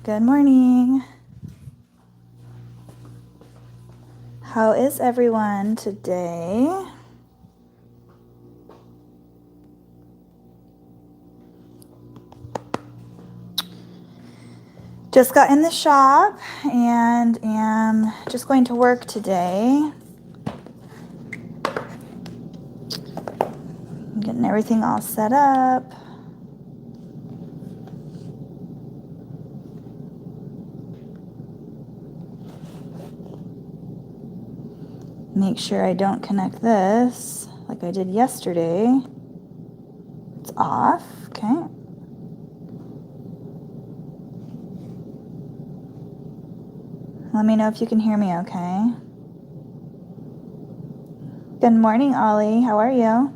Good morning. How is everyone today? Just got in the shop and am just going to work today. I'm getting everything all set up. Make sure I don't connect this like I did yesterday. It's off, okay. Let me know if you can hear me okay. Good morning, Ollie. How are you?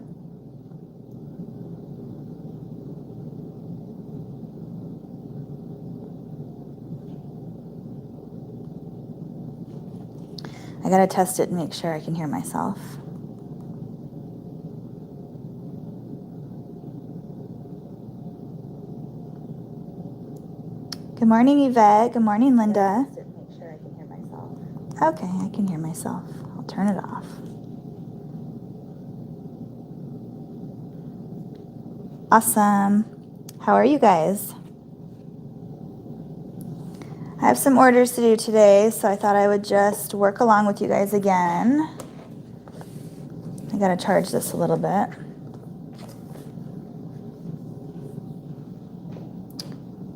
I gotta test it and make sure I can hear myself. Good morning, Yvette. Good morning, Linda. Make sure I can hear myself. Okay, I can hear myself. I'll turn it off. Awesome. How are you guys? I have some orders to do today, so I thought I would just work along with you guys again. I gotta charge this a little bit.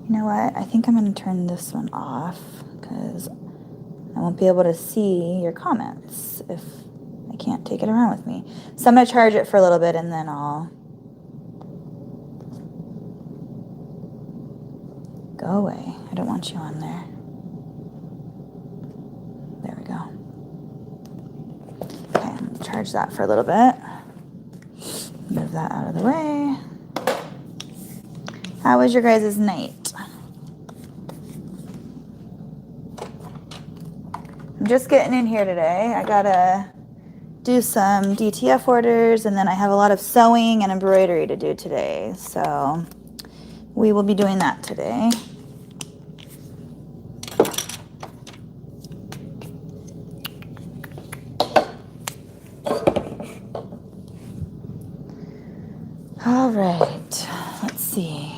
You know what? I think I'm gonna turn this one off because I won't be able to see your comments if I can't take it around with me. So I'm gonna charge it for a little bit and then I'll go away. I don't want you on there. There we go. Okay, I'm gonna charge that for a little bit. Move that out of the way. How was your guys' night? I'm just getting in here today. I gotta do some DTF orders and then I have a lot of sewing and embroidery to do today. So we will be doing that today. All right, let's see.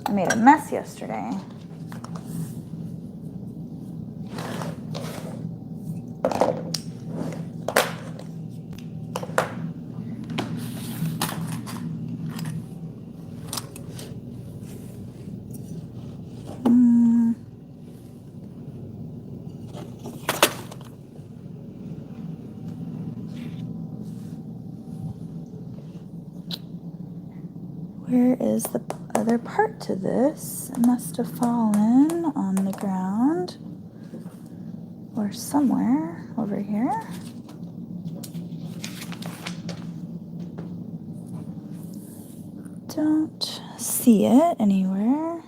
I made a mess yesterday. Where is the other part to this? It must have fallen on the ground or somewhere over here. Don't see it anywhere.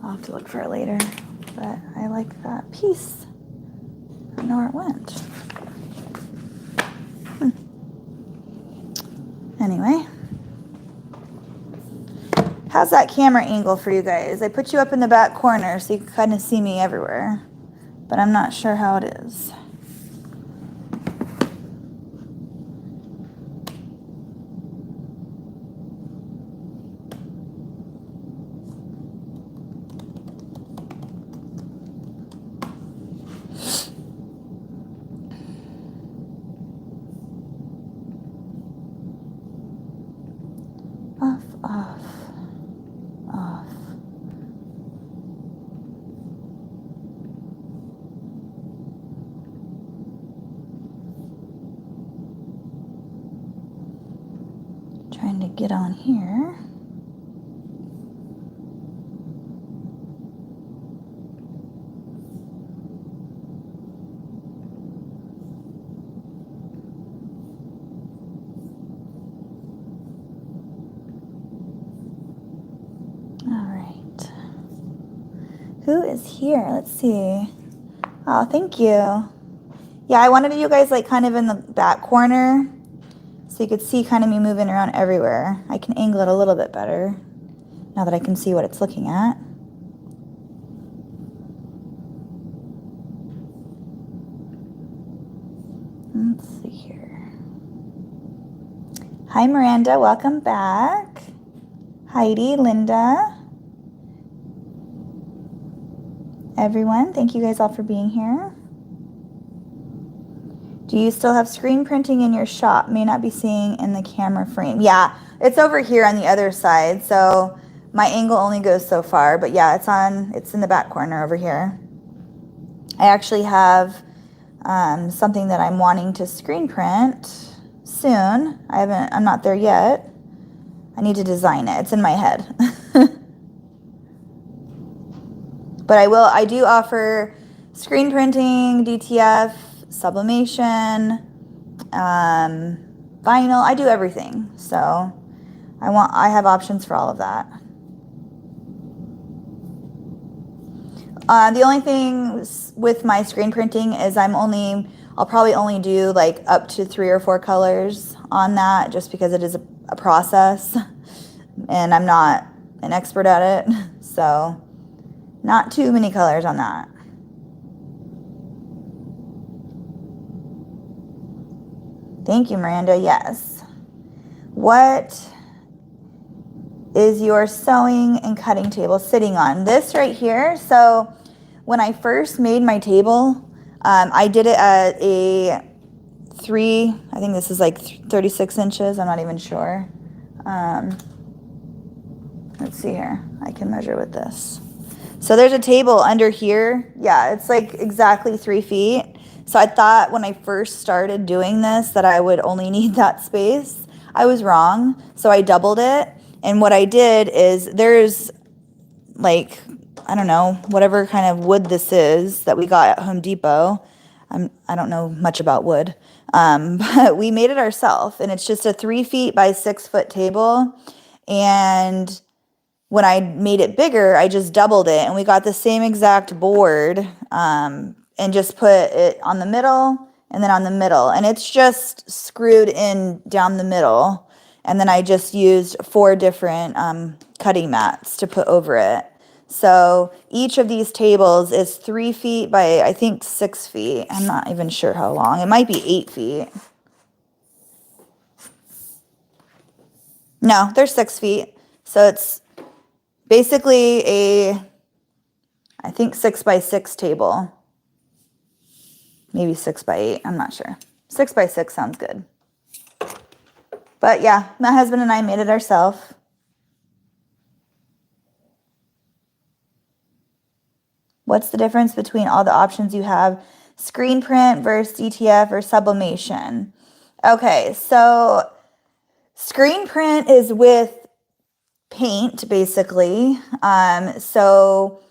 I'll have to look for it later, but I like that piece. I don't know where it went. Anyway, how's that camera angle for you guys? I put you up in the back corner so you can kind of see me everywhere, but I'm not sure how it is. Off. Trying to get on here. Who is here? Let's see. Oh, thank you. Yeah, I wanted you guys like kind of in the back corner so you could see kind of me moving around everywhere. I can angle it a little bit better now that I can see what it's looking at. Let's see here. Hi, Miranda. Welcome back. Heidi, Linda. Everyone, thank you guys all for being here. Do you still have screen printing in your shop? May not be seeing in the camera frame. Yeah, it's over here on the other side. So my angle only goes so far, but yeah, it's in the back corner over here. I actually have something that I'm wanting to screen print soon. I'm not there yet. I need to design it. It's in my head. But I do offer screen printing, DTF, sublimation, vinyl. I do everything. So I have options for all of that. The only thing with my screen printing is I'll probably only do like up to 3 or 4 colors on that, just because it is a process and I'm not an expert at it. So not too many colors on that. Thank you, Miranda. Yes. What is your sewing and cutting table sitting on? This right here. So when I first made my table, I did it at a 3, I think this is like 36 inches. I'm not even sure. Let's see here. I can measure with this. So there's a table under here. Yeah, it's like exactly 3 feet. So I thought when I first started doing this that I would only need that space. I was wrong. So I doubled it. And what I did is there's like, I don't know, whatever kind of wood this is that we got at Home Depot. I don't know much about wood, but we made it ourselves. And it's just a 3 feet by 6 foot table. And when I made it bigger, I just doubled it. And we got the same exact board and just put it on the middle and then on the middle. And it's just screwed in down the middle. And then I just used 4 different cutting mats to put over it. So each of these tables is 3 feet by, I think, 6 feet. I'm not even sure how long. It might be 8 feet. No, they're 6 feet. So it's basically I think 6 by 6 table. Maybe 6 by 8. I'm not sure. 6 by 6 sounds good. But yeah, my husband and I made it ourselves. What's the difference between all the options you have? Screen print versus DTF or sublimation? Okay, so screen print is with paint, basically. So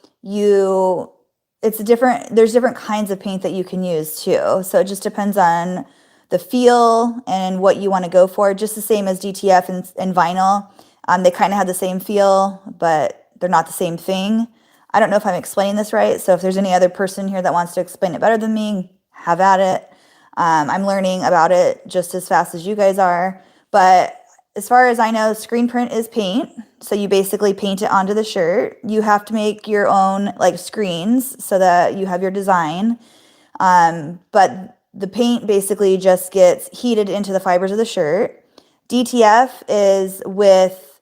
there's different kinds of paint that you can use too. So it just depends on the feel and what you want to go for. Just the same as DTF and vinyl. They kind of have the same feel, but they're not the same thing. I don't know if I'm explaining this right. So if there's any other person here that wants to explain it better than me, have at it. I'm learning about it just as fast as you guys are. But as far as I know, screen print is paint. So you basically paint it onto the shirt. You have to make your own like screens so that you have your design. But the paint basically just gets heated into the fibers of the shirt. DTF is with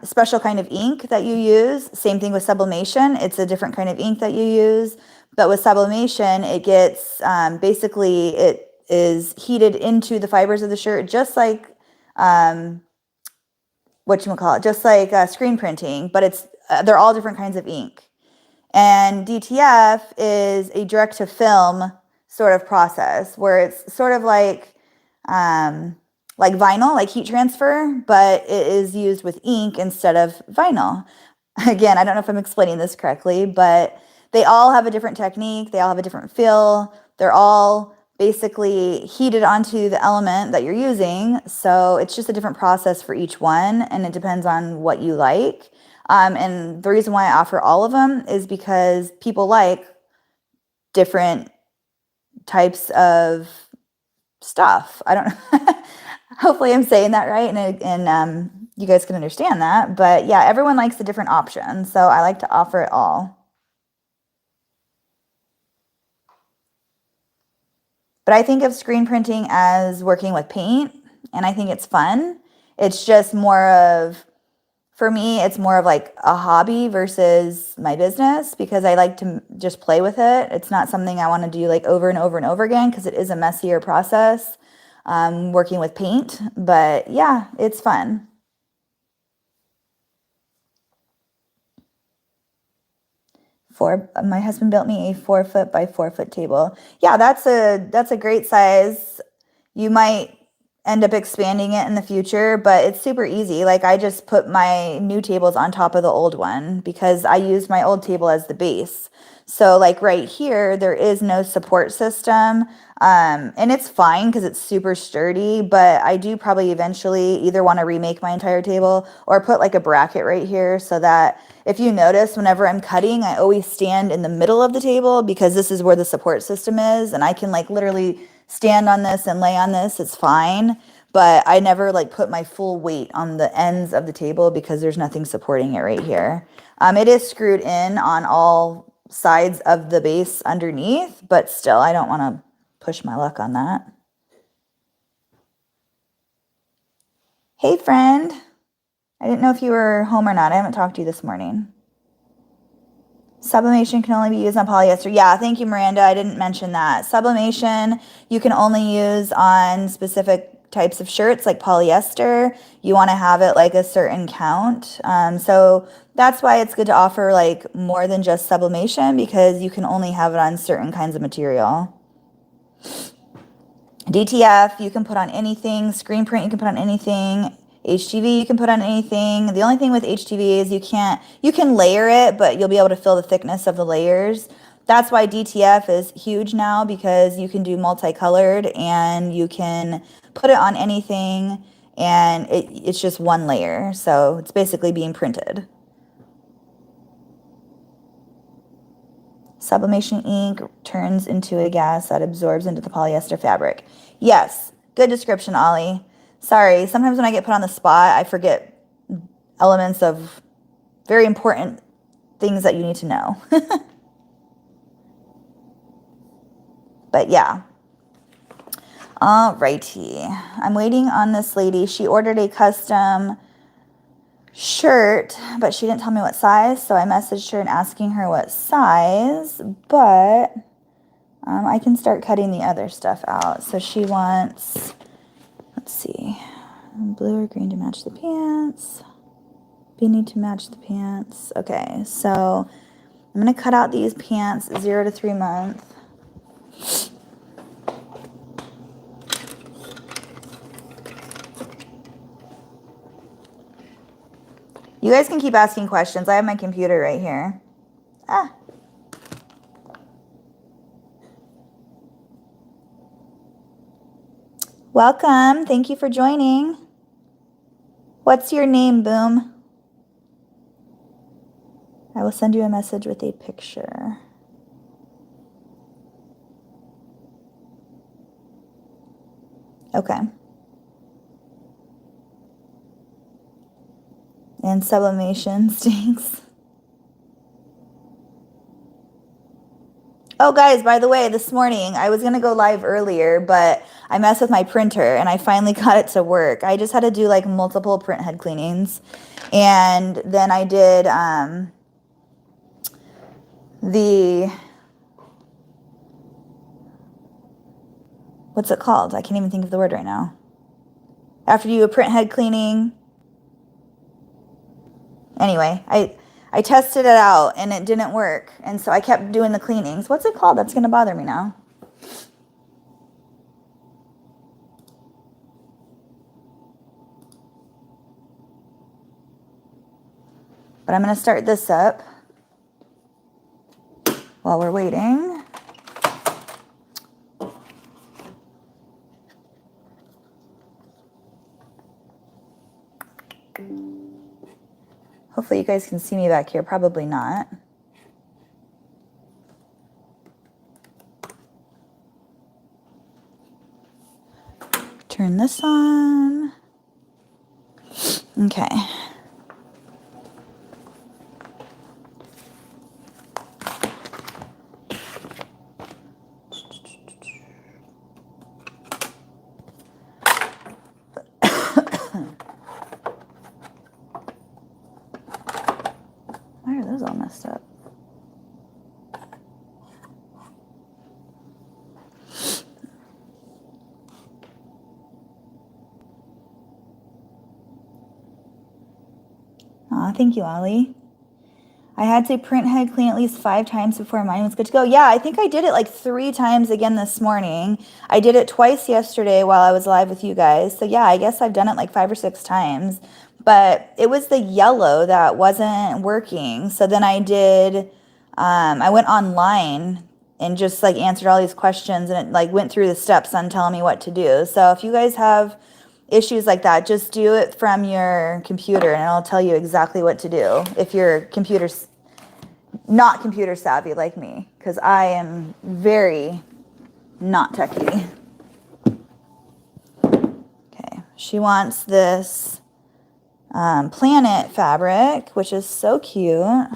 special kind of ink that you use. Same thing with sublimation. It's a different kind of ink that you use. But with sublimation, it gets basically it is heated into the fibers of the shirt, just like just like screen printing, but they're all different kinds of ink. And DTF is a direct to film sort of process where it's sort of like vinyl, like heat transfer, but it is used with ink instead of vinyl. Again, I don't know if I'm explaining this correctly, but they all have a different technique. They all have a different feel. They're all basically heated onto the element that you're using. So it's just a different process for each one, and it depends on what you like. And the reason why I offer all of them is because people like different types of stuff. I don't know. Hopefully I'm saying that right, and you guys can understand that. But yeah, everyone likes a different option, so I like to offer it all. But I think of screen printing as working with paint, and I think it's fun. It's just more of, for me, it's more of like a hobby versus my business, because I like to just play with it. It's not something I want to do like over and over and over again, because it is a messier process working with paint. But yeah, it's fun. My husband built me a 4 foot by 4 foot table. Yeah, that's a great size. You might end up expanding it in the future, but it's super easy. Like, I just put my new tables on top of the old one because I used my old table as the base. So like right here, there is no support system. And it's fine because it's super sturdy, but I do probably eventually either want to remake my entire table or put like a bracket right here, so that if you notice, whenever I'm cutting, I always stand in the middle of the table, because this is where the support system is, and I can like literally stand on this and lay on this. It's fine, but I never like put my full weight on the ends of the table because there's nothing supporting it right here. It is screwed in on all sides of the base underneath, but still, I don't want to push my luck on that. Hey, friend. I didn't know if you were home or not. I haven't talked to you this morning. Sublimation can only be used on polyester. Yeah, thank you, Miranda. I didn't mention that. Sublimation you can only use on specific types of shirts like polyester. You want to have it like a certain count. So that's why it's good to offer like more than just sublimation, because you can only have it on certain kinds of material. DTF you can put on anything. Screen print you can put on anything. HTV you can put on anything. The only thing with HTV is you can layer it, but you'll be able to feel the thickness of the layers. That's why DTF is huge now, because you can do multicolored and you can put it on anything, and it's just one layer. So it's basically being printed. Sublimation ink turns into a gas that absorbs into the polyester fabric. Yes, good description, Ollie. Sorry, sometimes when I get put on the spot, I forget elements of very important things that you need to know. But yeah. Alrighty. I'm waiting on this lady. She ordered a custom shirt, but she didn't tell me what size, so I messaged her and asking her what size, but I can start cutting the other stuff out. So she wants, let's see, blue or green to match the pants, beanie to match the pants. Okay, so I'm going to cut out these pants 0 to 3 months. You guys can keep asking questions. I have my computer right here. Welcome. Thank you for joining. What's your name, Boom? I will send you a message with a picture. Okay. And sublimation stinks. Oh, guys, by the way, this morning I was going to go live earlier, but I messed with my printer and I finally got it to work. I just had to do like multiple print head cleanings. And then I did what's it called? I can't even think of the word right now. After you do a print head cleaning. Anyway, I tested it out and it didn't work. And so I kept doing the cleanings. What's it called? That's going to bother me now. But I'm going to start this up while we're waiting. Hopefully you guys can see me back here. Probably not. Turn this on. Okay. Why are those all messed up? Aw, thank you, Ollie. I had to print head clean at least 5 times before mine was good to go. Yeah, I think I did it like 3 times again this morning. I did it twice yesterday while I was live with you guys. So yeah, I guess I've done it like 5 or 6 times. But it was the yellow that wasn't working. So then I did, I went online and just like answered all these questions, and it like went through the steps on telling me what to do. So if you guys have issues like that, just do it from your computer and it'll tell you exactly what to do if your computer's not computer savvy like me, because I am very not techie. Okay, she wants this planet fabric, which is so cute.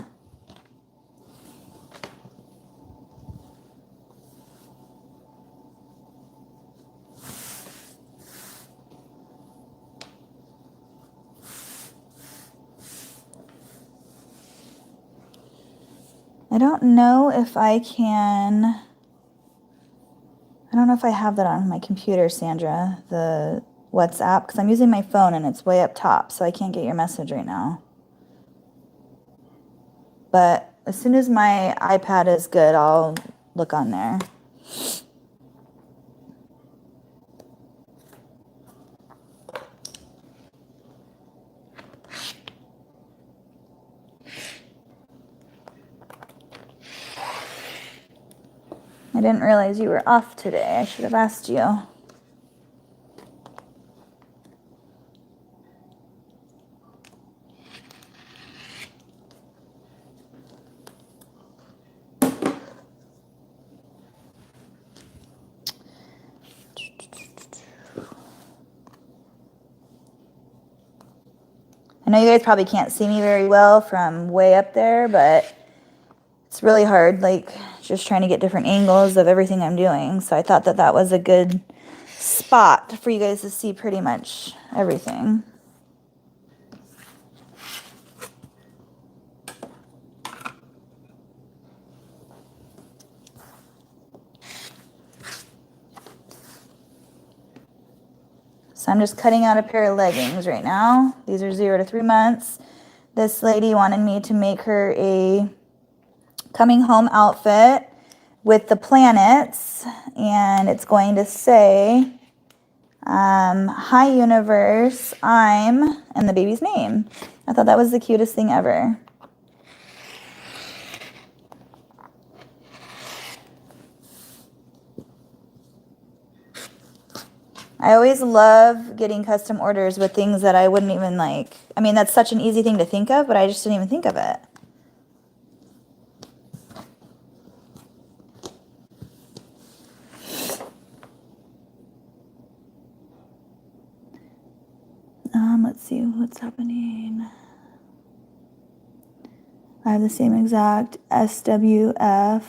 I don't know if I don't know if I have that on my computer, Sandra, the WhatsApp, because I'm using my phone and it's way up top, so I can't get your message right now. But as soon as my iPad is good, I'll look on there. I didn't realize you were off today. I should have asked you. I know you guys probably can't see me very well from way up there, but it's really hard, like just trying to get different angles of everything I'm doing. So I thought that that was a good spot for you guys to see pretty much everything. So I'm just cutting out a pair of leggings right now. These are 0 to 3 months. This lady wanted me to make her a coming home outfit with the planets, and it's going to say, hi universe, I'm, and the baby's name. I thought that was the cutest thing ever. I always love getting custom orders with things that I wouldn't even like. I mean, that's such an easy thing to think of, but I just didn't even think of it. Let's see what's happening. I have the same exact SWF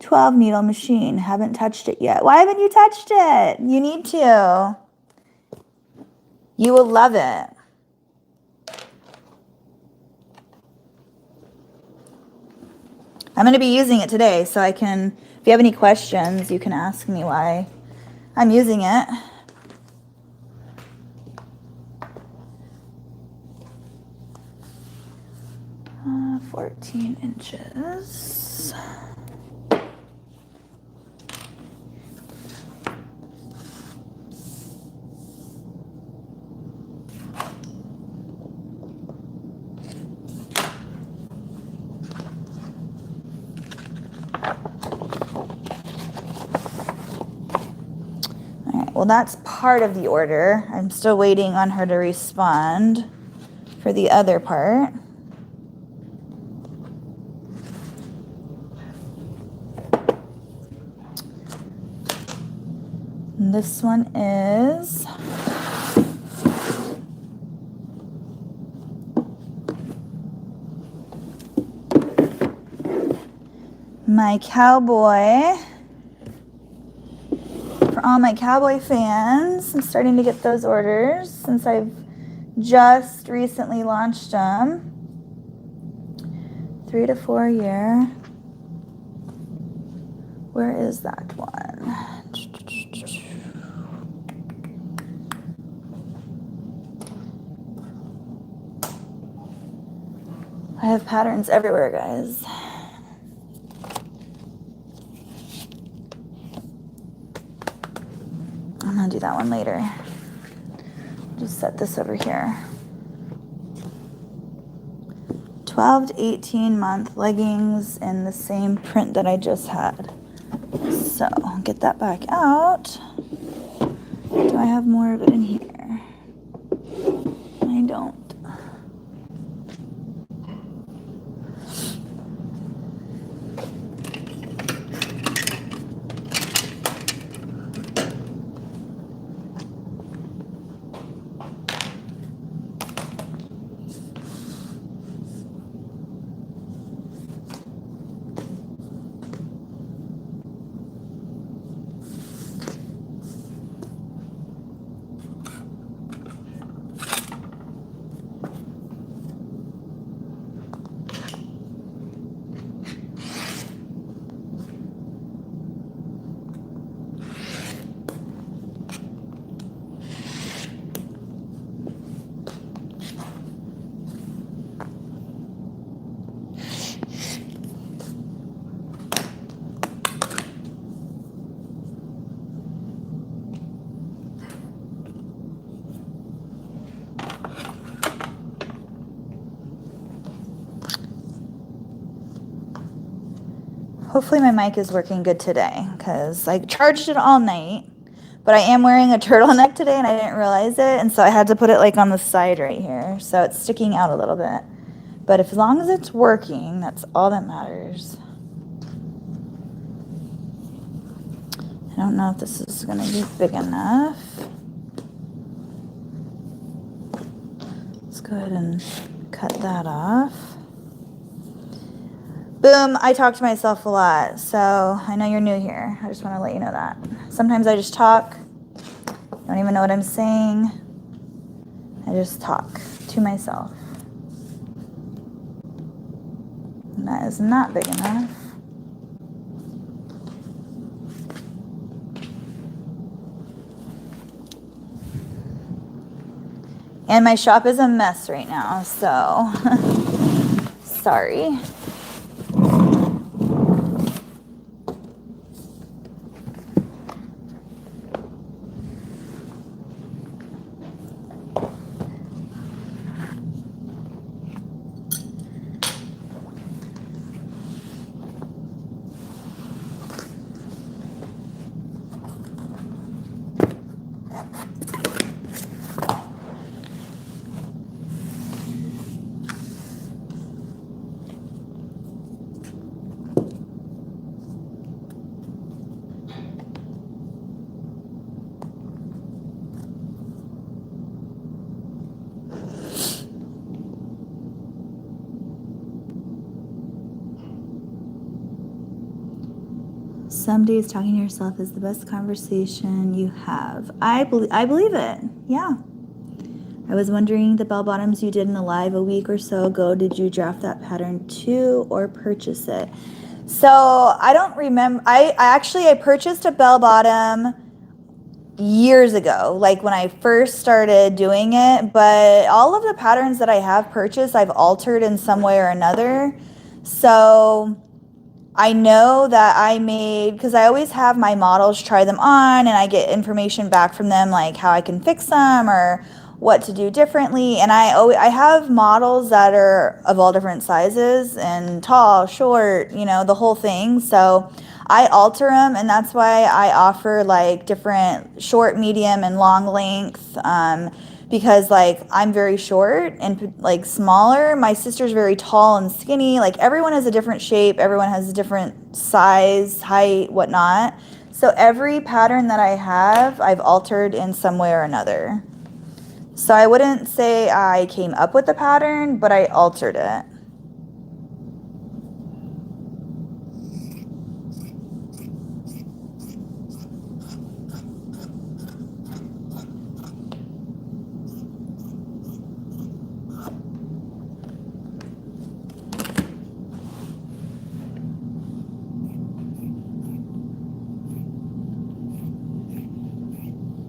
12 needle machine. Haven't touched it yet. Why haven't you touched it? You need to. You will love it. I'm going to be using it today, so I can, if you have any questions, you can ask me why I'm using it. 14 inches. Well, that's part of the order. I'm still waiting on her to respond for the other part. And this one is my cowboy. For all my cowboy fans, I'm starting to get those orders since I've just recently launched them. 3 to 4 year. Where is that one? I have patterns everywhere, guys. I'm gonna do that one later. Just set this over here. 12 to 18 month leggings in the same print that I just had. So I'll get that back out. Do I have more of it in here? I don't. Hopefully my mic is working good today because I charged it all night, but I am wearing a turtleneck today and I didn't realize it, and so I had to put it like on the side right here, so it's sticking out a little bit. But as long as it's working, that's all that matters. I don't know if this is going to be big enough. Let's go ahead and cut that off. Boom, I talk to myself a lot, so I know you're new here. I just want to let you know that. Sometimes I just talk, don't even know what I'm saying. I just talk to myself. And that is not big enough. And my shop is a mess right now, so sorry. Some days talking to yourself is the best conversation you have. I believe it. Yeah. I was wondering, the bell bottoms you did in the live a week or so ago, did you draft that pattern too or purchase it? So I don't remember. I purchased a bell bottom years ago, like when I first started doing it, but all of the patterns that I have purchased, I've altered in some way or another. So I know that I made, because I always have my models try them on and I get information back from them, like how I can fix them or what to do differently. And I have models that are of all different sizes and tall, short, you know, the whole thing. So I alter them, and that's why I offer like different short, medium, and long length. Because like I'm very short and like smaller. My sister's very tall and skinny. Like everyone has a different shape. Everyone has a different size, height, whatnot. So every pattern that I have, I've altered in some way or another. So I wouldn't say I came up with the pattern, but I altered it.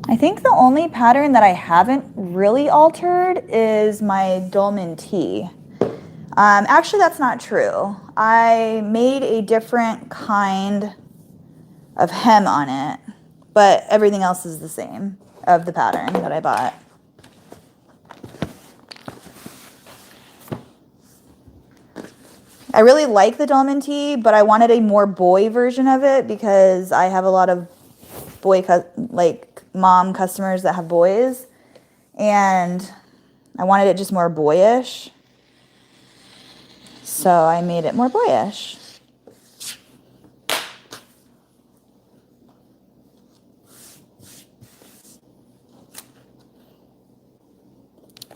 I think the only pattern that I haven't really altered is my dolman tee. Actually, that's not true. I made a different kind of hem on it, but everything else is the same of the pattern that I bought. I really like the dolman tee, but I wanted a more boy version of it because I have a lot of boy, like mom customers that have boys, and I wanted it just more boyish. So I made it more boyish.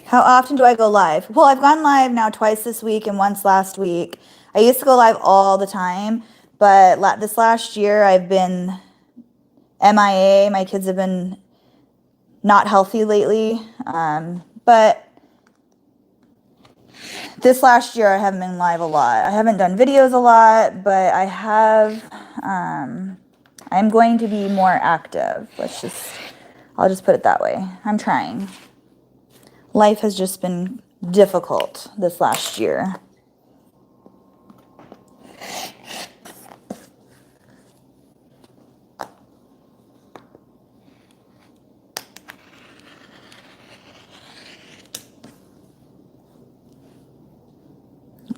How often do I go live? Well, I've gone live now twice this week and once last week. I used to go live all the time, but this last year I've been MIA. My kids have been not healthy lately. But this last year I haven't been live a lot. I haven't done videos a lot, but I have, I'm going to be more active. I'll just put it that way. I'm trying. Life has just been difficult this last year.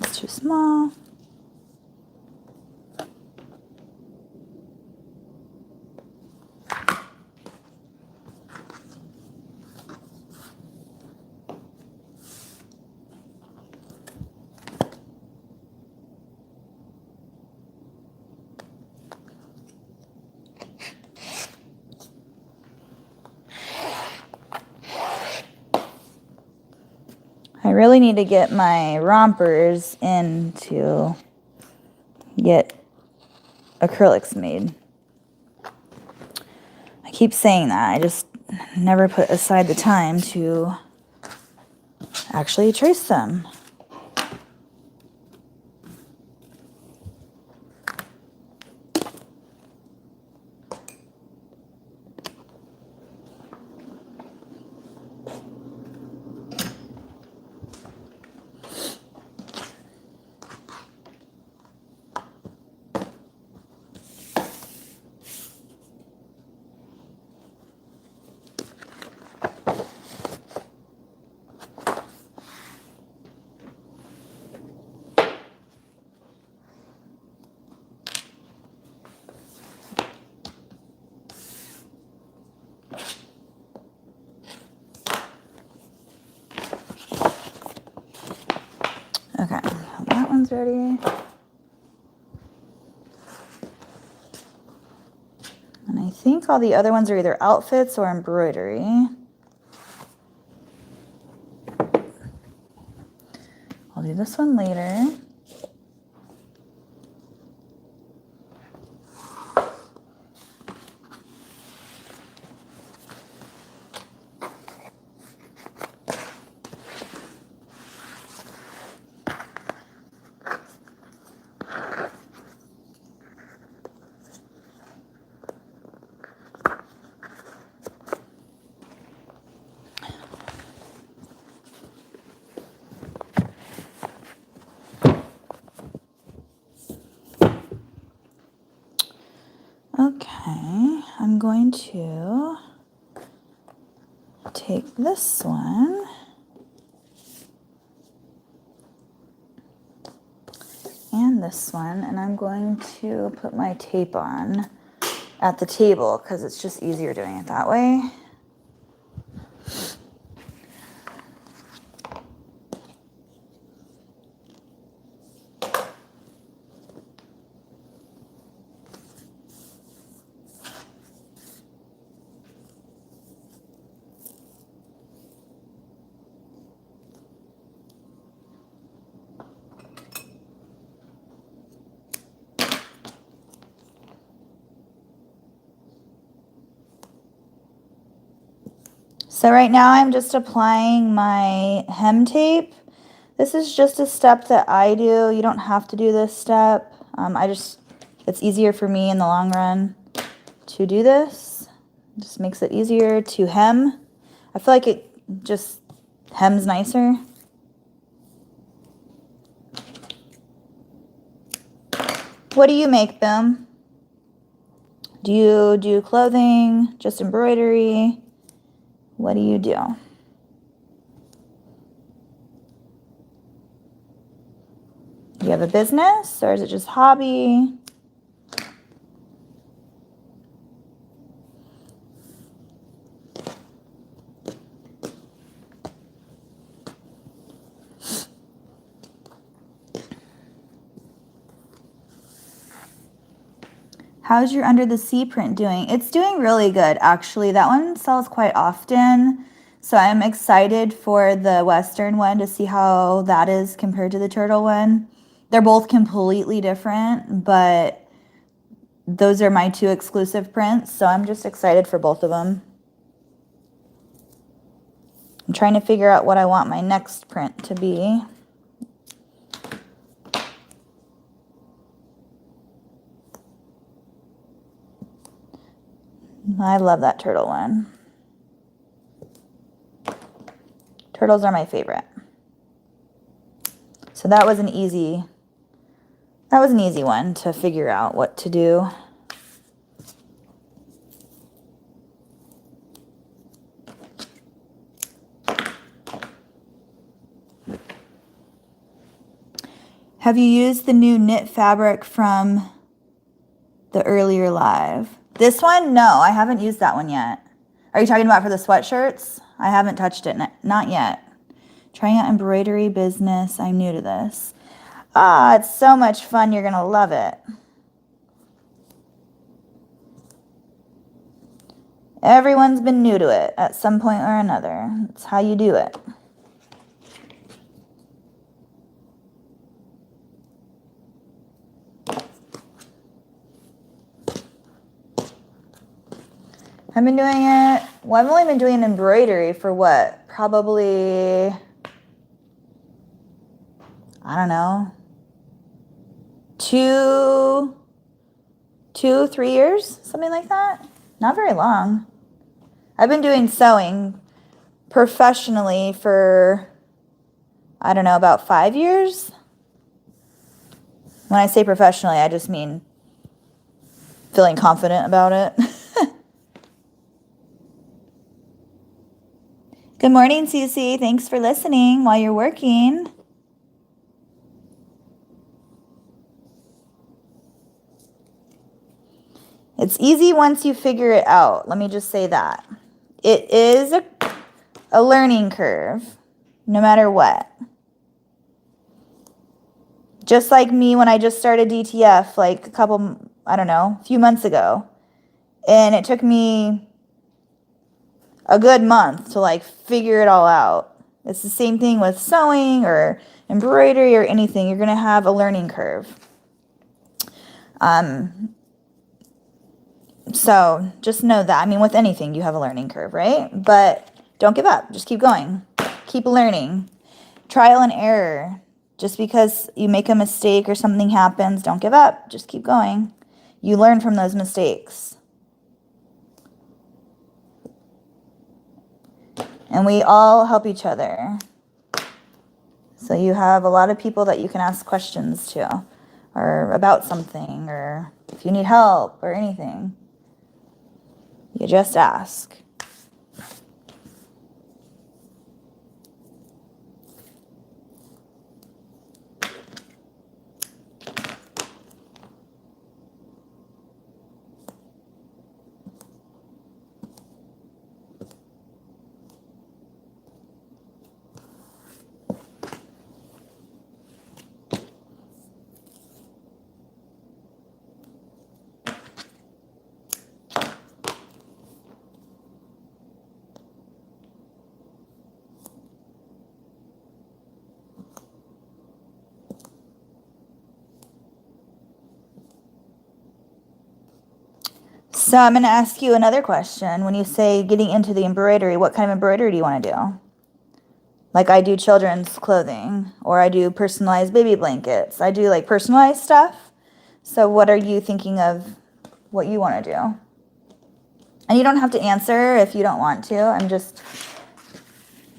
It's too small. I really need to get my rompers in to get acrylics made. I keep saying that. I just never put aside the time to actually trace them. Okay, that one's ready. And I think all the other ones are either outfits or embroidery. I'll do this one later. Okay, I'm going to take this one and this one, and I'm going to put my tape on at the table because it's just easier doing it that way. So right now I'm just applying my hem tape. This is just a step that I do. You don't have to do this step. It's easier for me in the long run to do this. It just makes it easier to hem. I feel like it just hems nicer. What do you make, Boom? Do you do clothing, just embroidery? What do you do? Do you have a business or is it just hobby? How's your Under the Sea print doing? It's doing really good, actually. That one sells quite often. So I'm excited for the Western one to see how that is compared to the turtle one. They're both completely different, but those are my two exclusive prints. So I'm just excited for both of them. I'm trying to figure out what I want my next print to be. I love that turtle one. Turtles are my favorite. So that was an easy one to figure out what to do. Have you used the new knit fabric from the earlier live? This one? No, I haven't used that one yet. Are you talking about for the sweatshirts? I haven't touched it, not yet. Trying out embroidery business. I'm new to this. Ah, it's so much fun. You're gonna love it. Everyone's been new to it at some point or another. It's how you do it. I've been doing it, well, I've only been doing embroidery for what? Probably, I don't know, 3 years, something like that. Not very long. I've been doing sewing professionally for, I don't know, about 5 years. When I say professionally, I just mean feeling confident about it. Good morning, Cece. Thanks for listening while you're working. It's easy once you figure it out. Let me just say that. It is a learning curve, no matter what. Just like me when I just started DTF like a few months ago. And it took me a good month to like figure it all out. It's the same thing with sewing or embroidery or anything. You're going to have a learning curve. So just know that. I mean, with anything, you have a learning curve, right? But don't give up. Just keep going. Keep learning. Trial and error. Just because you make a mistake or something happens, don't give up. Just keep going. You learn from those mistakes. And we all help each other. So you have a lot of people that you can ask questions to, or about something, or if you need help or anything. You just ask. So I'm going to ask you another question. When you say getting into the embroidery, what kind of embroidery do you want to do? Like I do children's clothing, or I do personalized baby blankets. I do like personalized stuff. So what are you thinking of what you want to do? And you don't have to answer if you don't want to. I'm just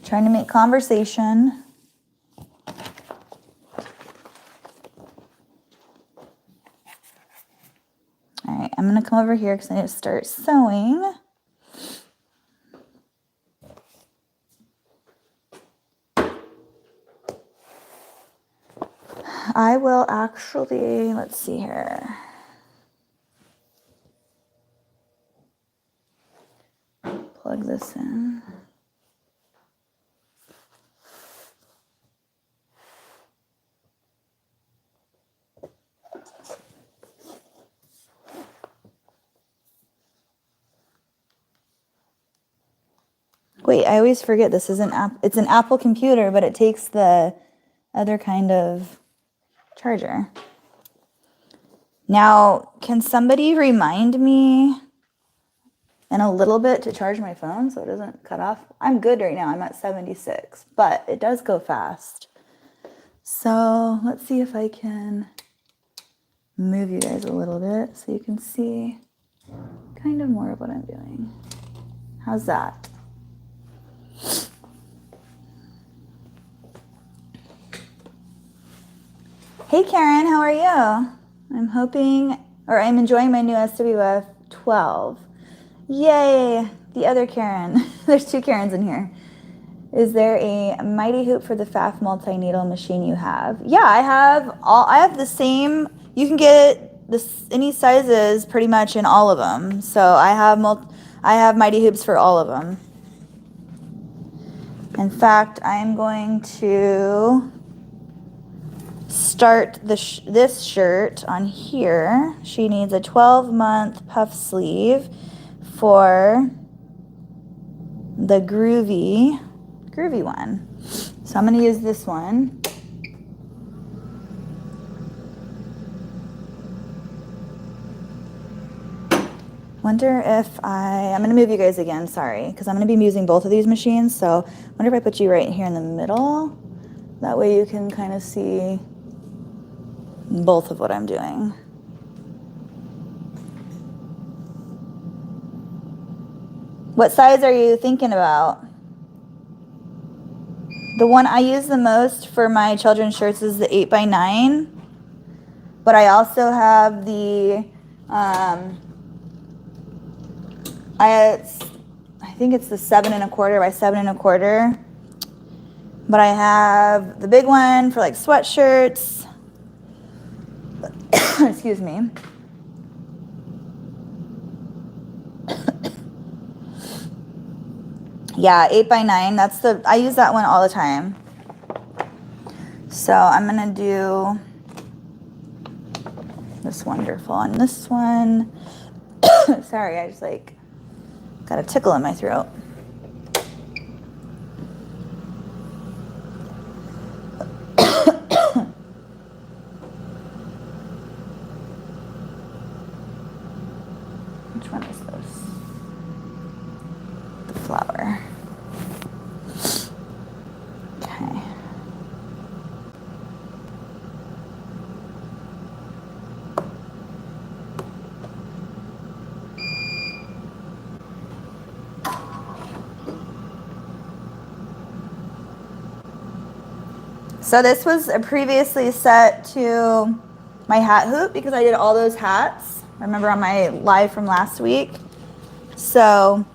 trying to make conversation. All right, I'm going to come over here because I need to start sewing. I will actually, let's see here. Plug this in. Wait, I always forget this is it's an Apple computer, but it takes the other kind of charger. Now, can somebody remind me in a little bit to charge my phone so it doesn't cut off? I'm good right now. I'm at 76, but it does go fast. So let's see if I can move you guys a little bit so you can see kind of more of what I'm doing. How's that? Hey Karen, how are you? I'm enjoying my new SWF 12. Yay, the other Karen. There's two Karens in here. Is there a mighty hoop for the FAF multi-needle machine you have? Yeah, I have the same. You can get any sizes pretty much in all of them. So I have mighty hoops for all of them. In fact, I'm going to start this shirt on here. She needs a 12-month puff sleeve for the groovy one. So I'm going to use this one. Wonder if I'm going to move you guys again, sorry, because I'm going to be using both of these machines. So I wonder if I put you right here in the middle. That way you can kind of see both of what I'm doing. What size are you thinking about? The one I use the most for my children's shirts is the 8x9, but I also have the, I think it's the 7 1/4 by 7 1/4, but I have the big one for like sweatshirts. Excuse me. Yeah, 8x9, I use that one all the time. So I'm gonna do this wonderful on this one. Sorry, I just like got a tickle in my throat. Which one is this? The flower. Okay. So this was previously set to my hat hoop because I did all those hats. Remember on my live from last week? So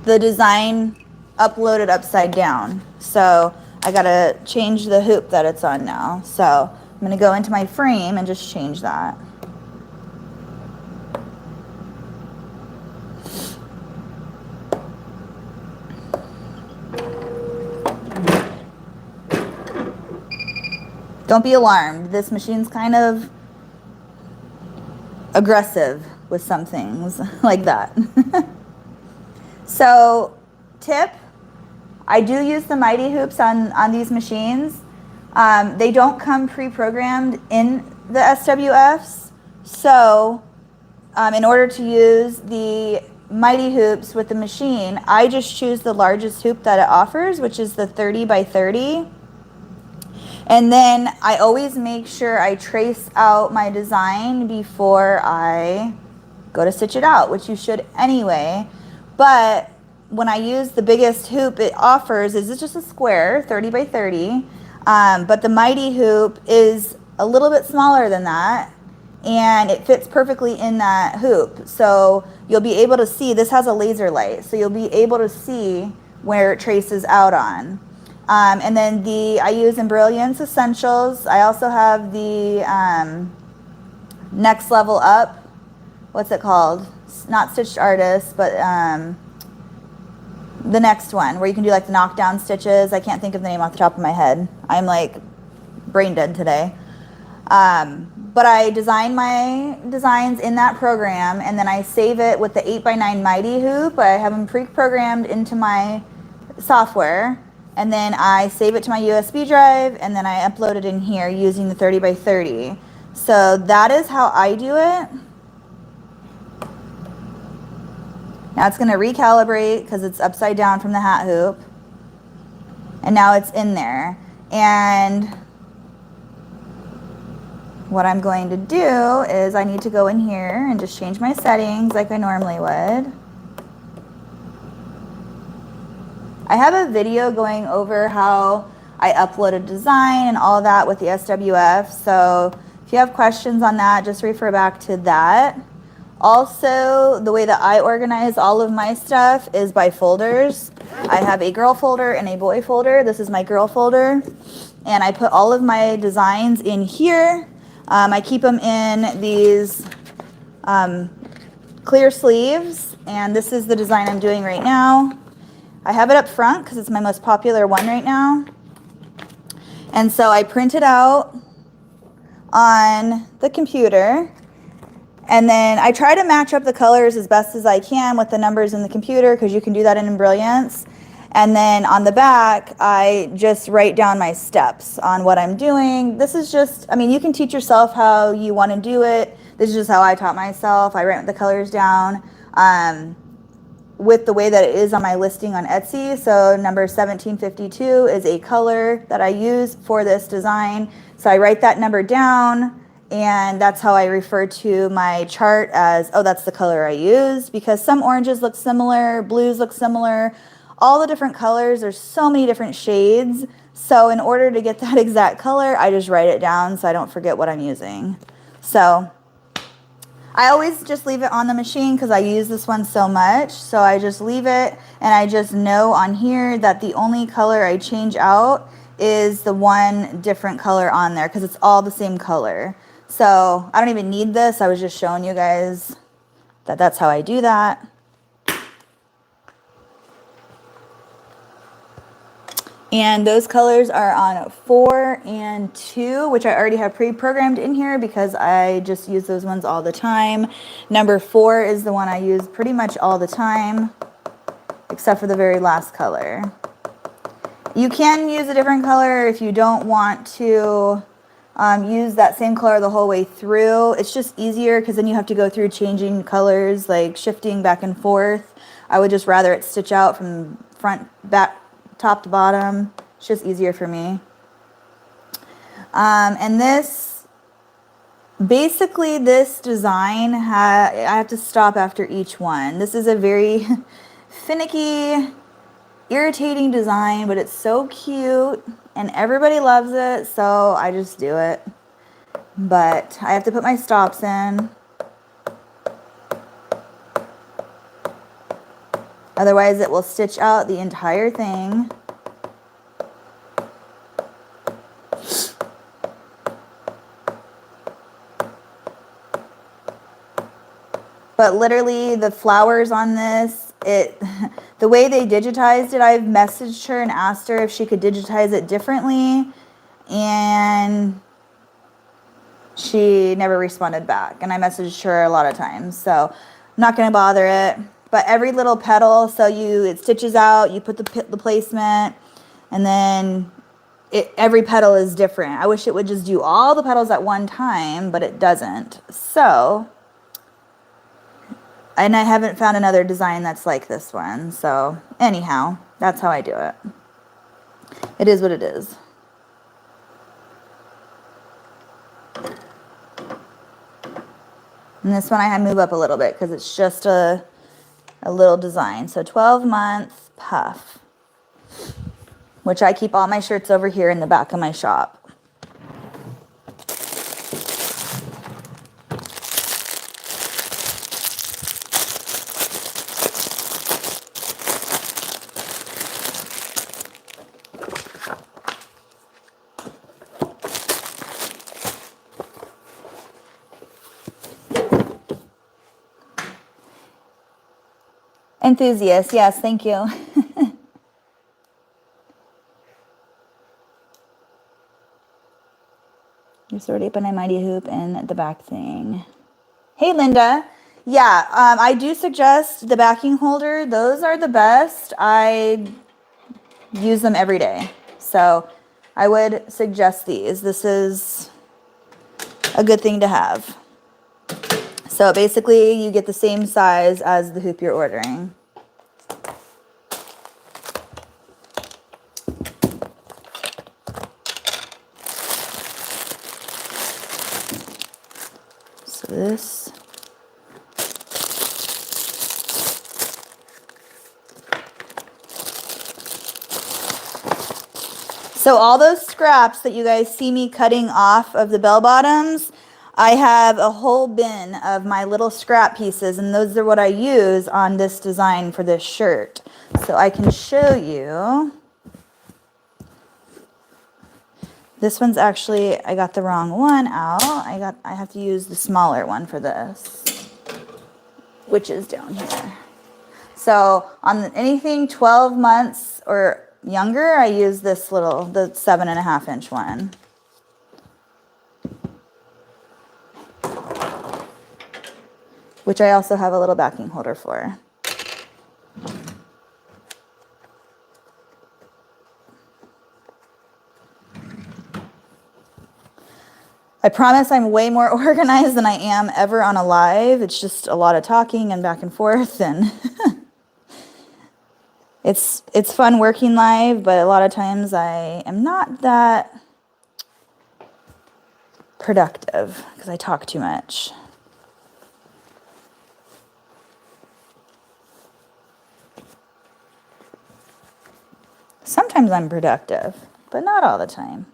the design uploaded upside down. So I gotta change the hoop that it's on now. So I'm gonna go into my frame and just change that. Don't be alarmed. This machine's kind of aggressive with some things like that. So tip, I do use the mighty hoops on these machines. They don't come pre-programmed in the SWFs. So in order to use the mighty hoops with the machine, I just choose the largest hoop that it offers, which is the 30 by 30. And then I always make sure I trace out my design before I go to stitch it out, which you should anyway. But when I use the biggest hoop it offers, is it's just a square, 30 by 30. But the mighty hoop is a little bit smaller than that, and it fits perfectly in that hoop. So you'll be able to see, this has a laser light, so you'll be able to see where it traces out on. And then I use Embroidery Essentials. I also have the Next Level Up. What's it called? Not Stitched Artist, but the next one where you can do like the knockdown stitches. I can't think of the name off the top of my head. I'm like brain dead today. But I design my designs in that program, and then I save it with the 8x9 Mighty Hoop. I have them pre-programmed into my software, and then I save it to my USB drive, and then I upload it in here using the 30 by 30. So that is how I do it. Now it's going to recalibrate because it's upside down from the hat hoop. And now it's in there. And what I'm going to do is I need to go in here and just change my settings like I normally would. I have a video going over how I upload a design and all that with the SWF. So if you have questions on that, just refer back to that. Also, the way that I organize all of my stuff is by folders. I have a girl folder and a boy folder. This is my girl folder. And I put all of my designs in here. I keep them in these clear sleeves. And this is the design I'm doing right now. I have it up front because it's my most popular one right now. And so I print it out on the computer. And then I try to match up the colors as best as I can with the numbers in the computer, because you can do that in Brilliance. And then on the back, I just write down my steps on what I'm doing. This is just, I mean, you can teach yourself how you want to do it. This is just how I taught myself. I write the colors down with the way that it is on my listing on Etsy. So number 1752 is a color that I use for this design. So I write that number down. And that's how I refer to my chart as, oh, that's the color I used, because some oranges look similar, blues look similar, all the different colors, there's so many different shades. So in order to get that exact color, I just write it down so I don't forget what I'm using. So I always just leave it on the machine because I use this one so much. So I just leave it, and I just know on here that the only color I change out is the one different color on there, because it's all the same color. So I don't even need this. I was just showing you guys that that's how I do that. And those colors are on 4 and 2, which I already have pre-programmed in here because I just use those ones all the time. Number 4 is the one I use pretty much all the time, except for the very last color. You can use a different color if you don't want to use that same color the whole way through. It's just easier because then you have to go through changing colors, like shifting back and forth. I would just rather it stitch out from front, back, top to bottom. It's just easier for me. And this, basically this design, I have to stop after each one. This is a very finicky, irritating design, but it's so cute and everybody loves it, so I just do it. But I have to put my stops in. Otherwise it will stitch out the entire thing. But literally the flowers on this, the way they digitized it, I've messaged her and asked her if she could digitize it differently, and she never responded back. And I messaged her a lot of times, so I'm not going to bother it. But every little petal, so it stitches out, you put the placement, and then every petal is different. I wish it would just do all the petals at one time, but it doesn't. So And I haven't found another design that's like this one. So anyhow, that's how I do it. It is what it is. And this one I move up a little bit because it's just a little design. So 12-month puff, which I keep all my shirts over here in the back of my shop. Enthusiast, yes, thank you. You sort of put a mighty hoop in the back thing. Hey, Linda. Yeah, I do suggest the backing holder. Those are the best. I use them every day. So I would suggest these. This is a good thing to have. So basically you get the same size as the hoop you're ordering. So this. So all those scraps that you guys see me cutting off of the bell bottoms, I have a whole bin of my little scrap pieces, and those are what I use on this design for this shirt. So I can show you. This one's actually, I got the wrong one out. I have to use the smaller one for this, which is down here. So on anything 12 months or younger, I use this little, the 7.5 inch one. Which I also have a little backing holder for. I promise I'm way more organized than I am ever on a live. It's just a lot of talking and back and forth, and it's fun working live, but a lot of times I am not that productive because I talk too much. Sometimes I'm productive, but not all the time.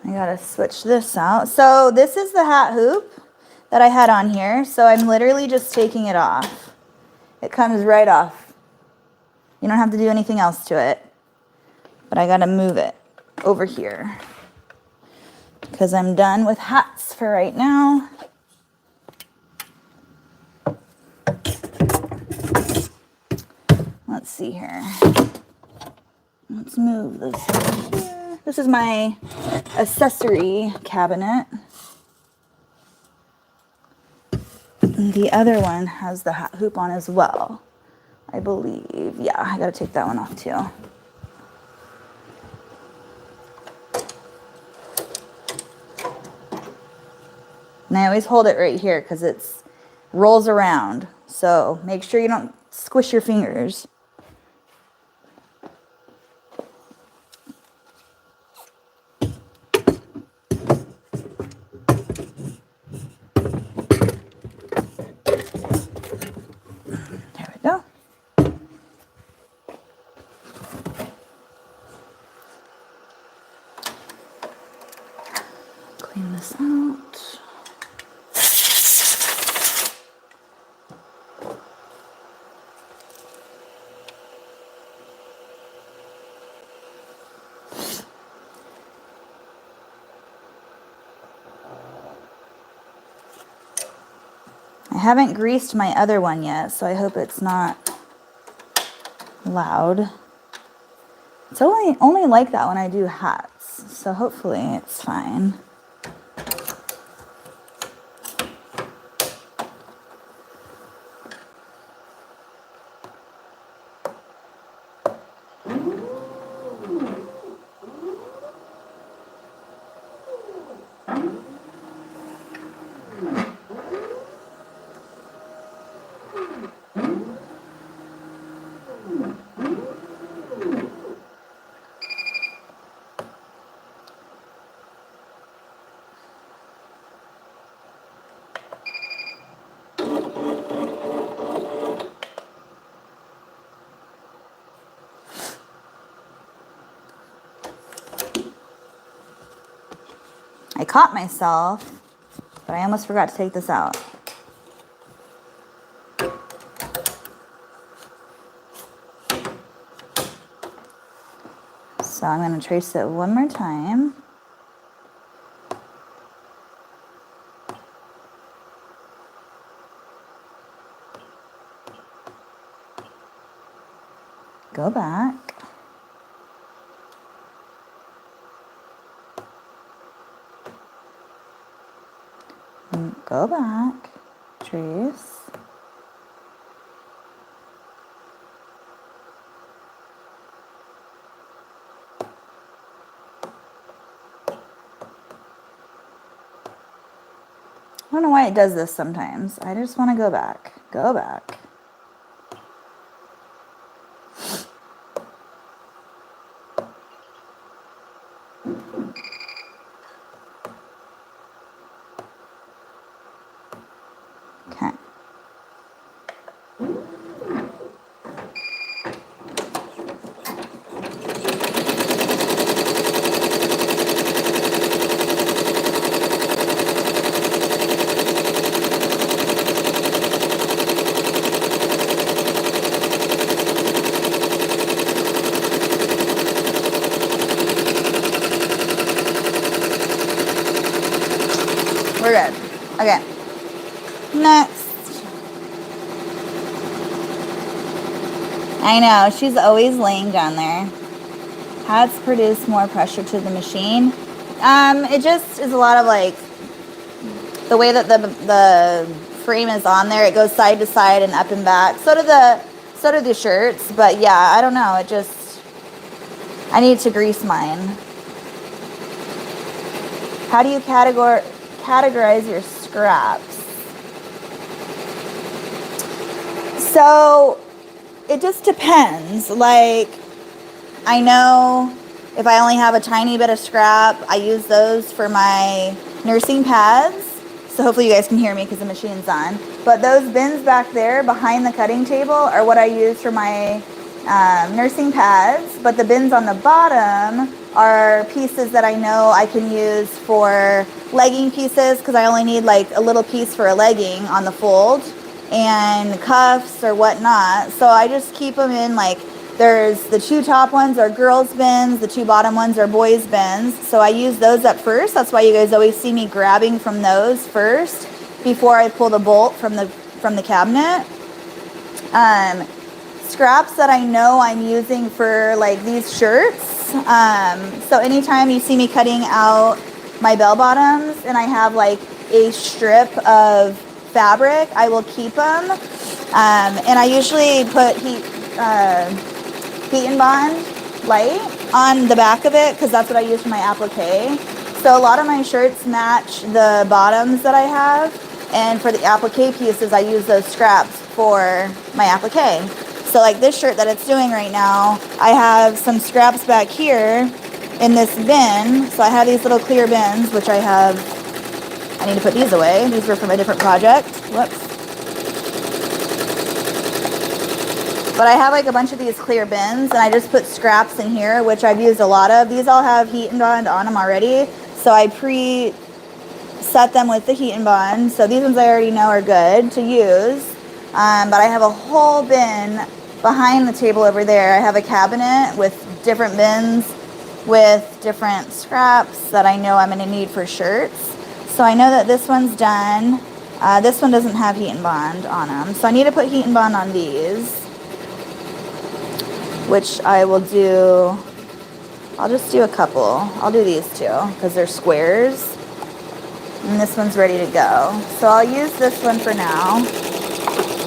I gotta switch this out. So this is the hat hoop that I had on here. So I'm literally just taking it off. It comes right off. You don't have to do anything else to it. But I gotta move it over here because I'm done with hats for right now. Let's see here. Let's move this over here. This is my accessory cabinet. The other one has the hat hoop on as well, I believe. Yeah, I gotta take that one off too. And I always hold it right here because it rolls around. So make sure you don't squish your fingers. There we go. Clean this out. I haven't greased my other one yet, so I hope it's not loud. It's only like that when I do hats, so hopefully it's fine. I caught myself, but I almost forgot to take this out. So I'm going to trace it one more time. Go back. Go back, trace. I don't know why it does this sometimes. I just want to go back. Go back. Okay. We're good. Okay. Next. I know, she's always laying down there. Hats produce more pressure to the machine. It just is a lot of like the way that the frame is on there. It goes side to side and up and back. So do the shirts. But yeah, I don't know. It just, I need to grease mine. How do you categorize your scraps? So it just depends. Like, I know if I only have a tiny bit of scrap, I use those for my nursing pads. So hopefully you guys can hear me because the machine's on. But those bins back there behind the cutting table are what I use for my nursing pads. But the bins on the bottom are pieces that I know I can use for legging pieces, because I only need like a little piece for a legging on the fold, and cuffs or whatnot. So I just keep them in, like, there's the two top ones are girls bins, the two bottom ones are boys bins. So I use those up first. That's why you guys always see me grabbing from those first before I pull the bolt from the cabinet. Scraps that I know I'm using for like these shirts. So anytime you see me cutting out my bell bottoms and I have like a strip of fabric, I will keep them. And I usually put heat and bond light on the back of it because that's what I use for my applique. So a lot of my shirts match the bottoms that I have, and for the applique pieces I use those scraps for my applique. So like this shirt that it's doing right now, I have some scraps back here in this bin. So I have these little clear bins, which I need to put these away. These were from a different project. Whoops. But I have like a bunch of these clear bins, and I just put scraps in here, which I've used a lot of. These all have heat and bond on them already. So I pre-set them with the heat and bond. So these ones I already know are good to use. But I have a whole bin behind the table over there. I have a cabinet with different bins with different scraps that I know I'm going to need for shirts. So I know that this one's done. This one doesn't have heat and bond on them, so I need to put heat and bond on these, which I will do. I'll just do a couple. I'll do these two because they're squares, and this one's ready to go. So I'll use this one for now.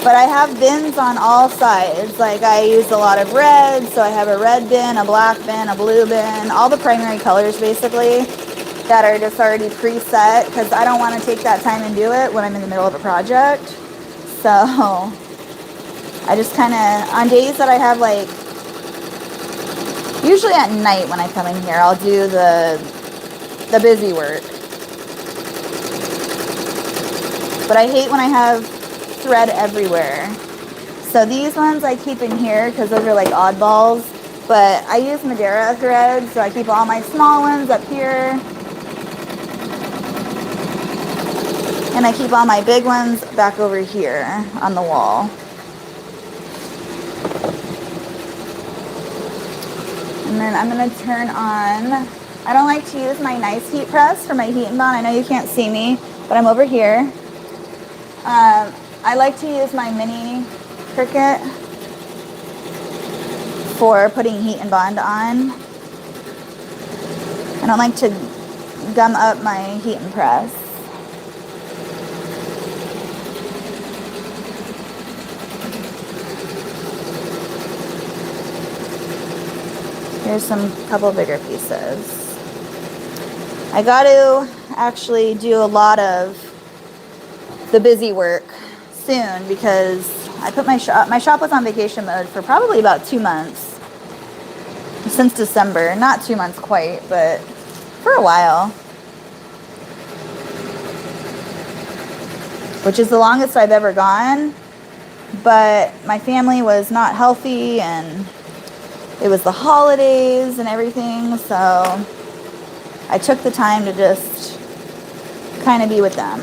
But I have bins on all sides. Like, I use a lot of red, so I have a red bin, a black bin, a blue bin, all the primary colors basically that are just already preset because I don't want to take that time and do it when I'm in the middle of a project. So I just kind of, on days that I have, like, usually at night when I come in here, I'll do the busy work. But I hate when I have thread everywhere. So these ones I keep in here because those are like oddballs, but I use Madeira thread, so I keep all my small ones up here, and I keep all my big ones back over here on the wall. And then I'm going to turn on, I don't like to use my nice heat press for my heat and bond. I know you can't see me, but I'm over here. I like to use my mini Cricut for putting heat and bond on. I don't like to gum up my heat and press. Here's some couple bigger pieces. I got to actually do a lot of the busy work soon because I put my shop was on vacation mode for probably about 2 months since December. Not 2 months quite, but for a while, which is the longest I've ever gone. But my family was not healthy and it was the holidays and everything, so I took the time to just kind of be with them.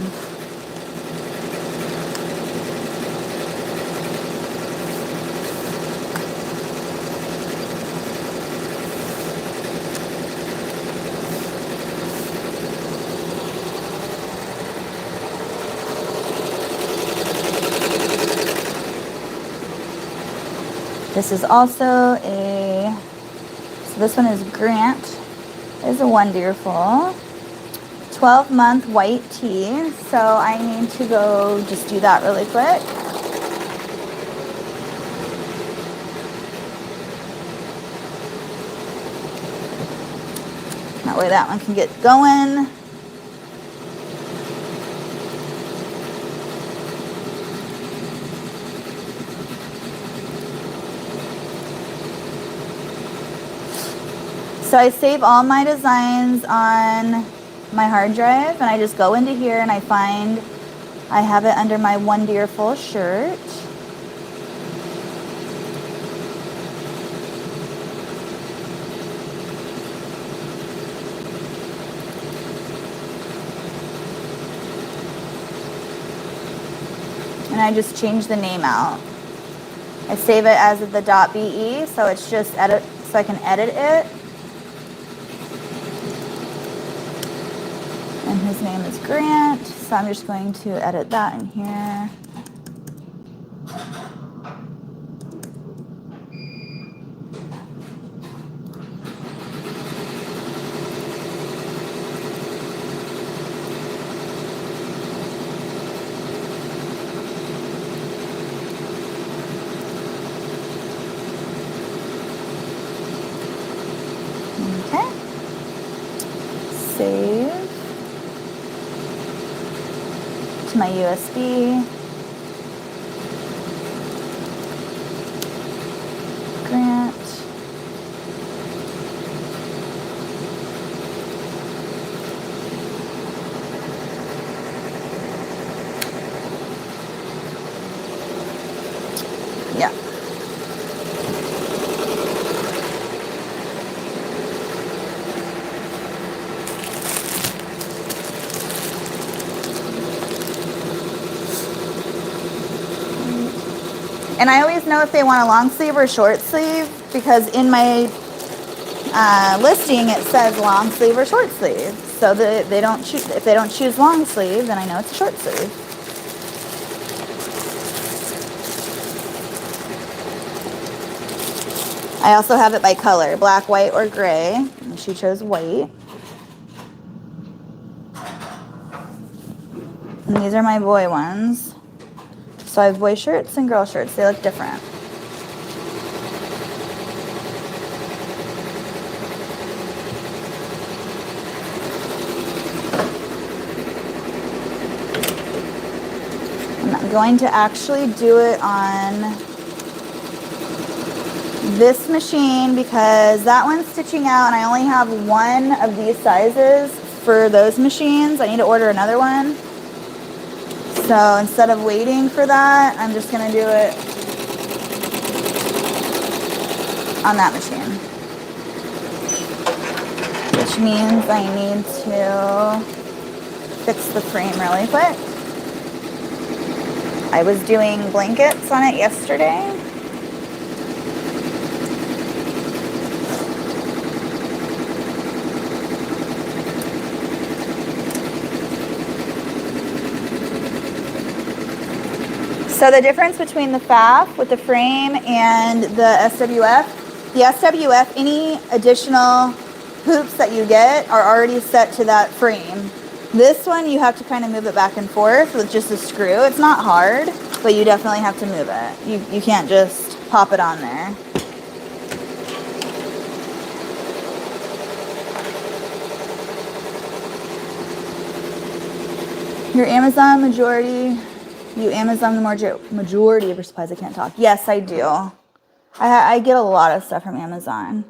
This is also so this one is Grant. Is a wonderful 12-month white tee. So I need to go just do that really quick. That way that one can get going. So I save all my designs on my hard drive, and I just go into here and I find I have it under my Wonderful shirt. And I just change the name out. I save it as the .be, so it's just edit, so I can edit it. And his name is Grant, so I'm just going to edit that in here. Okay. Save. To my USB. Grant. Yeah. And I always know if they want a long sleeve or short sleeve because in my listing it says long sleeve or short sleeve. So that they don't choose, if they don't choose long sleeve, then I know it's a short sleeve. I also have it by color, black, white, or gray. And she chose white. And these are my boy ones. So I have boy shirts and girl shirts. They look different. I'm going to actually do it on this machine because that one's stitching out and I only have one of these sizes for those machines. I need to order another one. So instead of waiting for that, I'm just going to do it on that machine. Which means I need to fix the frame really quick. I was doing blankets on it yesterday. So the difference between the FAF with the frame and the SWF, any additional hoops that you get are already set to that frame. This one, you have to kind of move it back and forth with just a screw. It's not hard, but you definitely have to move it. You can't just pop it on there. Your Amazon majority, you Amazon the majority of your supplies. I can't talk. Yes, I do. I get a lot of stuff from Amazon.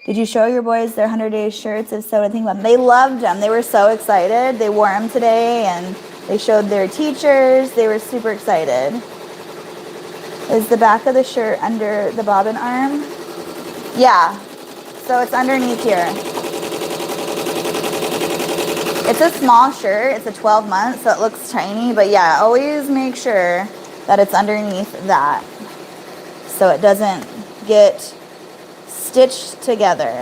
Did you show your boys their 100-day shirts? If so, what do you think about them? They loved them. They were so excited. They wore them today, and they showed their teachers. They were super excited. Is the back of the shirt under the bobbin arm? Yeah. So it's underneath here. It's a small shirt. It's a 12 month, so it looks tiny. But yeah, always make sure that it's underneath that so it doesn't get stitched together.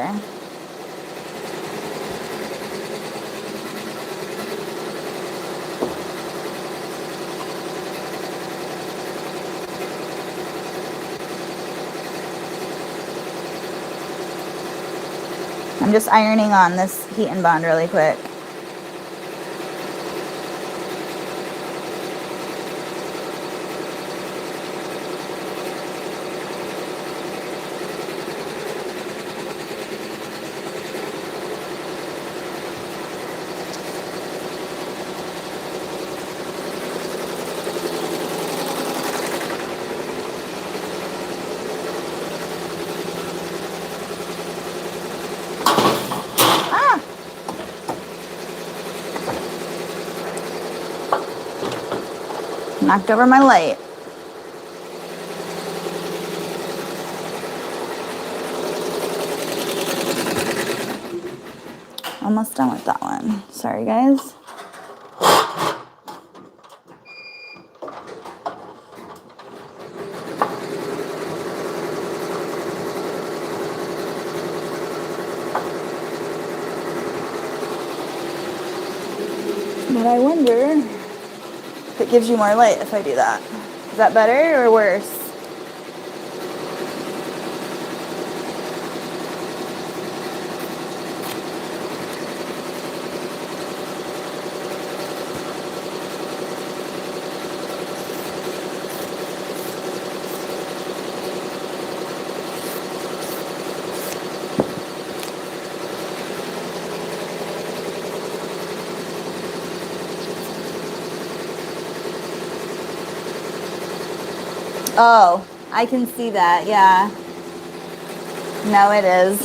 I'm just ironing on this heat and bond really quick. Knocked over my light. Almost done with that one. Sorry, guys. But I wonder if it gives you more light if I do that. Is that better or worse? Oh, I can see that, yeah. No, it is.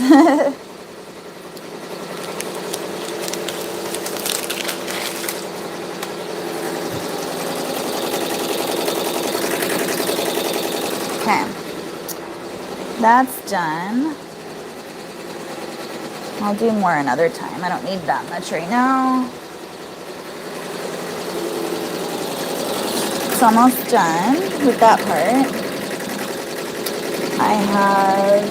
Okay, that's done. I'll do more another time. I don't need that much right now. It's almost done with that part. I have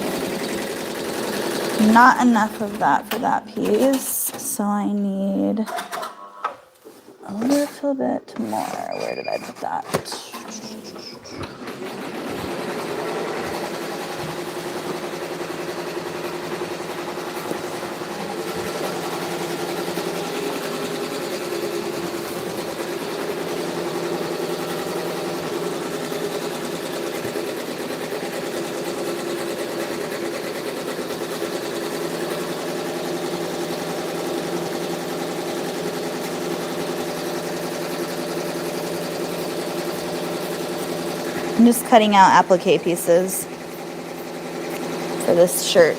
not enough of that for that piece, so I need a little bit more. Where did I put that? just cutting out applique pieces for this shirt.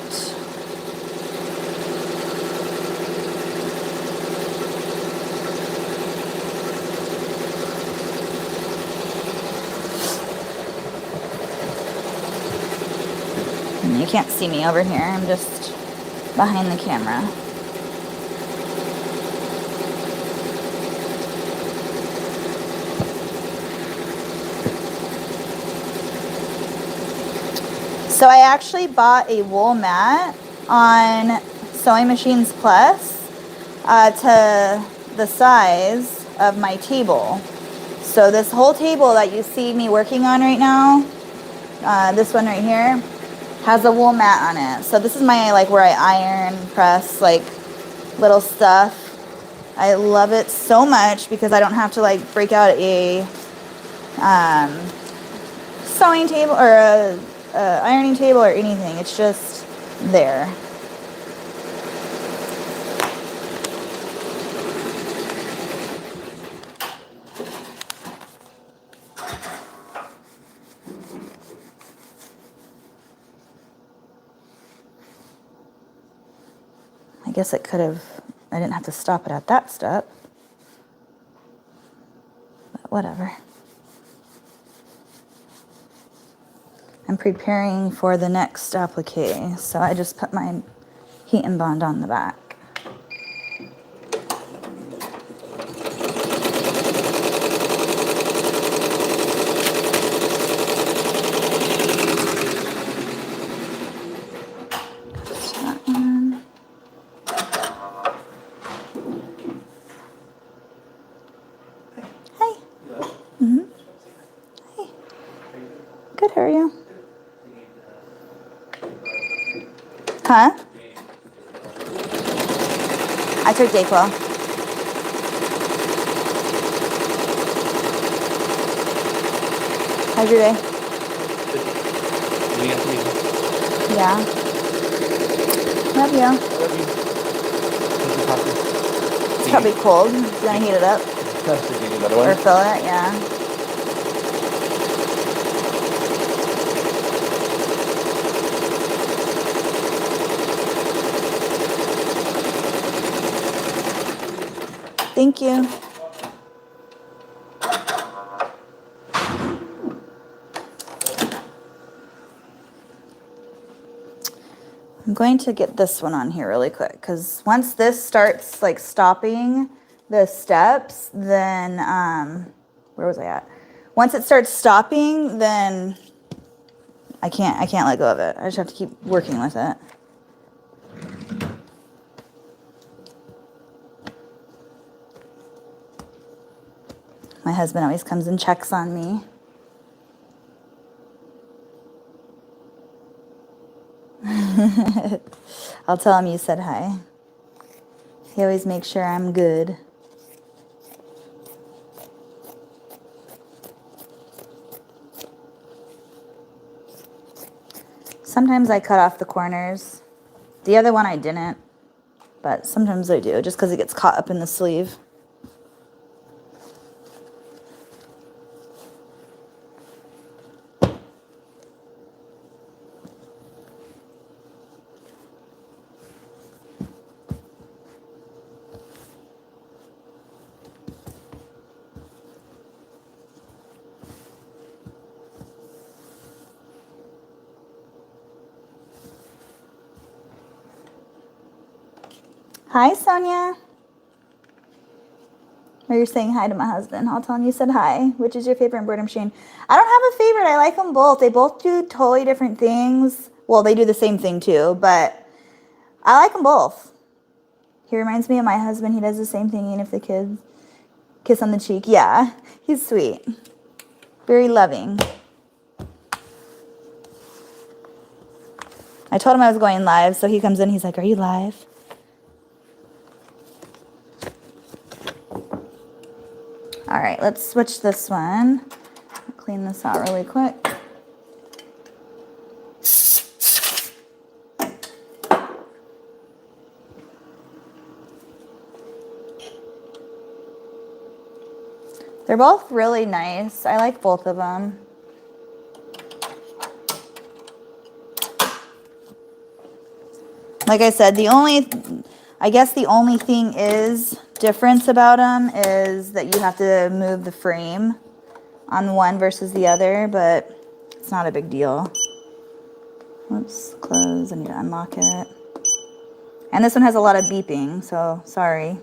And you can't see me over here, I'm just behind the camera. So I actually bought a wool mat on Sewing Machines Plus to the size of my table. So this whole table that you see me working on right now, this one right here, has a wool mat on it. So this is my, like, where I iron, press, like, little stuff. I love it so much because I don't have to, like, break out a sewing table or a ironing table or anything. It's just there. I guess it could have, I didn't have to stop it at that step, but whatever. I'm preparing for the next applique, so I just put my heat and bond on the back. That one. Hi. Mm-hmm. Hi. Good, how are you? Huh? I took Dayquil. How's your day? Yeah. Love you. It's probably cold. It's gonna heat it up. Or fill it, yeah. Thank you. I'm going to get this one on here really quick because once this starts like stopping the steps, then where was I at? Once it starts stopping, then I can't let go of it. I just have to keep working with it. My husband always comes and checks on me. I'll tell him you said hi. He always makes sure I'm good. Sometimes I cut off the corners. The other one I didn't, but sometimes I do, just because it gets caught up in the sleeve. Hi, Sonia. Or you're saying hi to my husband. I'll tell him you said hi. Which is your favorite embroidery machine? I don't have a favorite. I like them both. They both do totally different things. Well, they do the same thing too, but I like them both. He reminds me of my husband. He does the same thing even if the kids kiss on the cheek. Yeah, he's sweet. Very loving. I told him I was going live, so he comes in. He's like, are you live? All right, let's switch this one. I'll clean this out really quick. They're both really nice. I like both of them. Like I said, I guess the only thing is difference about them is that you have to move the frame on one versus the other, but it's not a big deal. Whoops, close, I need to unlock it. And this one has a lot of beeping, so sorry.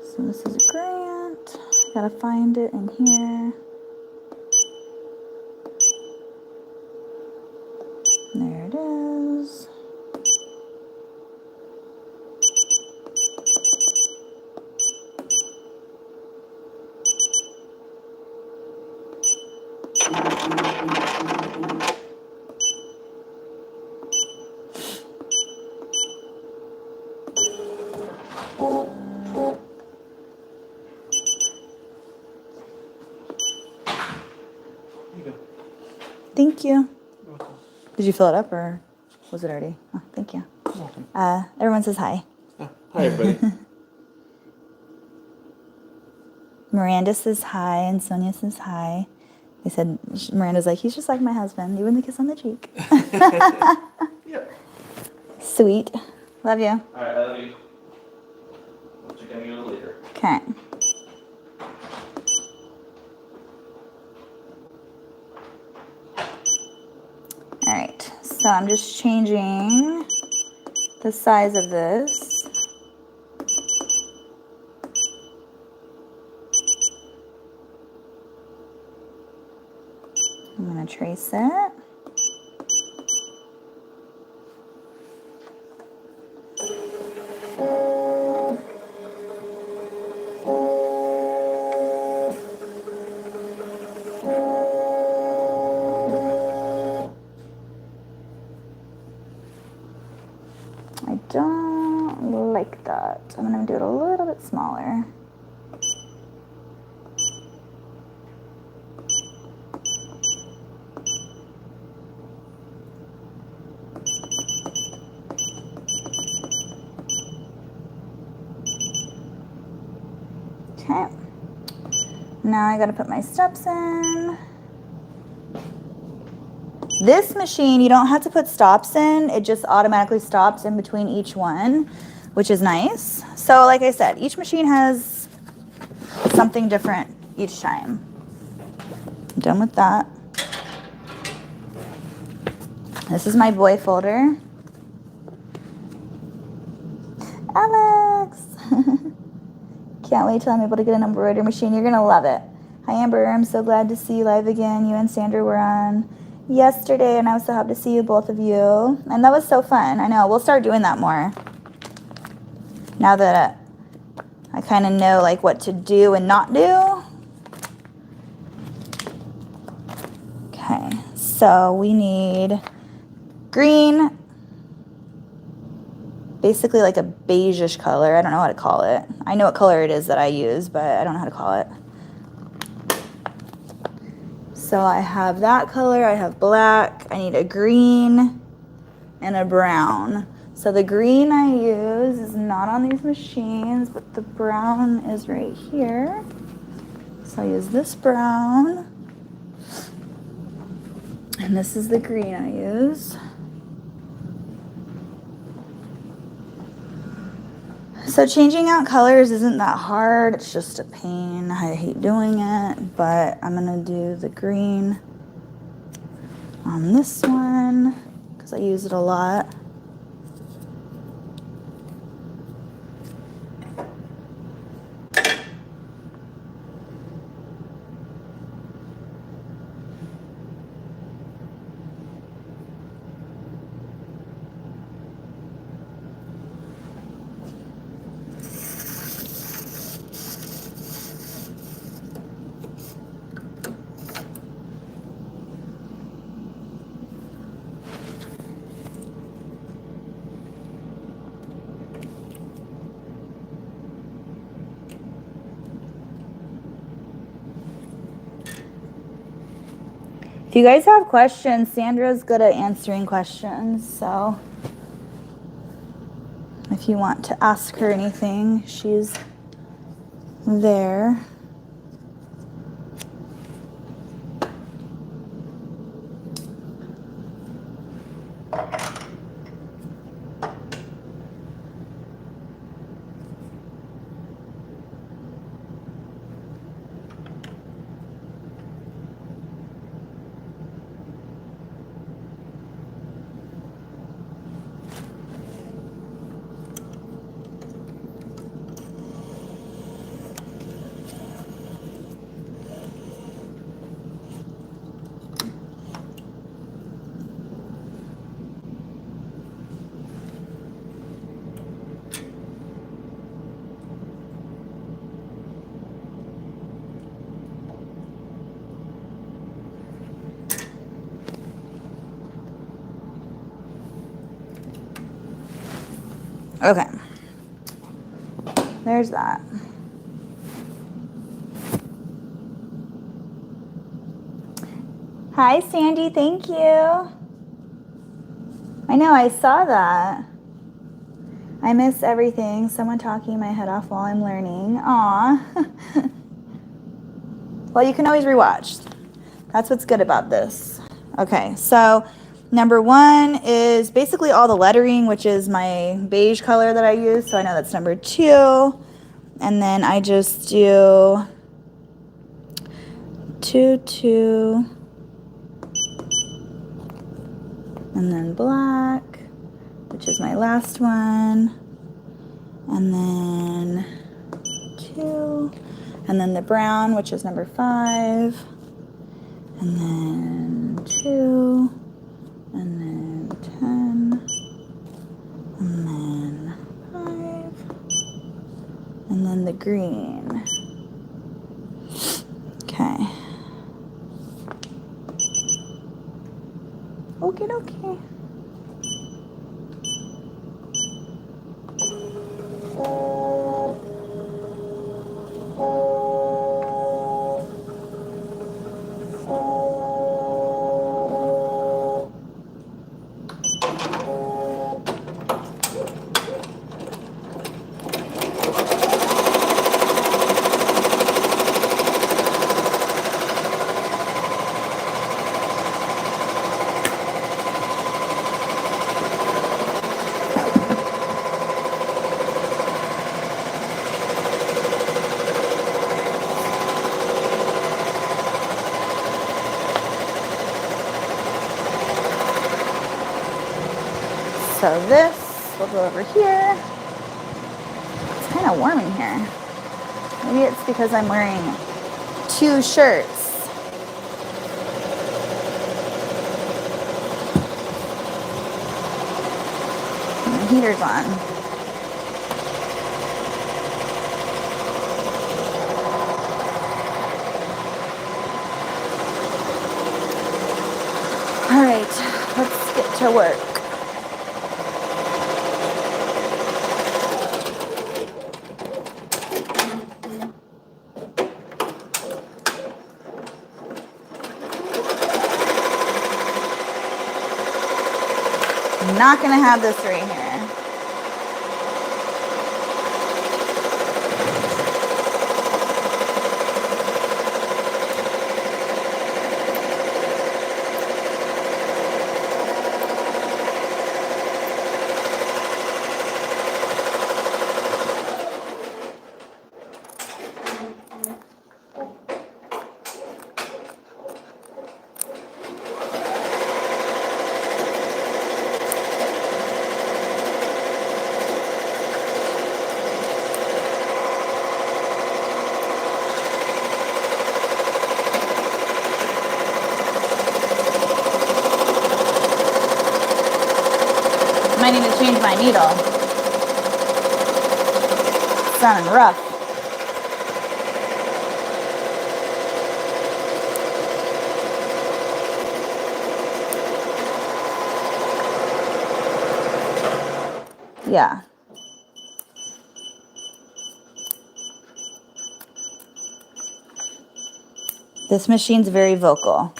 So this is a grant. I gotta find it in here. There it is. Thank you. Did you fill it up or was it already? Oh, thank you. Everyone says hi. Hi, everybody. Miranda says hi and Sonia says hi. They said, Miranda's like, he's just like my husband, even the kiss on the cheek. Yep. Sweet. Love you. All right, I love you. I'll check on you a little later. Okay. All right, so I'm just changing the size of this. I'm gonna trace it. I don't like that. I'm gonna do it a little bit smaller. Okay. Now I gotta put my steps in. This machine, you don't have to put stops in. It just automatically stops in between each one, which is nice. So like I said, each machine has something different each time. I'm done with that. This is my boy folder. Alex! Can't wait till I'm able to get an embroidery machine. You're gonna love it. Hi Amber, I'm so glad to see you live again. You and Sandra were on yesterday and I was so happy to see you, both of you. And that was so fun. I know, we'll start doing that more. Now that I kind of know like what to do and not do. Okay, so we need green, basically like a beige-ish color. I don't know how to call it. I know what color it is that I use, but I don't know how to call it. So I have that color, I have black, I need a green and a brown. So the green I use is not on these machines, but the brown is right here. So I use this brown. And this is the green I use. So changing out colors isn't that hard, it's just a pain. I hate doing it, but I'm gonna do the green on this one because I use it a lot. If you guys have questions, Sandra's good at answering questions, so if you want to ask her anything, she's there. Okay. There's that. Hi, Sandy. Thank you. I know, I saw that. I miss everything. Someone talking my head off while I'm learning. Aw. Well, you can always rewatch. That's what's good about this. Okay, so number 1 is basically all the lettering, which is my beige color that I use. So I know that's number 2. And then I just do 2, 2, and then black, which is my last one, and then 2, and then the brown, which is number 5, and then 2, and then 10, and then 5, and then the green. Okay. Okay, okay. So this will go over here. It's kind of warm in here. Maybe it's because I'm wearing 2 shirts. And the heater's on. All right, let's get to work. I'm not gonna have this right here. I need to change my needle. It's sounding rough. Yeah. This machine's very vocal.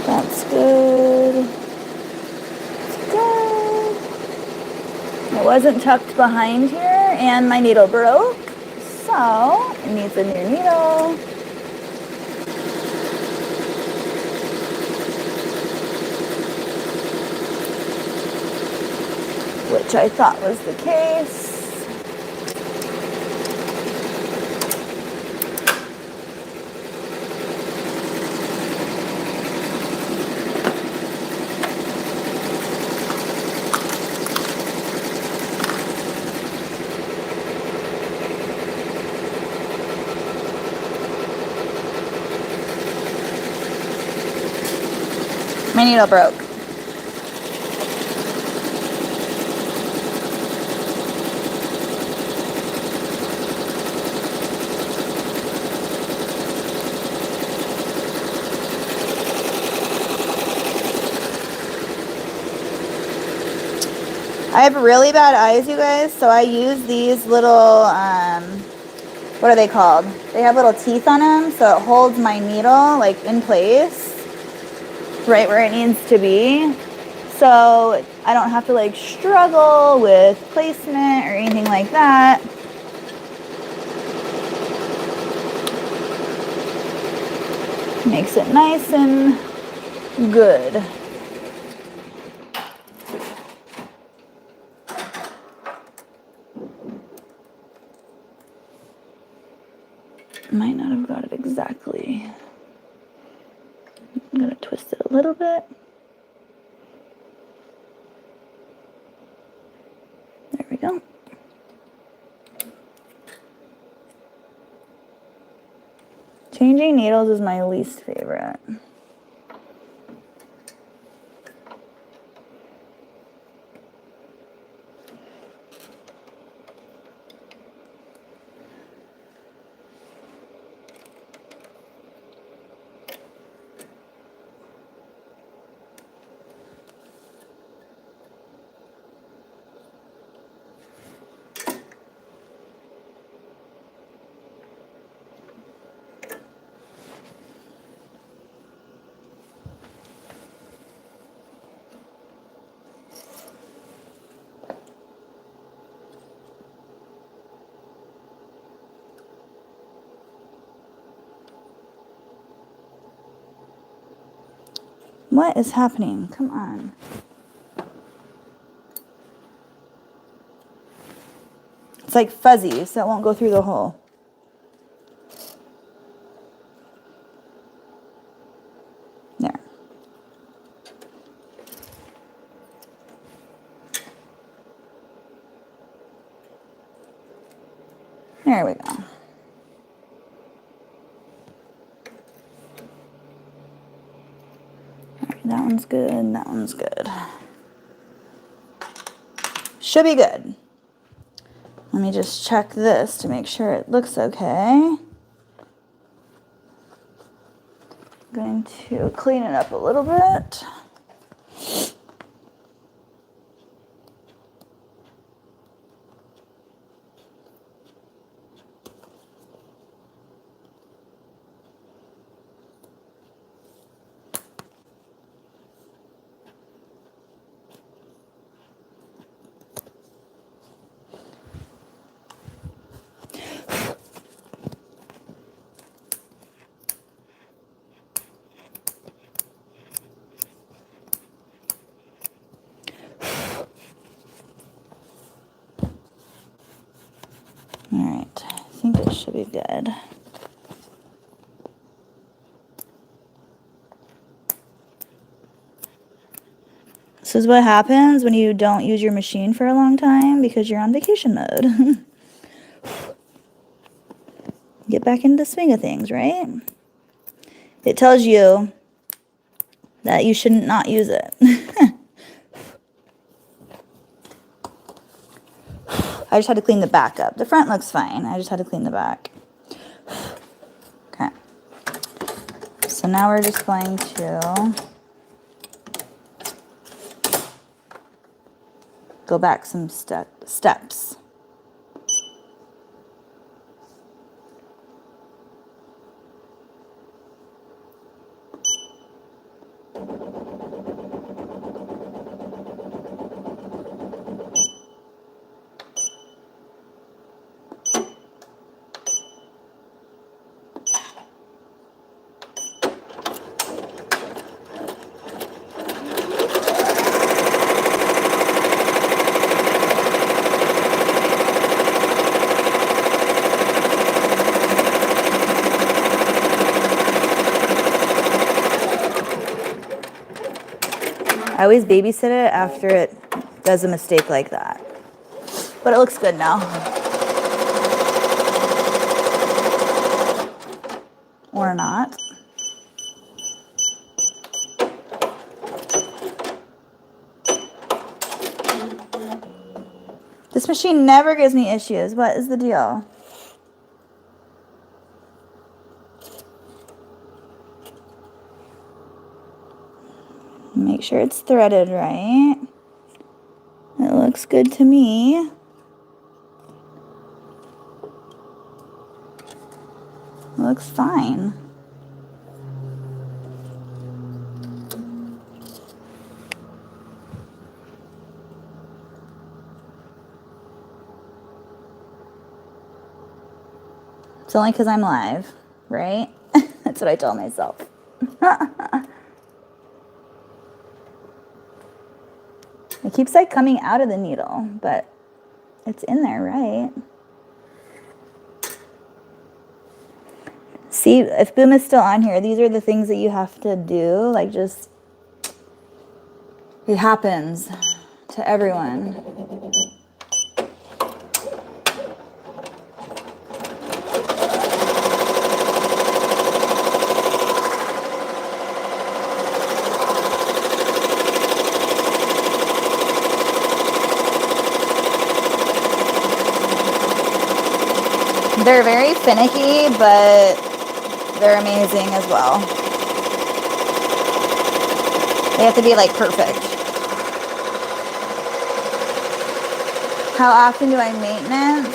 That's good. That's good. It wasn't tucked behind here, and my needle broke, so it needs a new needle. Which I thought was the case. My needle broke. I have really bad eyes, you guys, so I use these little, what are they called? They have little teeth on them, so it holds my needle, like, in place, right where it needs to be. So I don't have to, like, struggle with placement or anything like that. Makes it nice and good. Might not have got it exactly. I'm gonna twist it a little bit. There we go. Changing needles is my least favorite. What is happening? Come on. It's like fuzzy, so it won't go through the hole. There. There we go. All right, that one's good, that one's good. Should be good. Let me just check this to make sure it looks okay. I'm going to clean it up a little bit. All right, I think it should be good. This is what happens when you don't use your machine for a long time because you're on vacation mode. Get back into the swing of things, right? It tells you that you shouldn't not use it. I just had to clean the back up. The front looks fine. I just had to clean the back. Okay. So now we're just going to go back some steps. I always babysit it after it does a mistake like that. But it looks good now. Or not. This machine never gives me issues. What is the deal? Make sure it's threaded right. It looks good to me. It looks fine. It's only because I'm live, right? That's what I tell myself. It keeps like coming out of the needle, but it's in there, right? See, if Boom is still on here, these are the things that you have to do. Like just, it happens to everyone. They're very finicky, but they're amazing as well. They have to be like perfect. How often do I maintenance?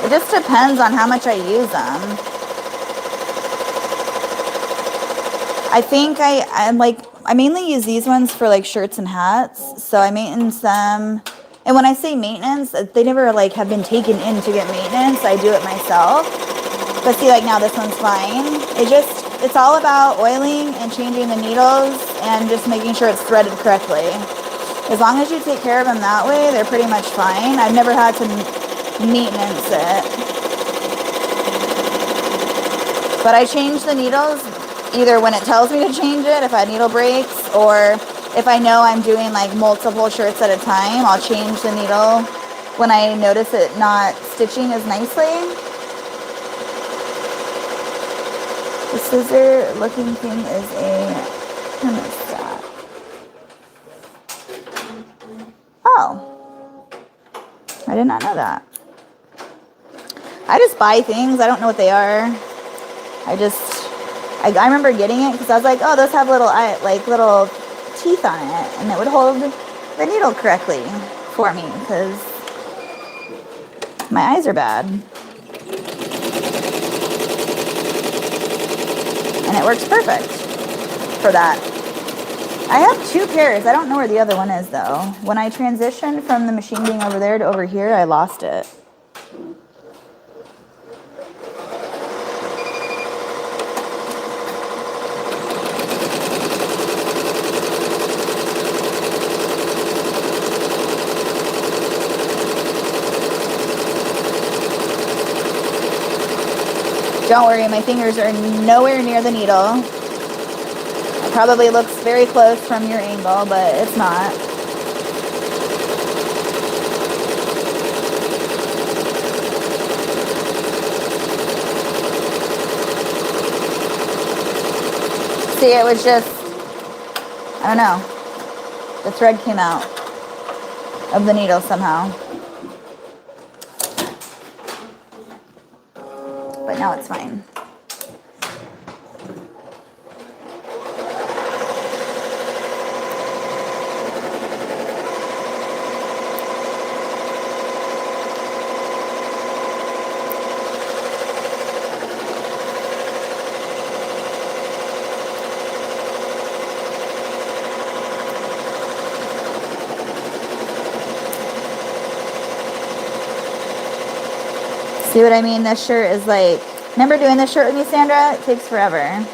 It just depends on how much I use them. I think I mainly use these ones for like shirts and hats. So I maintenance them. And when I say maintenance, they never like have been taken in to get maintenance. I do it myself. But see, like now this one's fine. It's all about oiling and changing the needles and just making sure it's threaded correctly. As long as you take care of them that way, they're pretty much fine. I've never had to maintenance it. But I change the needles either when it tells me to change it, if a needle breaks, or if I know I'm doing like multiple shirts at a time, I'll change the needle when I notice it not stitching as nicely. The scissor looking thing is a thermostat. Oh, I did not know that. I just buy things. I don't know what they are. I remember getting it because I was like, oh, those have little teeth on it, and it would hold the needle correctly for me because my eyes are bad. And it works perfect for that. I have 2 pairs. I don't know where the other one is though. When I transitioned from the machine being over there to over here, I lost it. Don't worry, my fingers are nowhere near the needle. It probably looks very close from your angle, but it's not. See, it was just, I don't know. The thread came out of the needle somehow. But now it's fine. See what I mean? This shirt is like, remember doing this shirt with me, Sandra? It takes forever.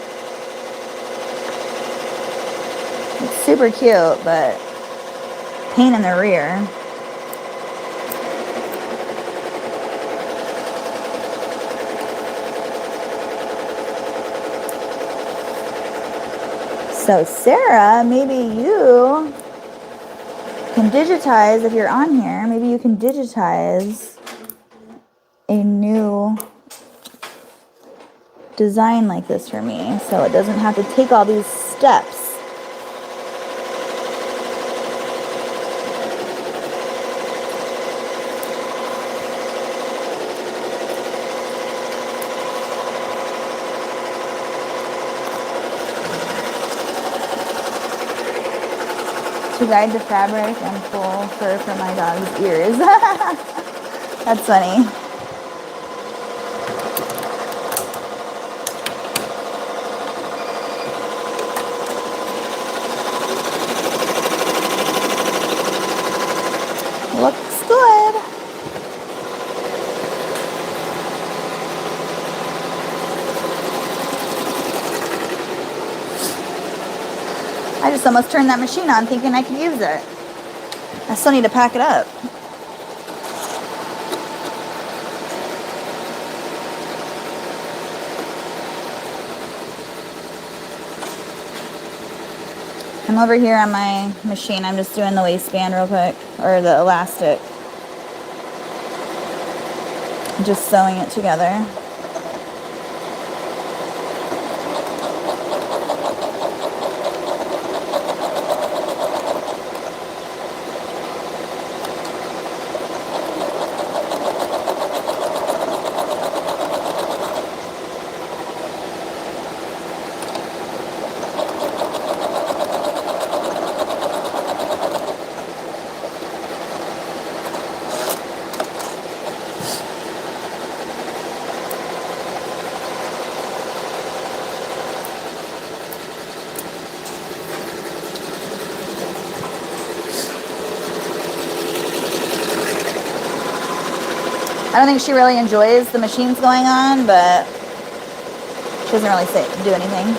It's super cute, but pain in the rear. So Sarah, maybe you can digitize, if you're on here, maybe you can digitize a new design like this for me, so it doesn't have to take all these steps. To guide the fabric and pull fur from my dog's ears. That's funny. Looks good. I just almost turned that machine on thinking I could use it. I still need to pack it up. I'm over here on my machine. I'm just doing the waistband real quick, or the elastic. Just sewing it together. I don't think she really enjoys the machines going on, but she doesn't really do anything.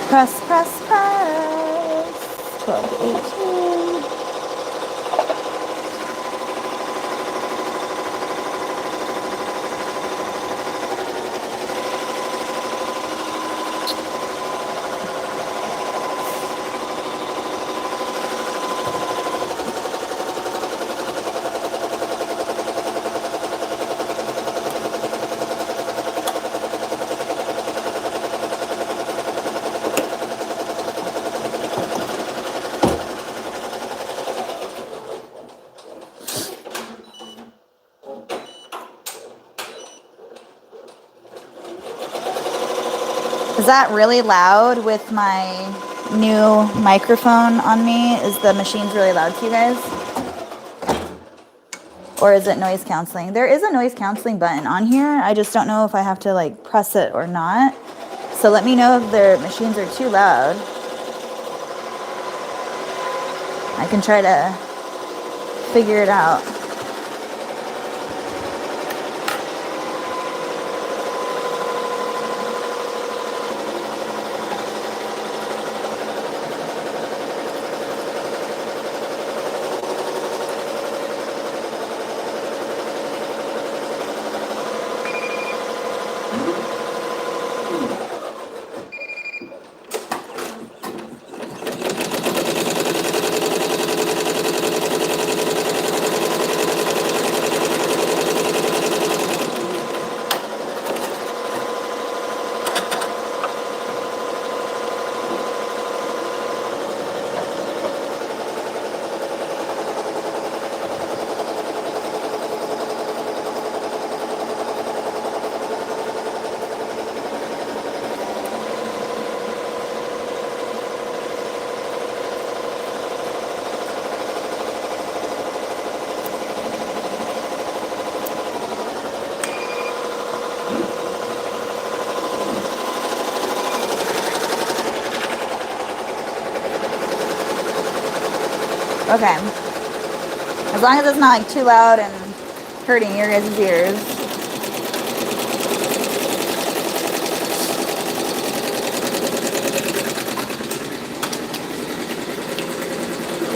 Press, press, press. 12 to 18. Is that really loud with my new microphone on me? Is the machines really loud to you guys? Or is it noise canceling? There is a noise canceling button on here. I just don't know if I have to like press it or not. So let me know if their machines are too loud. I can try to figure it out. Okay. As long as it's not like too loud and hurting your guys' ears.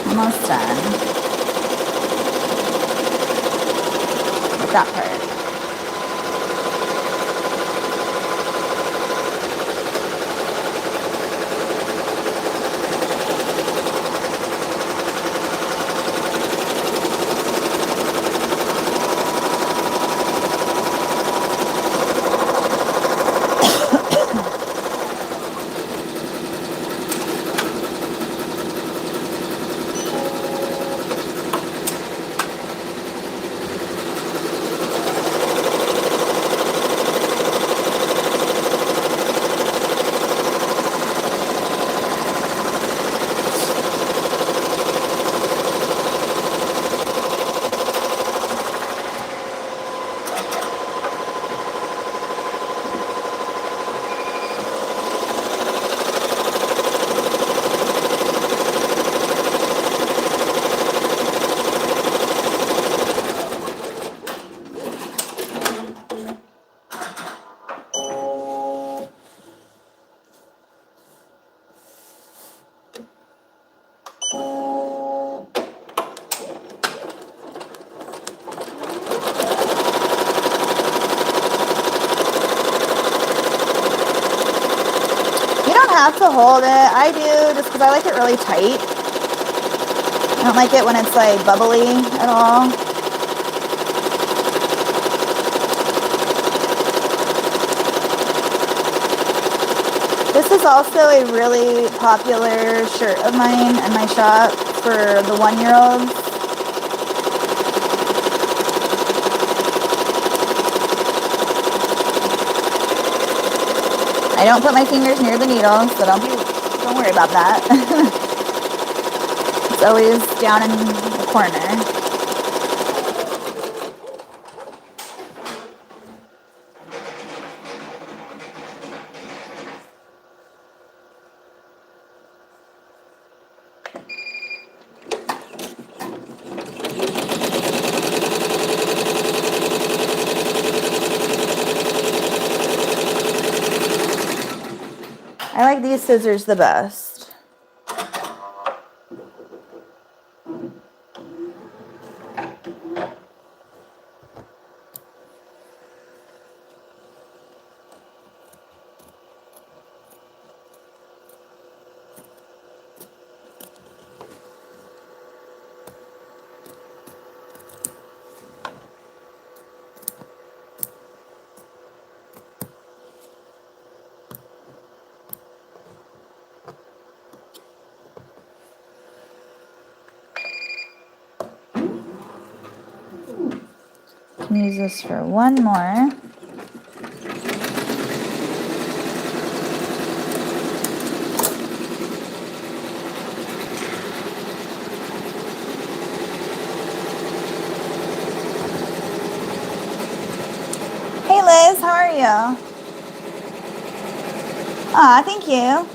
Almost done. With that part. Have to hold it. I do, just because I like it really tight. I don't like it when it's like bubbly at all. This is also a really popular shirt of mine in my shop for the 1-year-olds. I don't put my fingers near the needle, so don't worry about that. It's always down in the corner. I like these scissors the best. Can use this for one more. Hey Liz, how are you? Aw, thank you.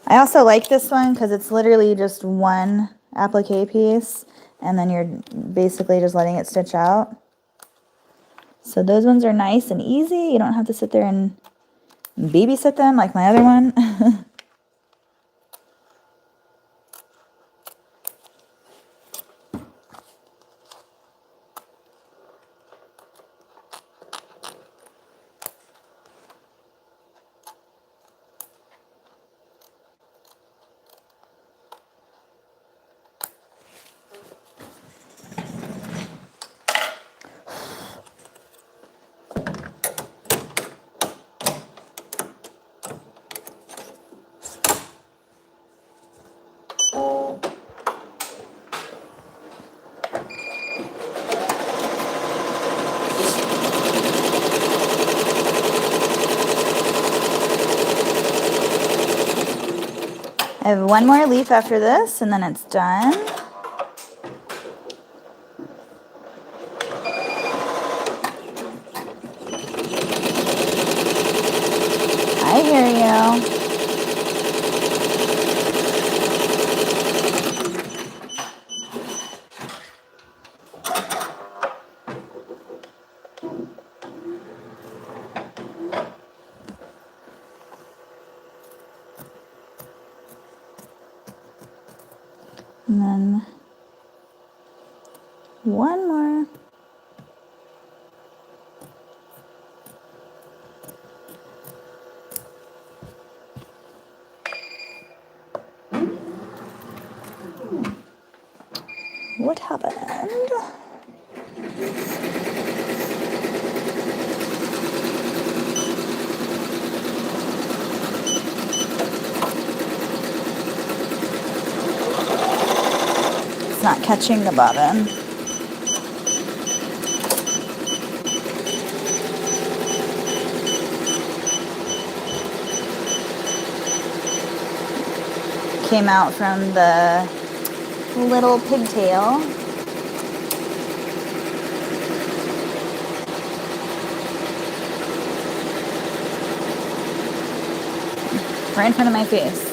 I also like this one because it's literally just one applique piece and then you're basically just letting it stitch out. So those ones are nice and easy. You don't have to sit there and babysit them like my other one. I have one more leaf after this and then it's done. I hear you. And then one more. What happened? It's not catching the bobbin. Came out from the little pigtail. Right in front of my face.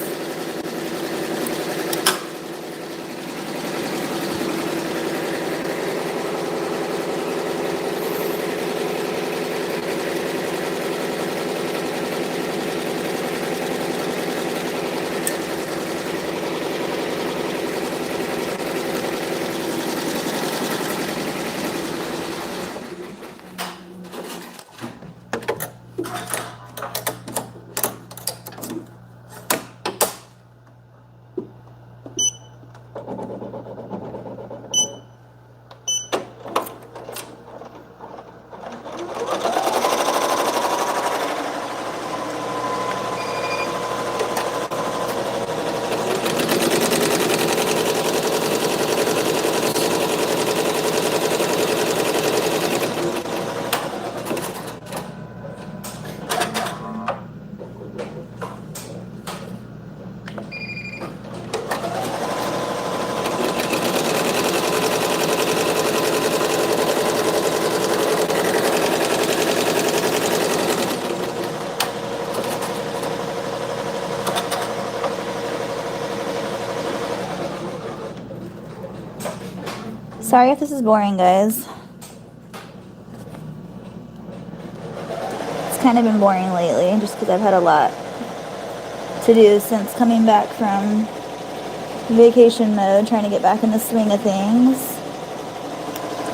Sorry if this is boring, guys. It's kind of been boring lately just because I've had a lot to do since coming back from vacation mode, trying to get back in the swing of things.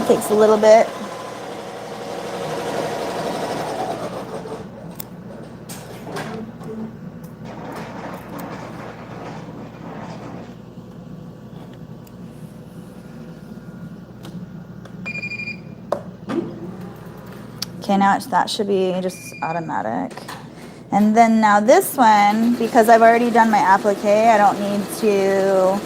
It takes a little bit. Okay, now that should be just automatic. And then now this one, because I've already done my applique, I don't need to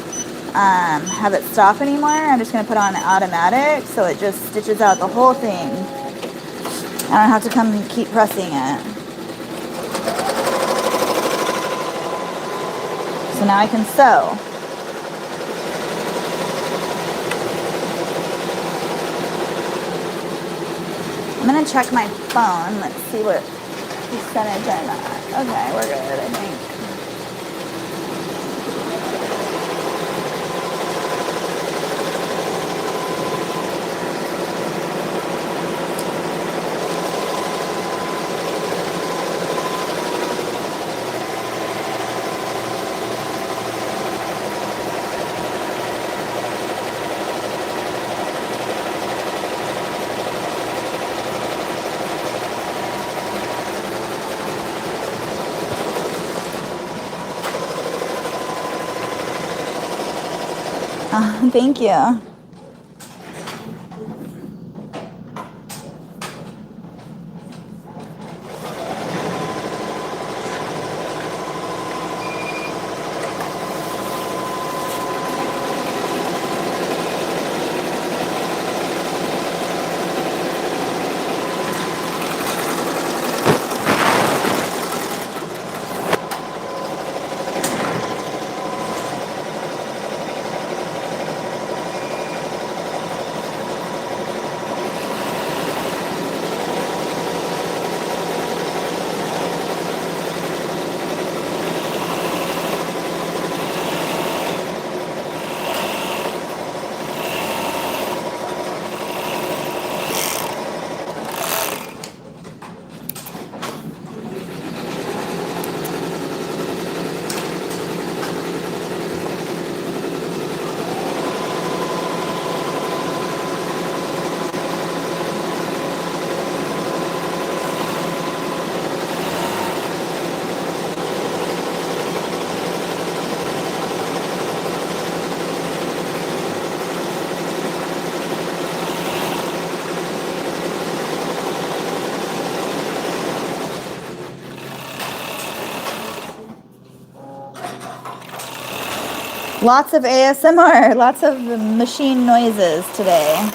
have it stop anymore. I'm just going to put on automatic so it just stitches out the whole thing. I don't have to come and keep pressing it. So now I can sew. I'm going to check my phone. Let's see what percentage I'm at. Okay, we're good, I think. Thank you. Lots of ASMR, lots of machine noises today.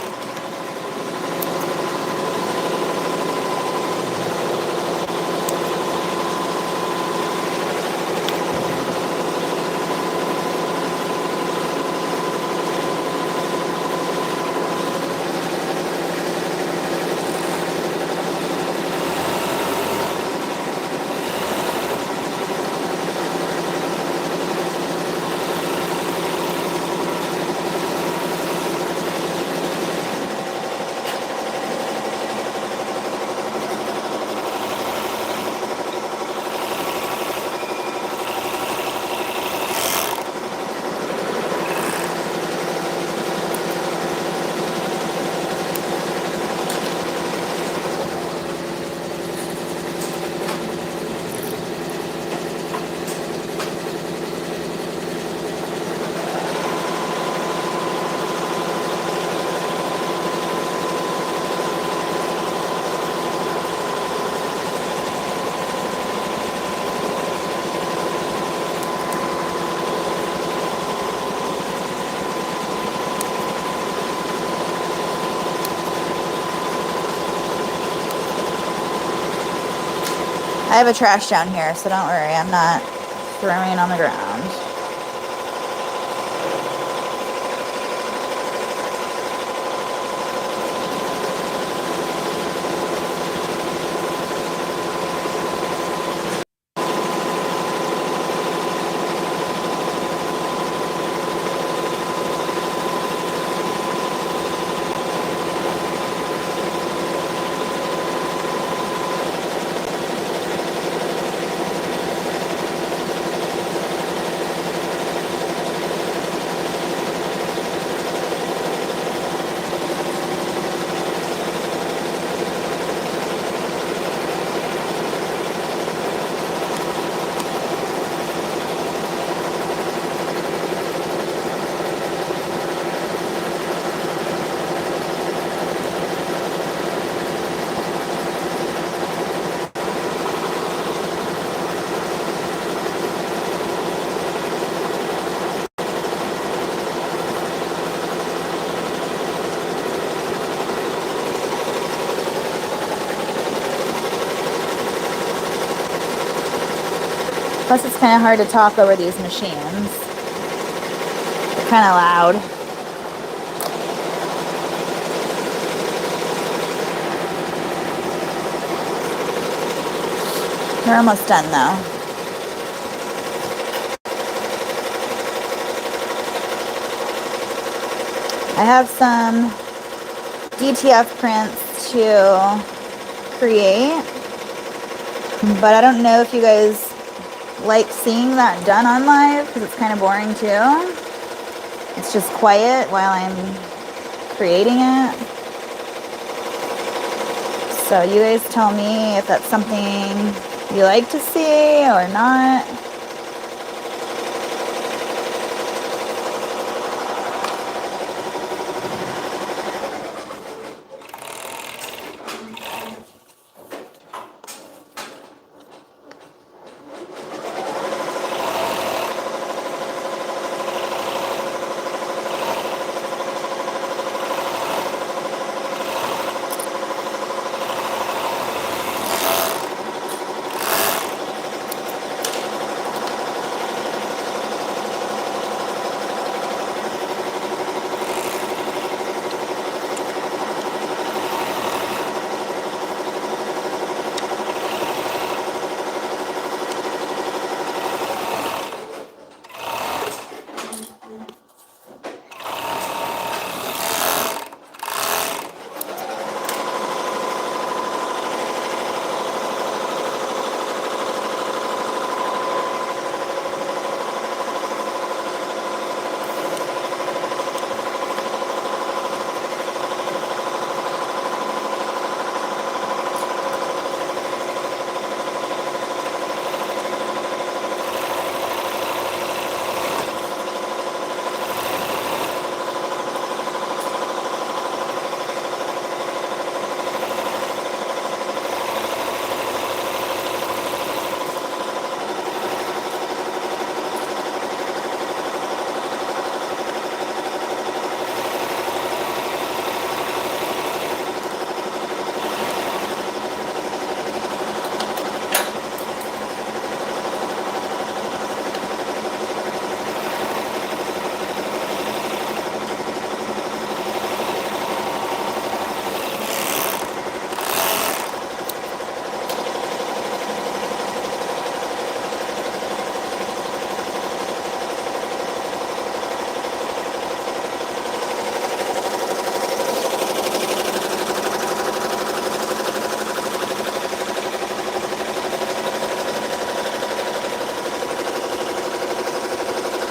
I have a trash down here, so don't worry, I'm not throwing it on the ground. Plus it's kind of hard to talk over these machines. They're kind of loud. We're almost done though. I have some DTF prints to create, but I don't know if you guys like seeing that done on live because it's kind of boring too. It's just quiet while I'm creating it. So you guys tell me if that's something you like to see or not.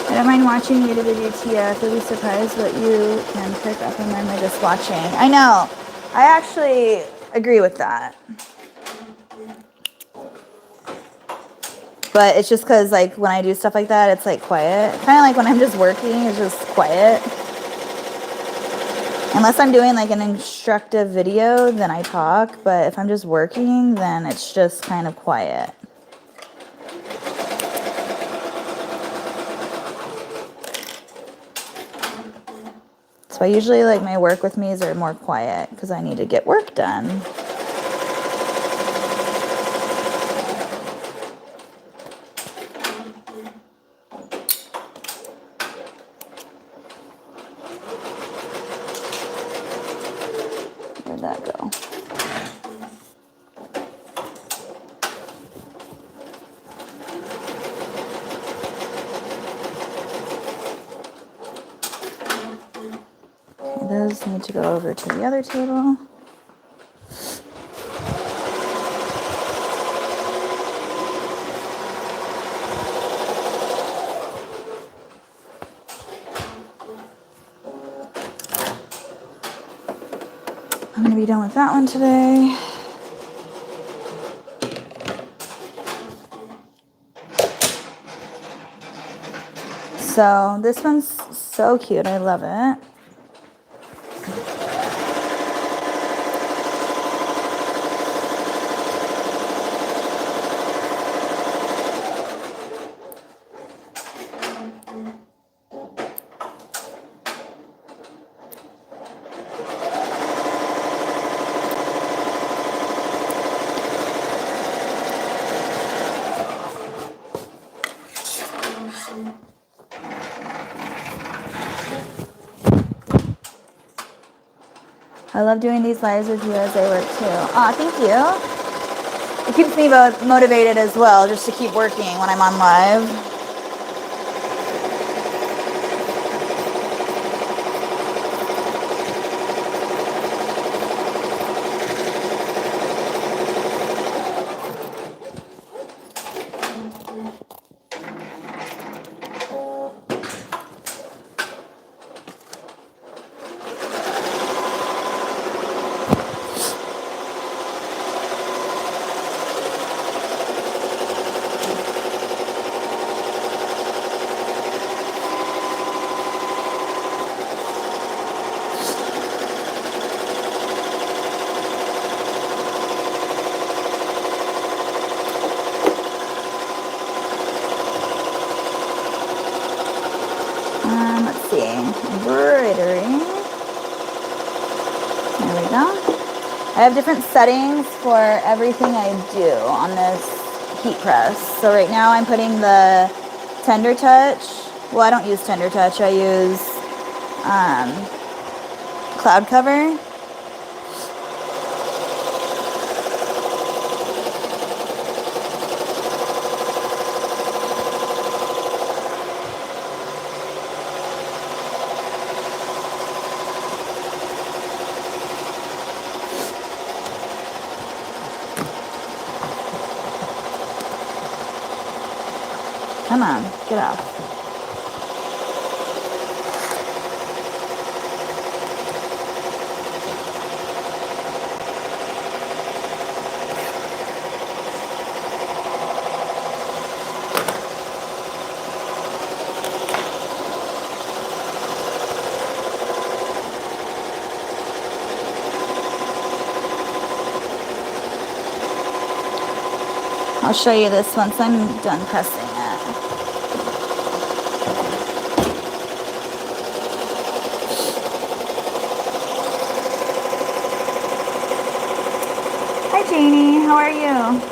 I don't mind watching you do the DTF. You'll be surprised what you can pick up on them by just watching. I know. I actually agree with that. But it's just because, like, when I do stuff like that, it's, like, quiet. Kind of like when I'm just working, it's just quiet. Unless I'm doing, like, an instructive video, then I talk. But if I'm just working, then it's just kind of quiet. So I usually, like, my work with me's are more quiet because I need to get work done. Where'd that go? Those need to go over to the other table. I'm going to be done with that one today. So this one's so cute. I love it. I love doing these lives with you as I work too. Aw, thank you. It keeps me motivated as well, just to keep working when I'm on live. Let's see, embroidery. There we go. I have different settings for everything I do on this heat press. So right now I'm putting the tender touch. Well, I don't use tender touch. I use cloud cover. Come on, get off. I'll show you this once I'm done pressing it. Hi Janie, how are you?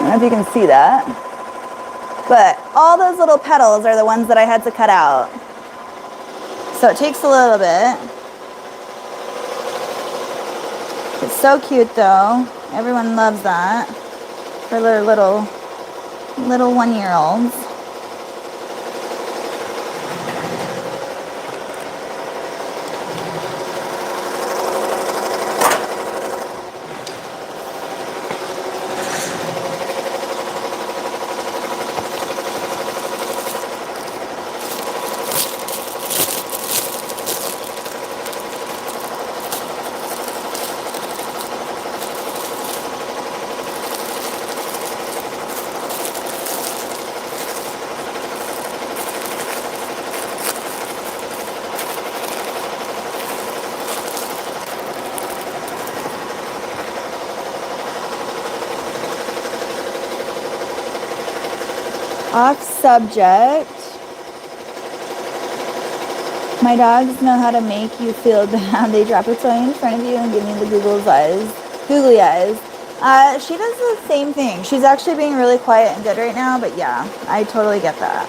I don't know if you can see that, but all those little petals are the ones that I had to cut out. So it takes a little bit. It's so cute though. Everyone loves that for their little 1-year-olds. Off subject. My dogs know how to make you feel bad. They drop a toy in front of you and give me the googly eyes. She does the same thing. She's actually being really quiet and good right now, but yeah, I totally get that.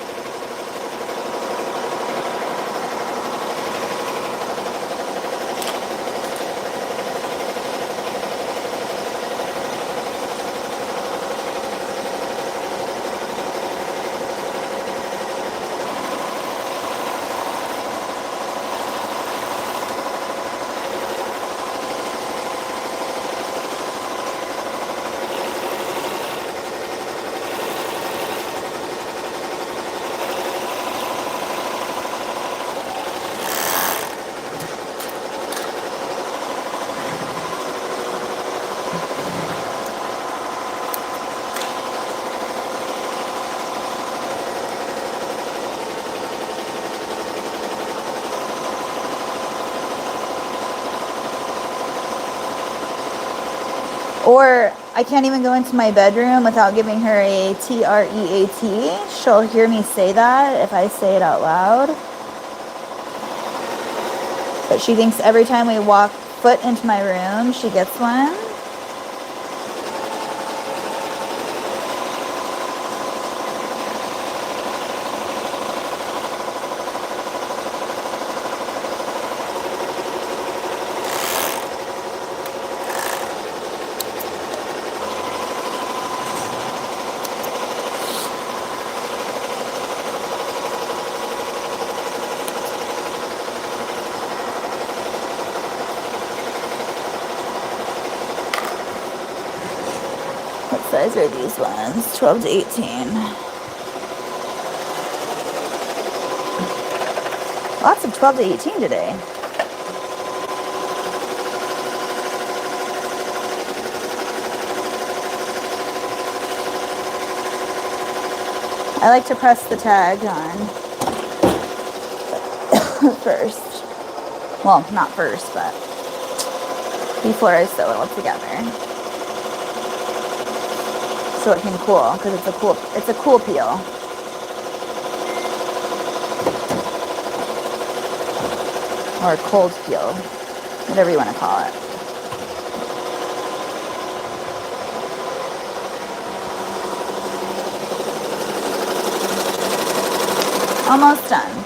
Or I can't even go into my bedroom without giving her a T-R-E-A-T. She'll hear me say that if I say it out loud. But she thinks every time we walk foot into my room, she gets one. What size are these ones? 12 to 18. Lots of 12 to 18 today. I like to press the tag on first. Well, not first, but before I sew it all together. So it can cool, because it's a cool peel. Or a cold peel, whatever you want to call it. Almost done.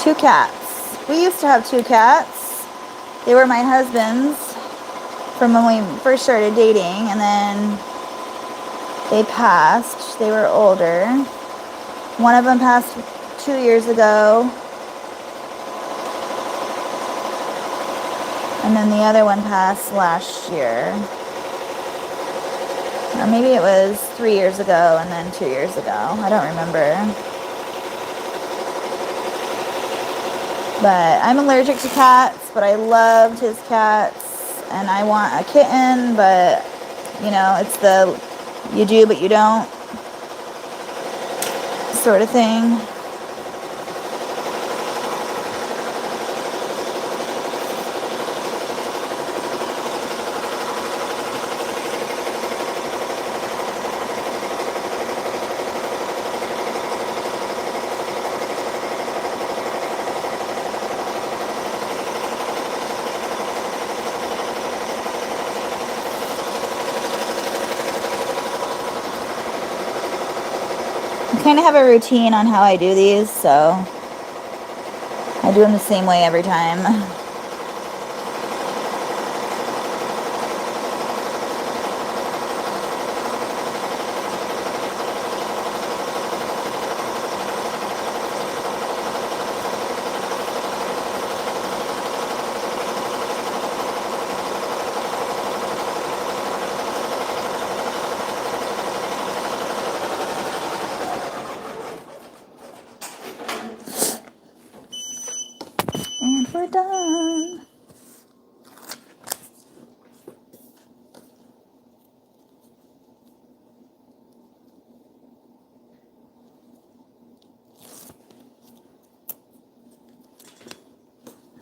Two cats. We used to have two cats. They were my husband's from when we first started dating, and then they passed. They were older. One of them passed 2 years ago, and then the other one passed last year. Or maybe it was 3 years ago and then 2 years ago. I don't remember. But I'm allergic to cats, but I loved his cats, and I want a kitten, but, you know, it's the you do but you don't sort of thing. I kind of have a routine on how I do these, so I do them the same way every time. And we're done.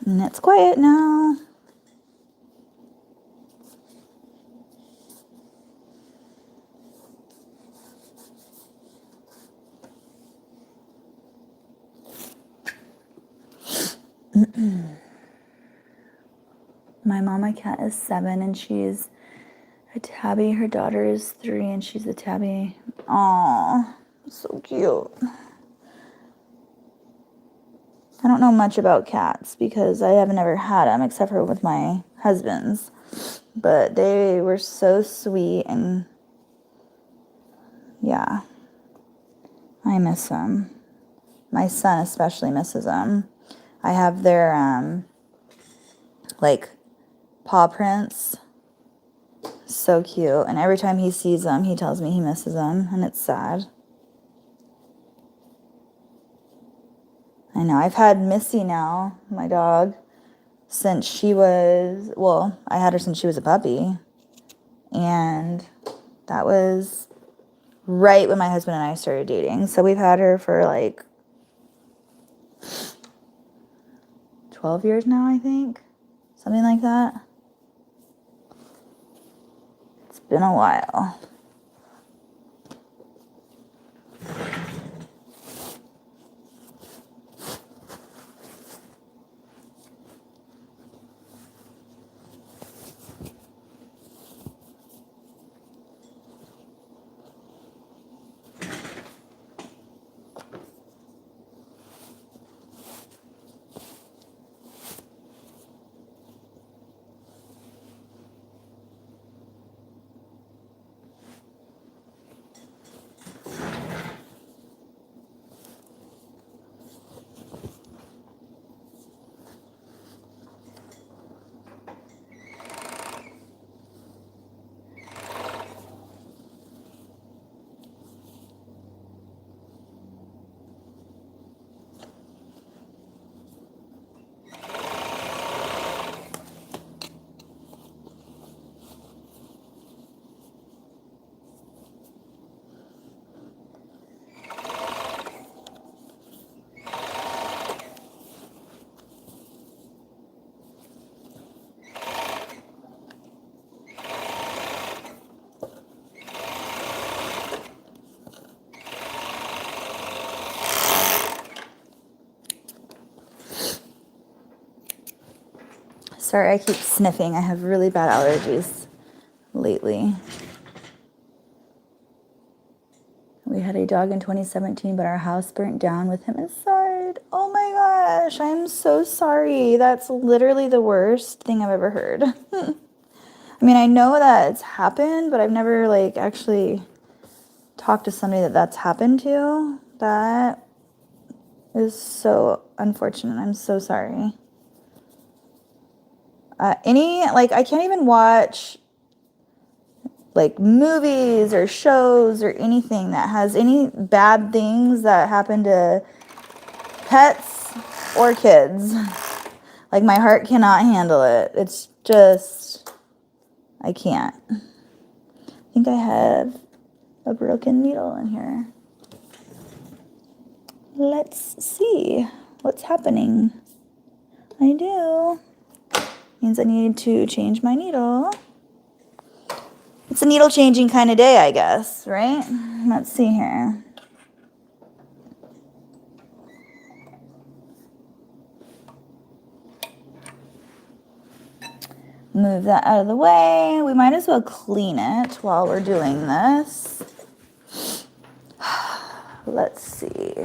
And it's quiet now. My mama cat is 7 and she's a tabby. Her daughter is 3 and she's a tabby. Aww, so cute. I don't know much about cats because I have never had them except for with my husband's. But they were so sweet, and yeah, I miss them. My son especially misses them. I have their like paw prints. So cute. And every time he sees them, he tells me he misses them, and it's sad. I know. I've had Missy now, my dog, since she was, well, I had her since she was a puppy. And that was right when my husband and I started dating. So we've had her for like 12 years now, I think. Something like that. It's been a while. Sorry, I keep sniffing. I have really bad allergies lately. We had a dog in 2017, but our house burnt down with him inside. Oh my gosh, I'm so sorry. That's literally the worst thing I've ever heard. I mean, I know that it's happened, but I've never like actually talked to somebody that that's happened to. That is so unfortunate. I'm so sorry. I can't even watch like movies or shows or anything that has any bad things that happen to pets or kids. Like my heart cannot handle it. It's just, I can't. I think I have a broken needle in here. Let's see what's happening. I do. Means I need to change my needle. It's a needle changing kind of day, I guess, right? Let's see here. Move that out of the way. We might as well clean it while we're doing this. Let's see.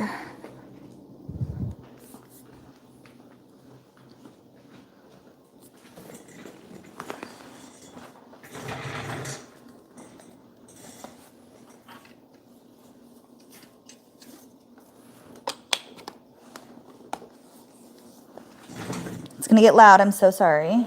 It's gonna get loud, I'm so sorry.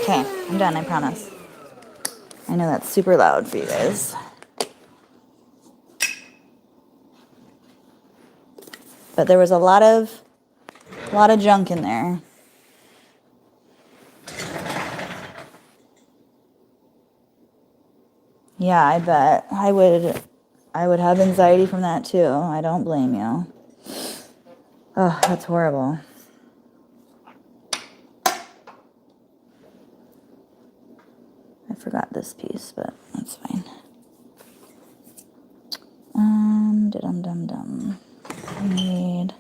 Okay, I'm done, I promise. I know that's super loud for you guys. But there was a lot of junk in there. Yeah, I bet. I would have anxiety from that too. I don't blame you. Oh, that's horrible. I forgot this piece, but that's fine. Dum-dum-dum. I need...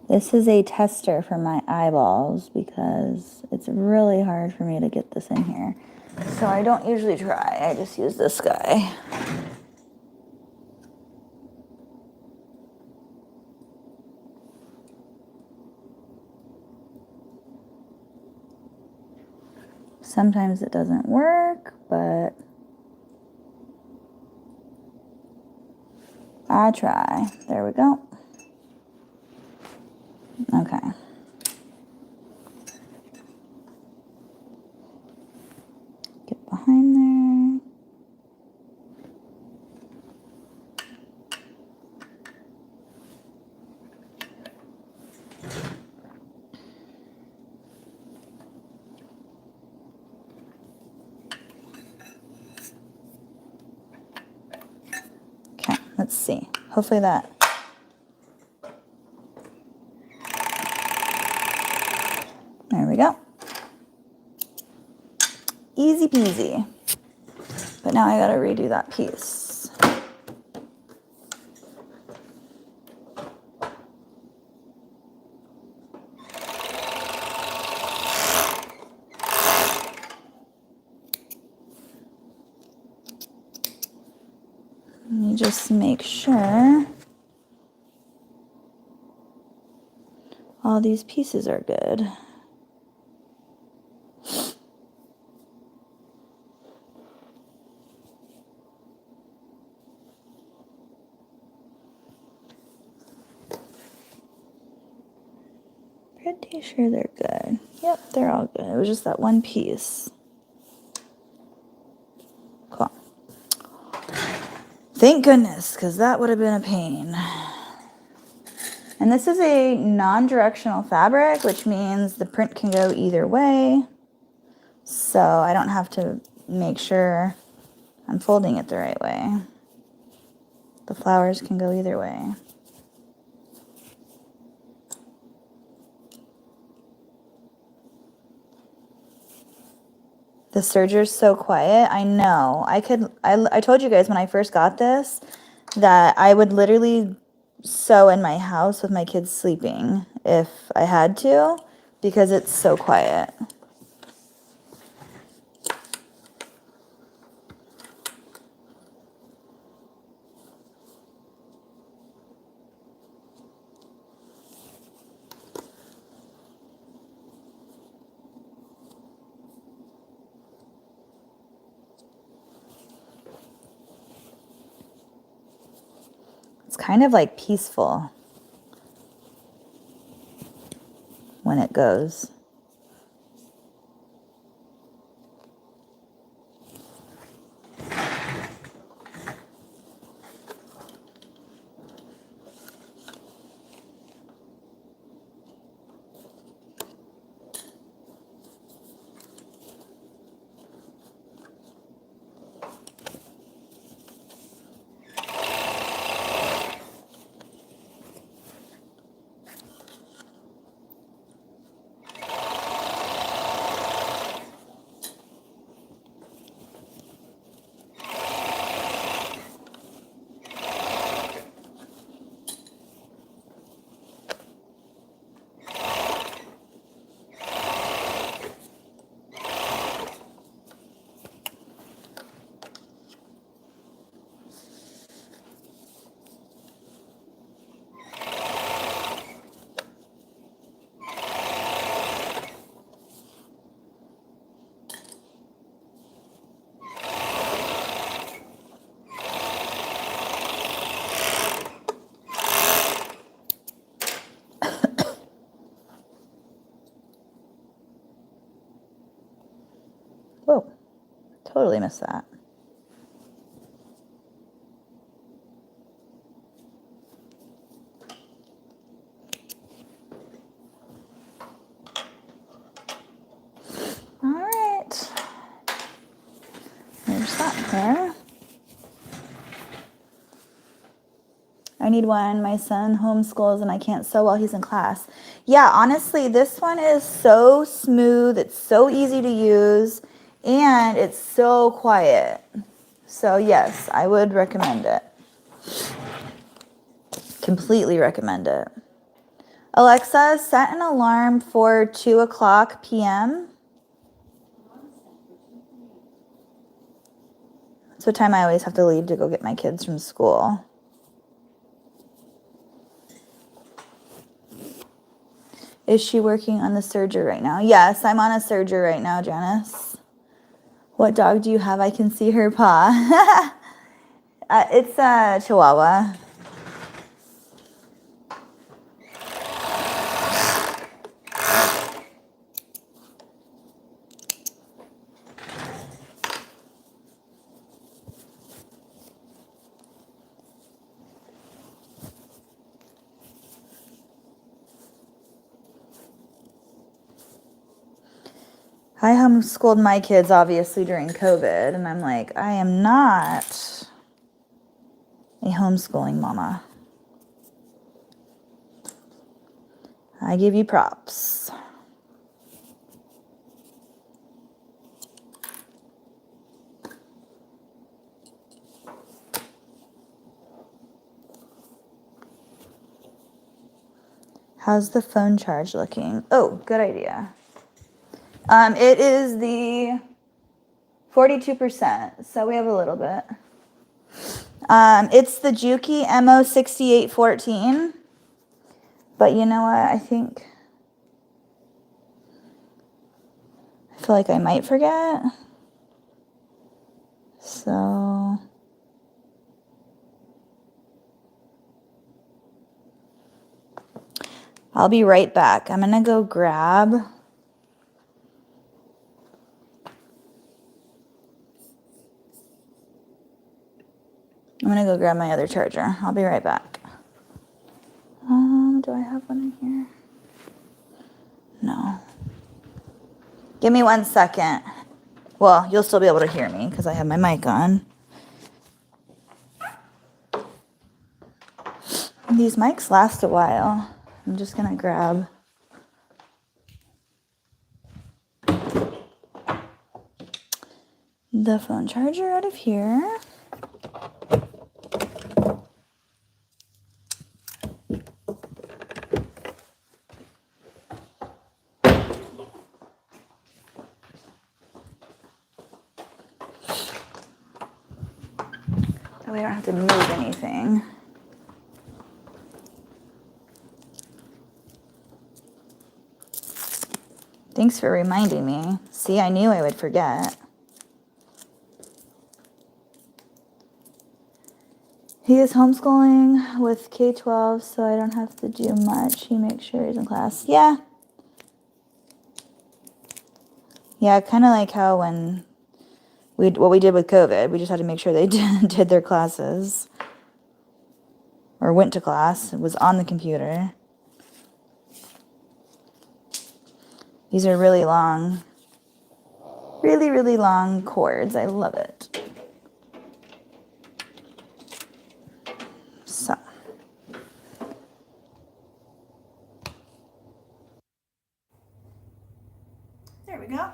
This is a tester for my eyeballs because it's really hard for me to get this in here. So I don't usually try, I just use this guy. Sometimes it doesn't work, but I try. There we go. Okay. Get behind there. Okay, let's see. Hopefully that. There we go. Easy peasy. But now I gotta redo that piece. Let me just make sure all these pieces are good. Pretty sure they're good. Yep, they're all good. It was just that one piece. Cool. Thank goodness, because that would have been a pain. And this is a non-directional fabric, which means the print can go either way. So I don't have to make sure I'm folding it the right way. The flowers can go either way. The serger's so quiet. I know. I told you guys when I first got this that I would literally sew in my house with my kids sleeping if I had to, because it's so quiet. It's kind of like peaceful when it goes. totally missed that. All right. There's that there. I need one. My son homeschools and I can't sew while he's in class. Yeah, honestly, this one is so smooth. It's so easy to use and it's so quiet. So yes, I would recommend it. Completely recommend it. Alexa, set an alarm for 2:00 p.m. That's what time I always have to leave to go get my kids from school. Is she working on the SERGER right now? Yes, I'm on a SERGER right now, Janice. What dog do you have? I can see her paw. It's a Chihuahua. I homeschooled my kids, obviously, during COVID, and I'm like, I am not a homeschooling mama. I give you props. How's the phone charge looking? Oh, good idea. It is the 42%, so we have a little bit. It's the Juki MO6814. But you know what? I feel like I might forget. So I'll be right back. I'm gonna go grab my other charger. I'll be right back. Do I have one in here? No. Give me 1 second. Well, you'll still be able to hear me because I have my mic on. These mics last a while. I'm just gonna grab the phone charger out of here. That way I don't have to move anything. Thanks for reminding me. See, I knew I would forget. He is homeschooling with K-12, so I don't have to do much. He makes sure he's in class. Yeah. Yeah, kind of like how when what we did with COVID, we just had to make sure they did their classes. Or went to class. It was on the computer. These are really long. Really, really long cords. I love it. So. There we go.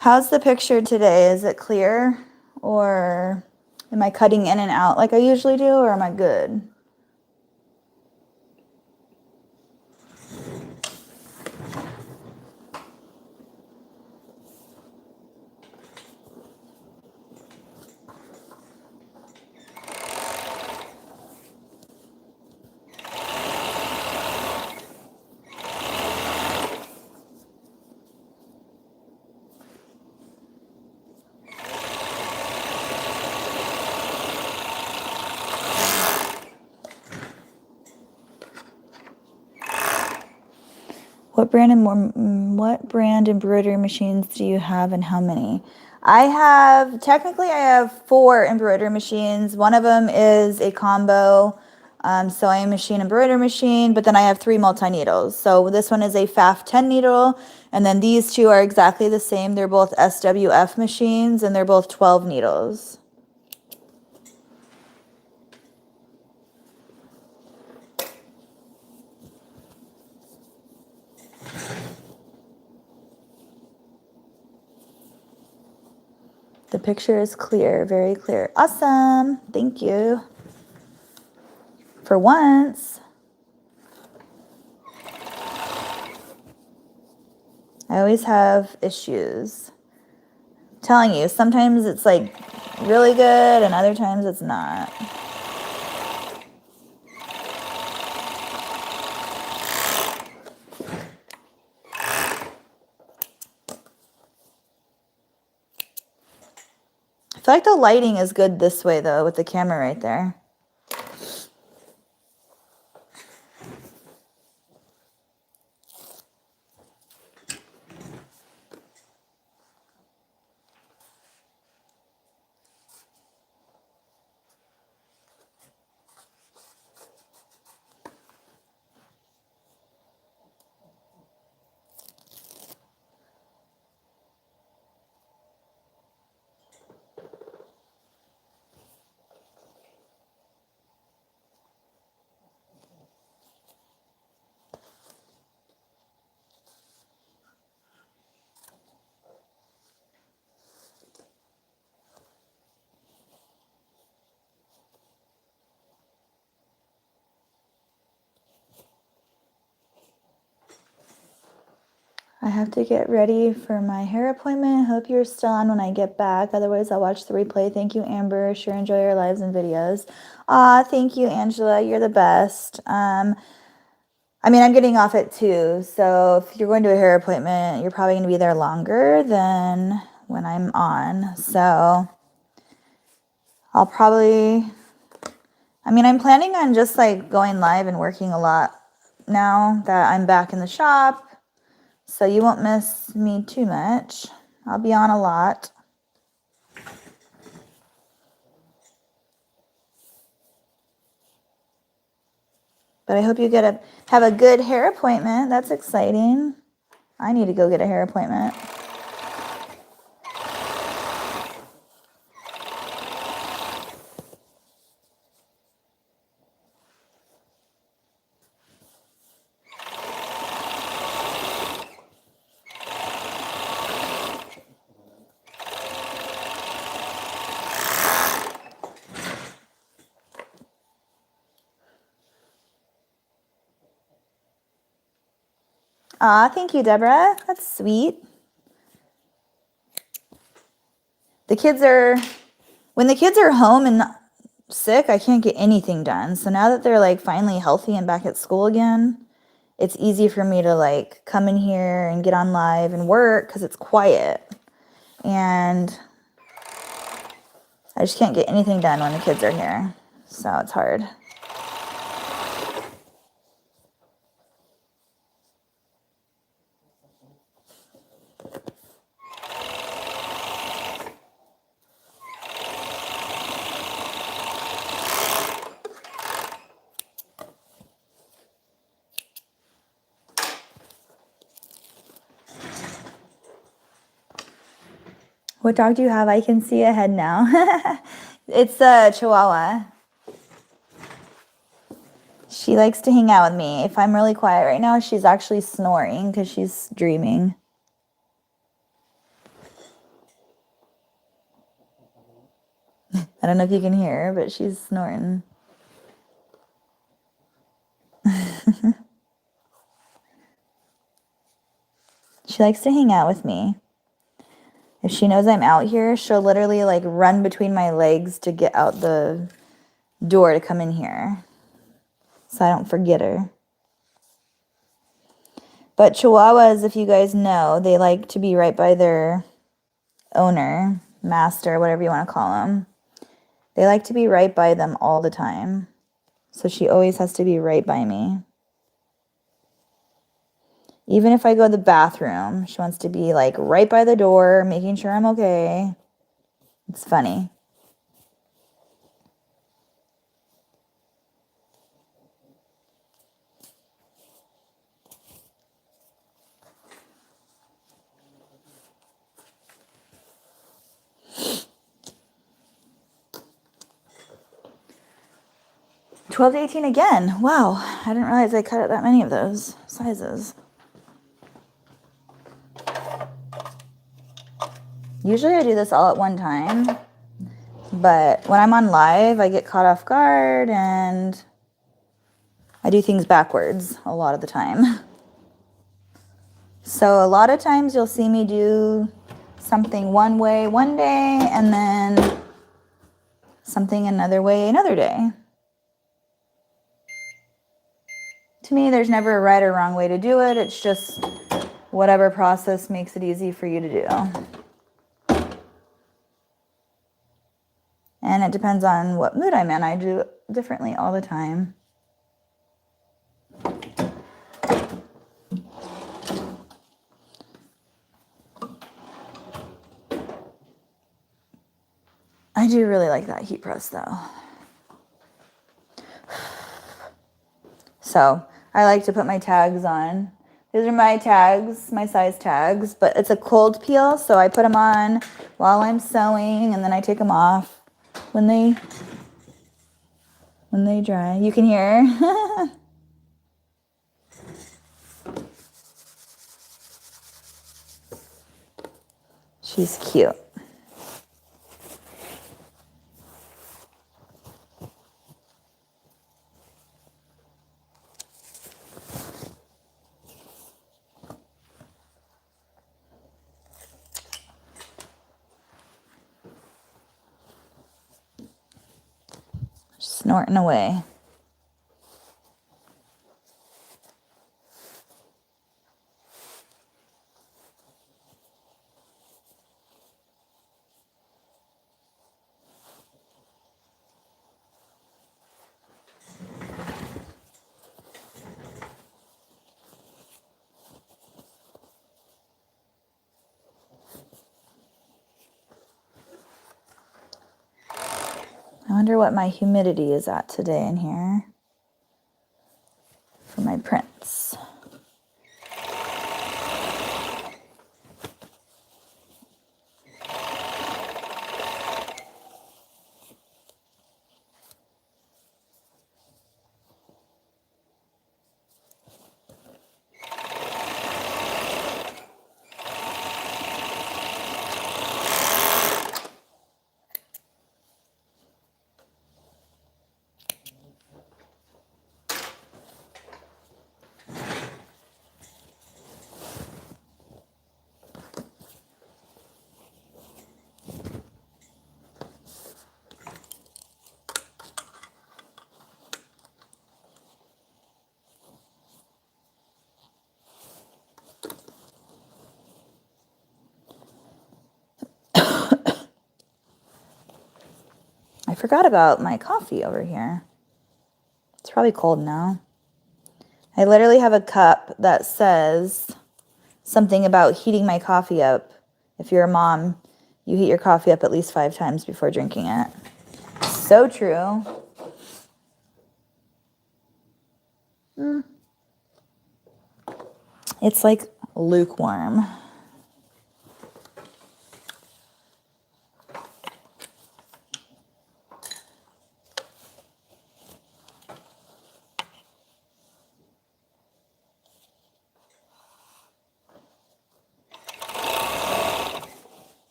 How's the picture today? Is it clear? Or am I cutting in and out like I usually do? Or am I good? What brand embroidery machines do you have and how many? Technically I have 4 embroidery machines. One of them is a combo sewing machine, embroidery machine, but then I have 3 multi-needles. So this one is a FAF 10 needle, and then these 2 are exactly the same. They're both SWF machines, and they're both 12 needles. The picture is clear, very clear. Awesome. Thank you. For once. I always have issues. I'm telling you, sometimes it's like really good and other times it's not. I feel like the lighting is good this way though with the camera right there. I have to get ready for my hair appointment. Hope you're still on when I get back. Otherwise, I'll watch the replay. Thank you, Amber. Sure enjoy your lives and videos. Thank you, Angela. You're the best. I mean, I'm getting off at 2, so if you're going to a hair appointment, you're probably going to be there longer than when I'm on. So I'll probably, I'm planning on just like going live and working a lot now that I'm back in the shop. So you won't miss me too much. I'll be on a lot. But I hope you have a good hair appointment. That's exciting. I need to go get a hair appointment. Thank you, Deborah. That's sweet. When the kids are home and sick, I can't get anything done. So now that they're like finally healthy and back at school again, it's easy for me to like come in here and get on live and work because it's quiet. And I just can't get anything done when the kids are here. So it's hard. What dog do you have? I can see a head now. It's a Chihuahua. She likes to hang out with me. If I'm really quiet right now, she's actually snoring because she's dreaming. I don't know if you can hear her, but she's snoring. She likes to hang out with me. If she knows I'm out here, she'll literally like run between my legs to get out the door to come in here. So I don't forget her. But Chihuahuas, if you guys know, they like to be right by their owner, master, whatever you want to call them. They like to be right by them all the time. So she always has to be right by me. Even if I go to the bathroom, she wants to be like right by the door, making sure I'm okay. It's funny. $12 to $18 again. Wow, I didn't realize I cut out that many of those sizes. Usually I do this all at one time, but when I'm on live, I get caught off guard and I do things backwards a lot of the time. So a lot of times you'll see me do something one way one day and then something another way another day. To me, there's never a right or wrong way to do it. It's just whatever process makes it easy for you to do. And it depends on what mood I'm in. I do it differently all the time. I do really like that heat press though. So I like to put my tags on. These are my tags, my size tags, but it's a cold peel, so I put them on while I'm sewing and then I take them off when they dry. You can hear. She's cute. Snorting away. I wonder what my humidity is at today in here for my prints. I forgot about my coffee over here. It's probably cold now. I literally have a cup that says something about heating my coffee up. If you're a mom, you heat your coffee up at least 5 times before drinking it. So true. It's like lukewarm.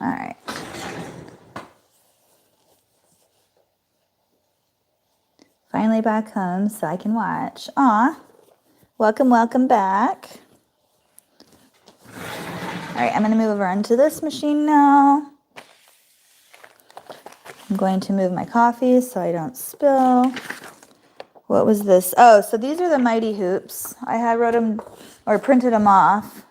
All right. Finally back home so I can watch. Aw, welcome, welcome back. All right, I'm gonna move over onto this machine now. I'm going to move my coffee so I don't spill. What was this? Oh, so these are the Mighty Hoops. I had wrote them or printed them off.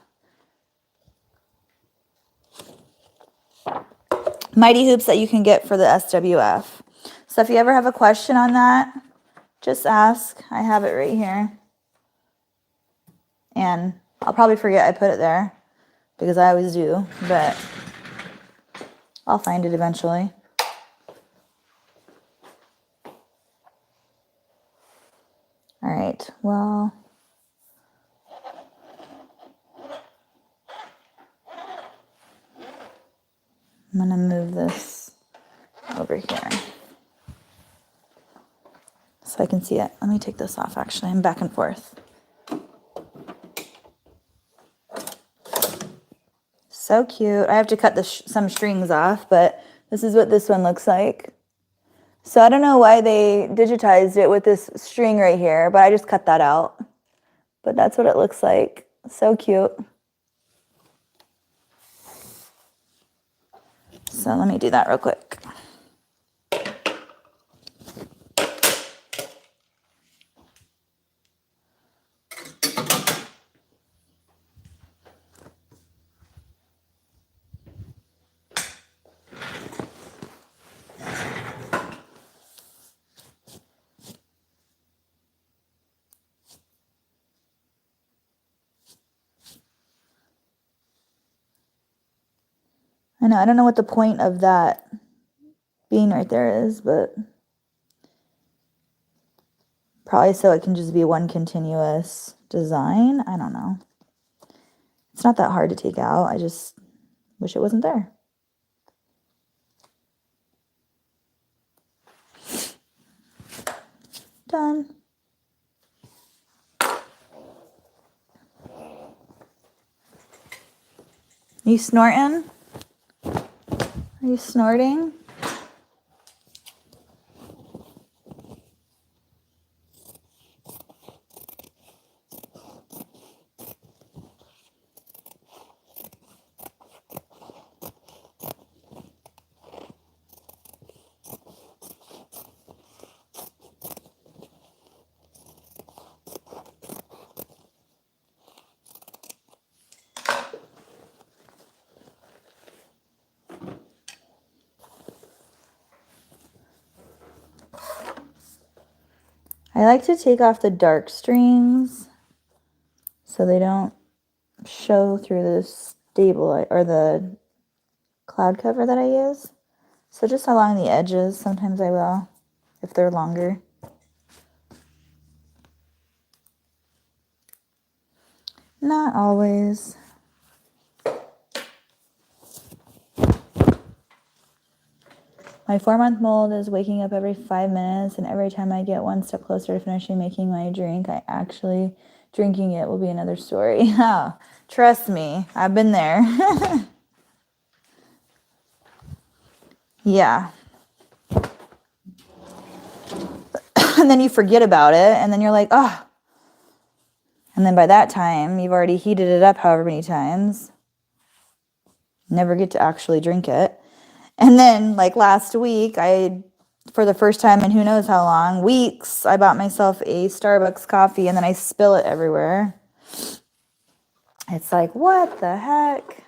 Mighty Hoops that you can get for the SWF. So if you ever have a question on that, just ask. I have it right here. And I'll probably forget I put it there because I always do, but I'll find it eventually. All right, well, I'm gonna move this over here so I can see it. Let me take this off actually. I'm back and forth. So cute. I have to cut some strings off, but this is what this one looks like. So I don't know why they digitized it with this string right here, but I just cut that out. But that's what it looks like. So cute. So let me do that real quick. I don't know what the point of that being right there is, but probably so it can just be one continuous design. I don't know. It's not that hard to take out. I just wish it wasn't there. Done. You snorting? Are you snorting? I like to take off the dark strings so they don't show through the stable or the cloud cover that I use. So just along the edges, sometimes I will, if they're longer. Not always. My 4-month mold is waking up every 5 minutes, and every time I get one step closer to finishing making my drink, I actually drinking it will be another story. Oh, trust me, I've been there. Yeah. And then you forget about it, and then you're like, oh. And then by that time, you've already heated it up however many times. Never get to actually drink it. And then, like last week, for the first time in who knows how long, weeks, I bought myself a Starbucks coffee, and then I spill it everywhere. It's like, what the heck?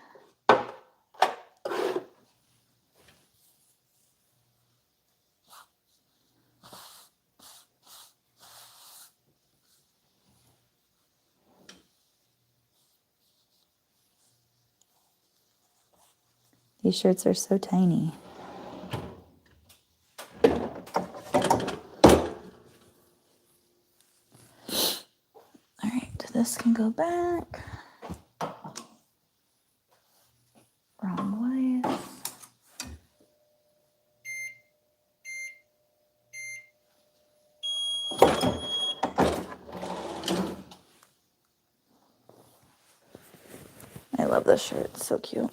These shirts are so tiny. All right, this can go back. Wrong way. I love this shirt. It's so cute.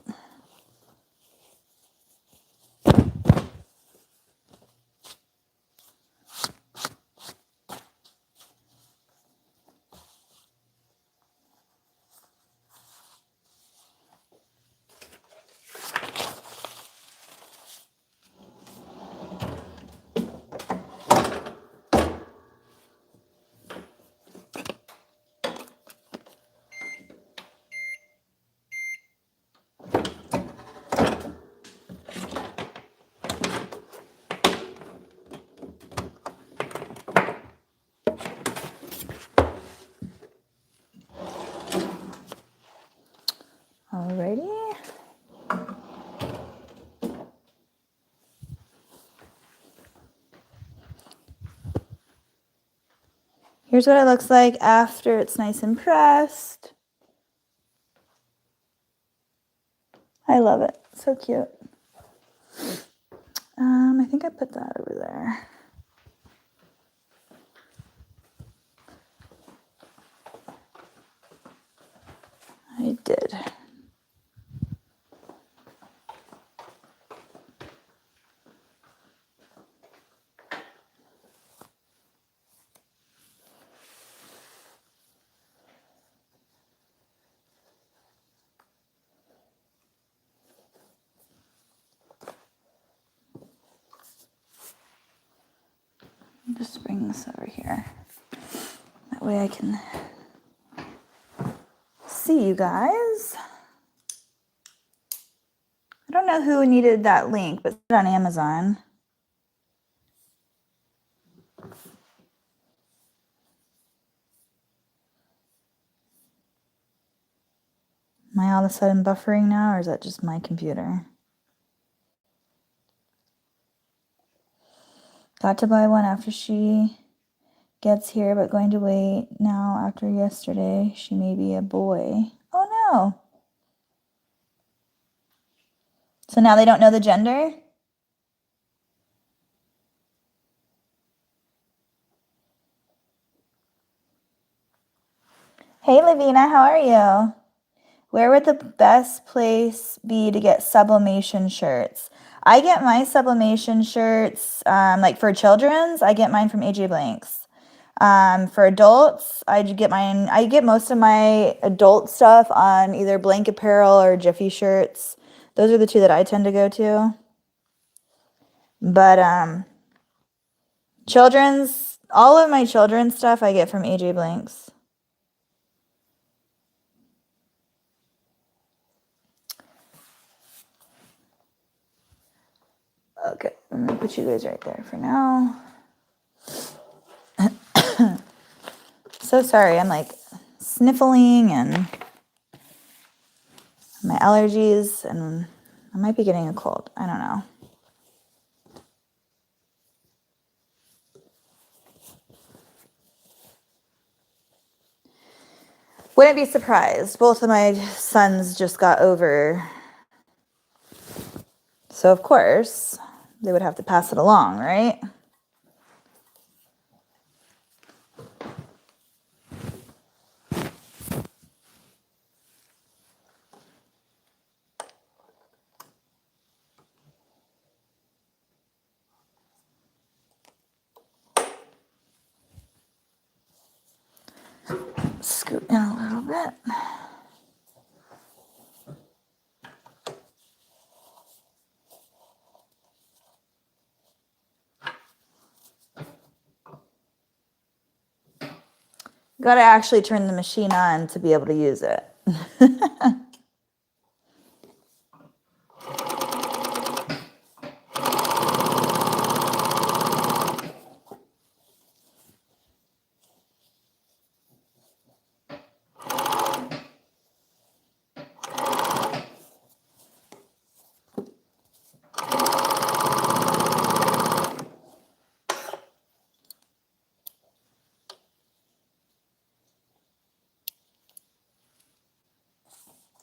Here's what it looks like after it's nice and pressed. I love it. So cute. I think I put that over there. I did. Just bring this over here. That way I can see you guys. I don't know who needed that link, but it's on Amazon. Am I all of a sudden buffering now, or is that just my computer? Got to buy one after she gets here, but going to wait now after yesterday. She may be a boy. Oh no. So now they don't know the gender? Hey Lavina, how are you? Where would the best place be to get sublimation shirts? I get my sublimation shirts, like for children's, I get mine from AJ Blanks. For adults, I get most of my adult stuff on either Blank Apparel or Jiffy Shirts. Those are the two that I tend to go to. But children's, all of my children's stuff I get from AJ Blanks. Okay, I'm gonna put you guys right there for now. So sorry, I'm like sniffling and my allergies, and I might be getting a cold. I don't know. Wouldn't be surprised. Both of my sons just got over. So of course, they would have to pass it along, right? Scoot in a little bit. Got to actually turn the machine on to be able to use it.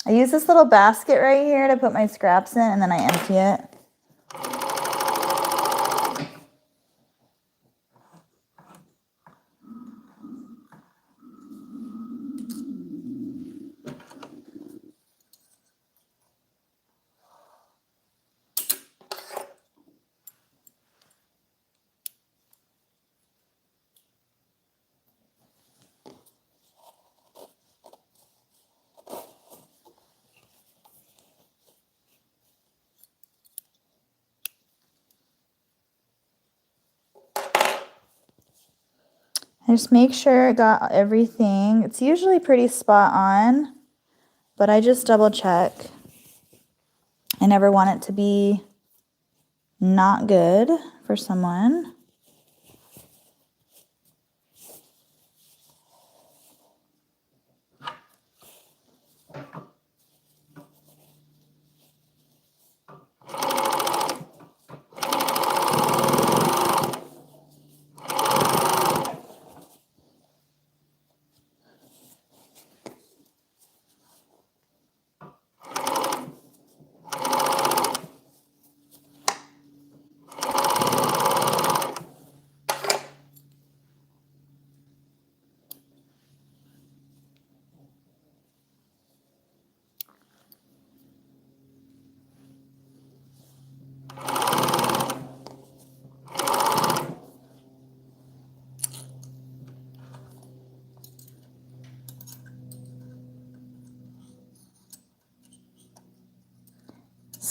I use this little basket right here to put my scraps in, and then I empty it. I just make sure I got everything. It's usually pretty spot on, but I just double check. I never want it to be not good for someone.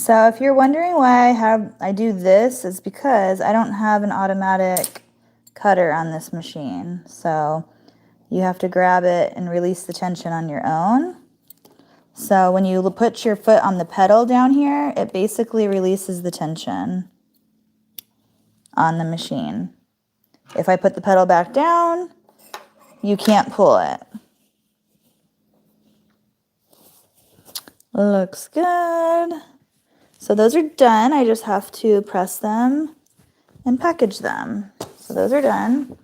So if you're wondering why I do this, it's because I don't have an automatic cutter on this machine. So you have to grab it and release the tension on your own. So when you put your foot on the pedal down here, it basically releases the tension on the machine. If I put the pedal back down, you can't pull it. Looks good. So those are done. I just have to press them and package them. So those are done.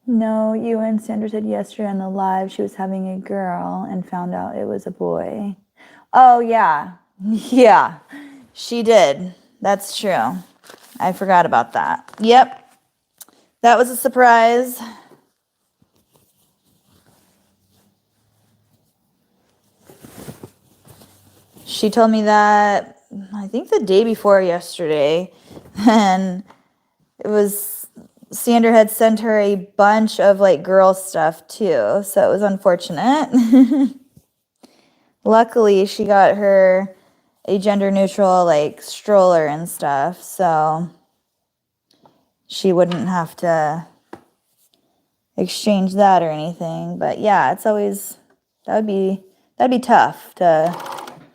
No, UN Sandra said yesterday on the live she was having a girl and found out it was a boy. Oh, yeah. Yeah, she did. That's true. I forgot about that. Yep. That was a surprise. She told me that, I think the day before yesterday, and it was, Sandra had sent her a bunch of like girl stuff too, so it was unfortunate. Luckily, she got her a gender neutral like stroller and stuff, so she wouldn't have to exchange that or anything. But yeah, it's always, that'd be tough to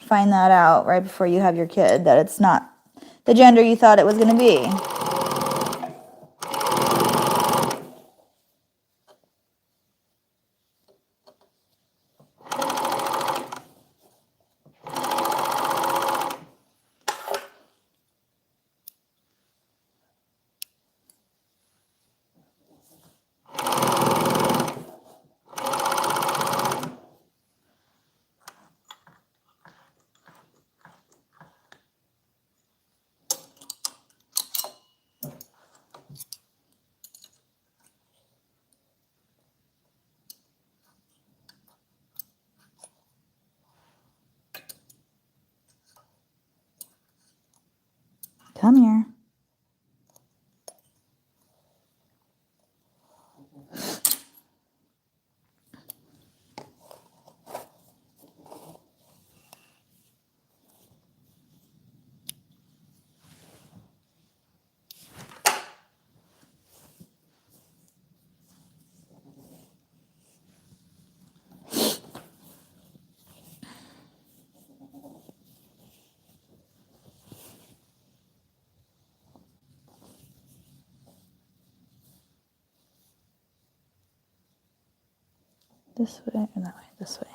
find that out right before you have your kid, that it's not the gender you thought it was going to be. Come here. This way or that way? This way.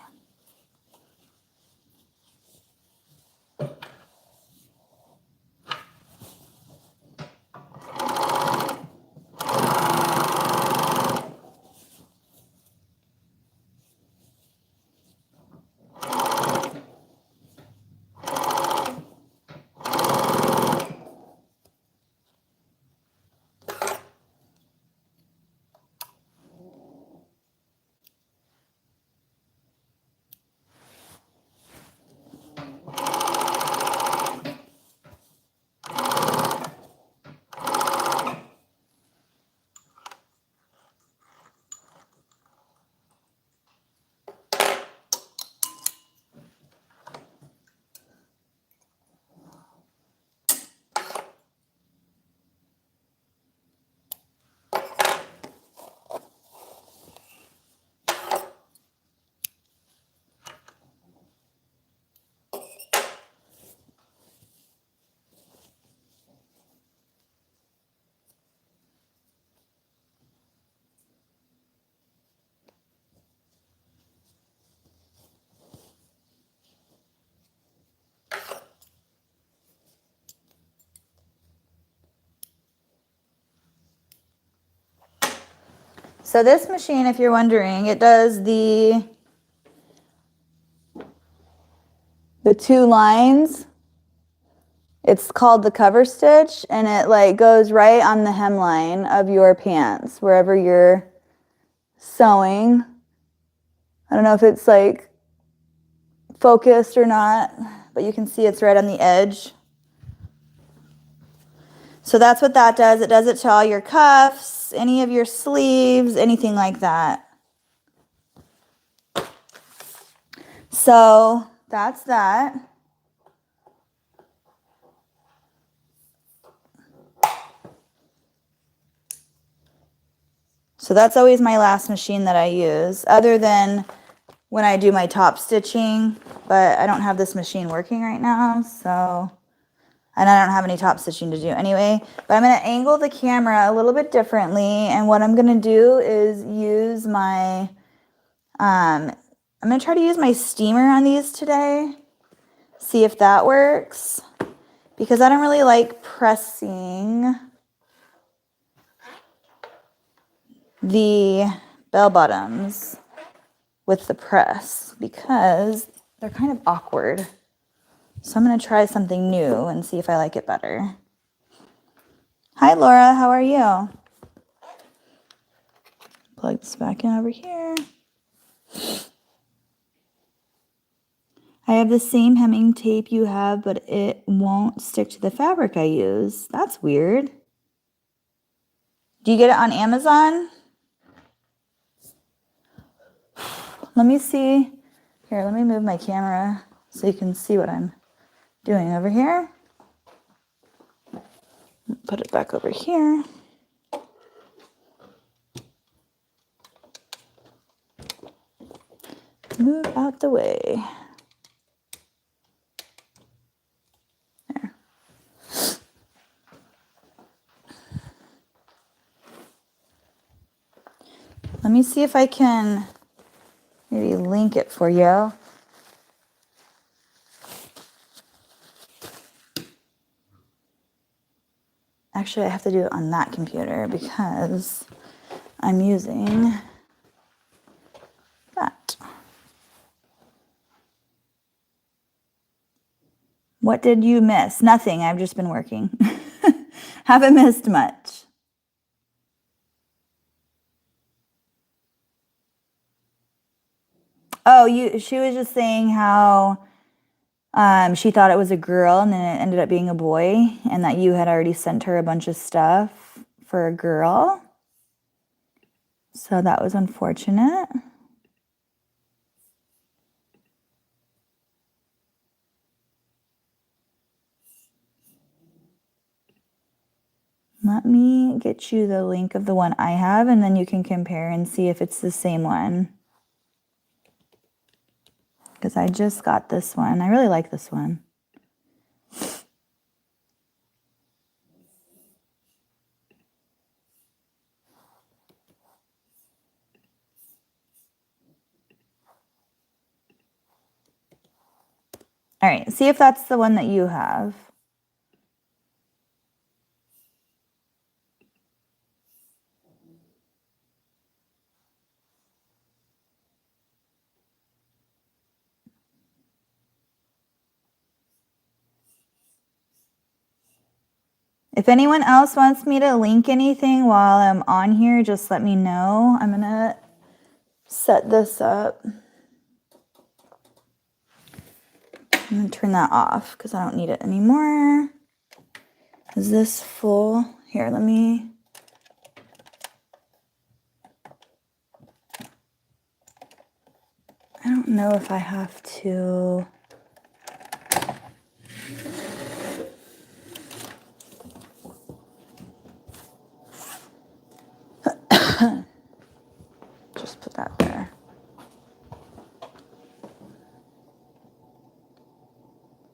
So this machine, if you're wondering, it does the two lines. It's called the cover stitch, and it like goes right on the hemline of your pants, wherever you're sewing. I don't know if it's like focused or not, but you can see it's right on the edge. So that's what that does. It does it to all your cuffs, any of your sleeves, anything like that. So that's that. So that's always my last machine that I use, other than when I do my top stitching, but I don't have this machine working right now, so, and I don't have any top stitching to do anyway. But I'm going to angle the camera a little bit differently, and what I'm going to do is use my, I'm going to try to use my steamer on these today, see if that works, because I don't really like pressing the bell bottoms with the press because they're kind of awkward. So I'm going to try something new and see if I like it better. Hi, Laura. How are you? Plug this back in over here. I have the same hemming tape you have, but it won't stick to the fabric I use. That's weird. Do you get it on Amazon? Let me see. Here, let me move my camera so you can see what I'm doing over here. Put it back over here. Move out the way. There. Let me see if I can maybe link it for you. Actually, I have to do it on that computer because I'm using that. What did you miss? Nothing. I've just been working. Haven't missed much. Oh, she was just saying how she thought it was a girl and then it ended up being a boy, and that you had already sent her a bunch of stuff for a girl. So that was unfortunate. Let me get you the link of the one I have, and then you can compare and see if it's the same one. Because I just got this one. I really like this one. All right, see if that's the one that you have. If anyone else wants me to link anything while I'm on here, just let me know. I'm gonna set this up. I'm gonna turn that off because I don't need it anymore. Is this full? Here, let me. I don't know if I have to. Just put that there.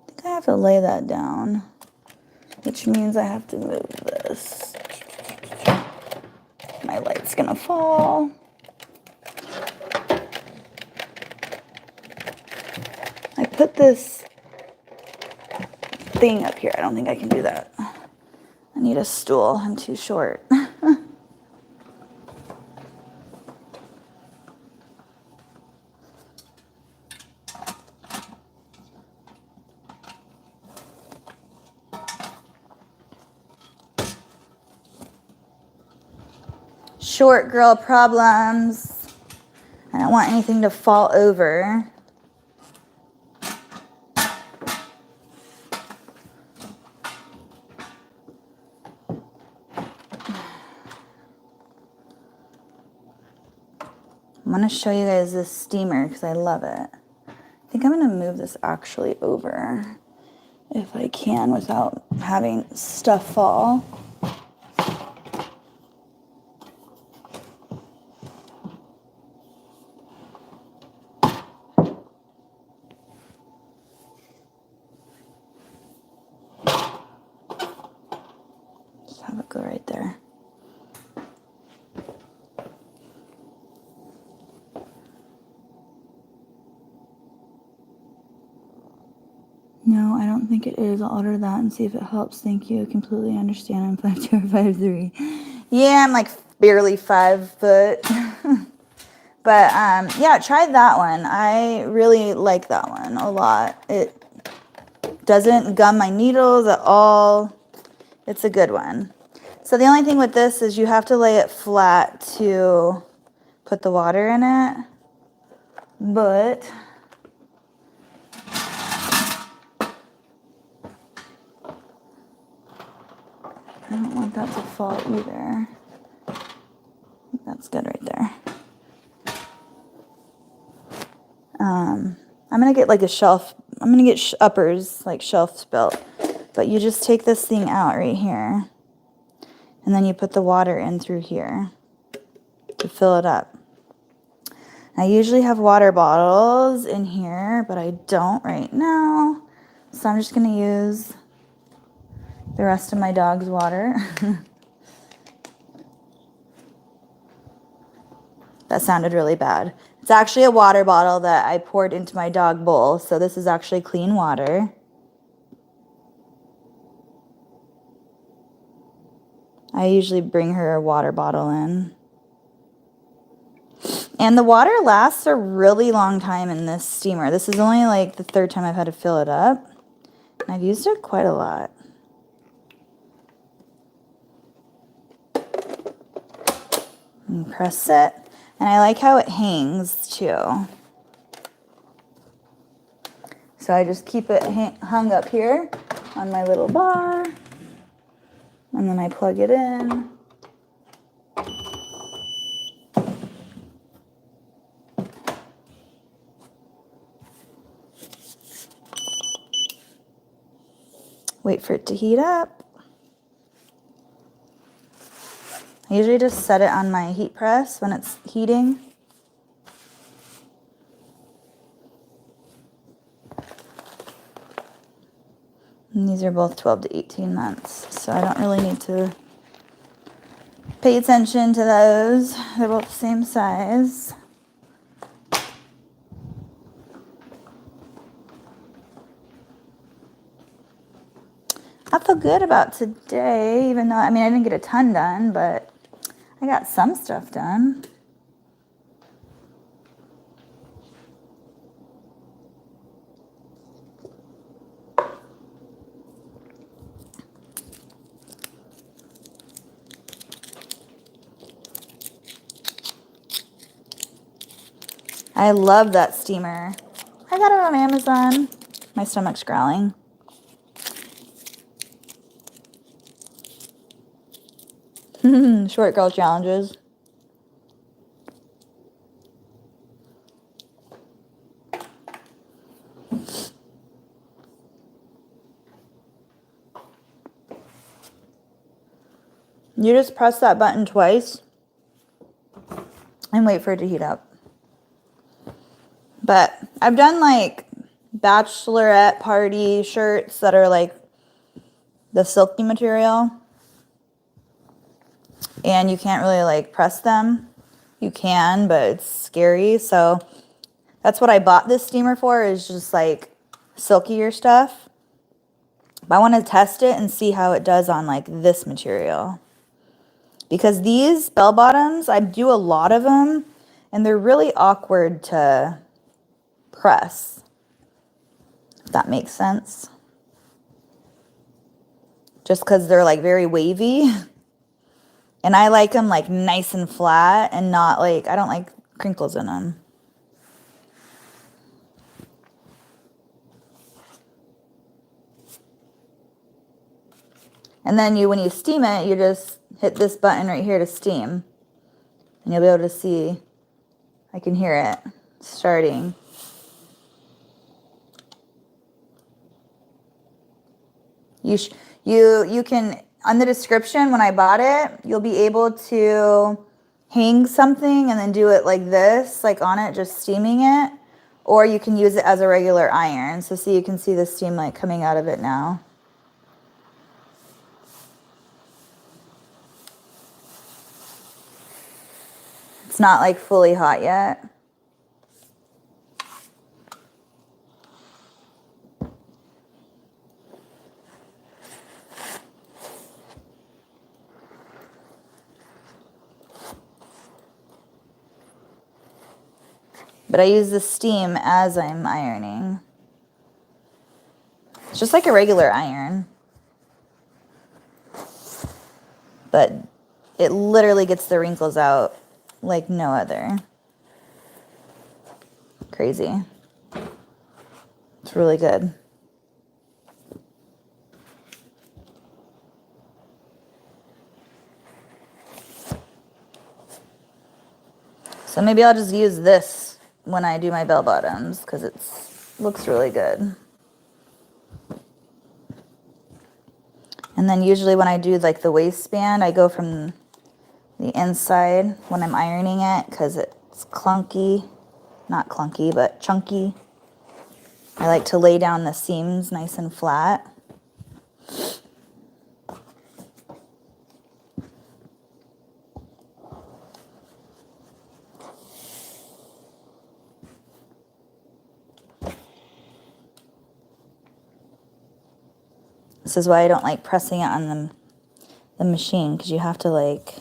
I think I have to lay that down, which means I have to move this. My light's gonna fall. I put this thing up here. I don't think I can do that. I need a stool. I'm too short. Short girl problems. I don't want anything to fall over. I'm going to show you guys this steamer because I love it. I think I'm going to move this actually over if I can without having stuff fall. Just have it go right there. No, I don't think it is. I'll order that and see if it helps. Thank you. I completely understand. I'm 5'2" or 5'3". Yeah, I'm like barely 5 foot. But yeah, try that one. I really like that one a lot. It doesn't gum my needles at all. It's a good one. So the only thing with this is you have to lay it flat to put the water in it. But I don't want that to fall either. That's good right there. I'm gonna get like a shelf. I'm gonna get uppers, like shelves built. But you just take this thing out right here. And then you put the water in through here to fill it up. I usually have water bottles in here, but I don't right now. So I'm just gonna use the rest of my dog's water. That sounded really bad. It's actually a water bottle that I poured into my dog bowl. So this is actually clean water. I usually bring her a water bottle in. And the water lasts a really long time in this steamer. This is only like the 3rd time I've had to fill it up. And I've used it quite a lot. And press it. And I like how it hangs too. So I just keep it hung up here on my little bar. And then I plug it in. Wait for it to heat up. I usually just set it on my heat press when it's heating. And these are both 12 to 18 months, so I don't really need to pay attention to those. They're both the same size. I feel good about today, even though, I mean, I didn't get a ton done, but I got some stuff done. I love that steamer. I got it on Amazon. My stomach's growling. Short girl challenges. You just press that button twice and wait for it to heat up. But I've done like bachelorette party shirts that are like the silky material. And you can't really like press them. You can, but it's scary. So that's what I bought this steamer for, is just like silkier stuff. But I want to test it and see how it does on like this material. Because these bell bottoms, I do a lot of them, and they're really awkward to press, if that makes sense. Just because they're like very wavy. And I like them like nice and flat and not like, I don't like crinkles in them. And then when you steam it, you just hit this button right here to steam. And you'll be able to see I can hear it starting. You can, on the description when I bought it, you'll be able to hang something and then do it like this, like on it, just steaming it. Or you can use it as a regular iron. So see, you can see the steam like coming out of it now. It's not like fully hot yet. But I use the steam as I'm ironing. It's just like a regular iron. But it literally gets the wrinkles out like no other. Crazy. It's really good. So maybe I'll just use this when I do my bell bottoms because it looks really good. And then usually when I do like the waistband, I go from the inside when I'm ironing it because it's clunky. Not clunky, but chunky. I like to lay down the seams nice and flat. This is why I don't like pressing it on the machine, because you have to like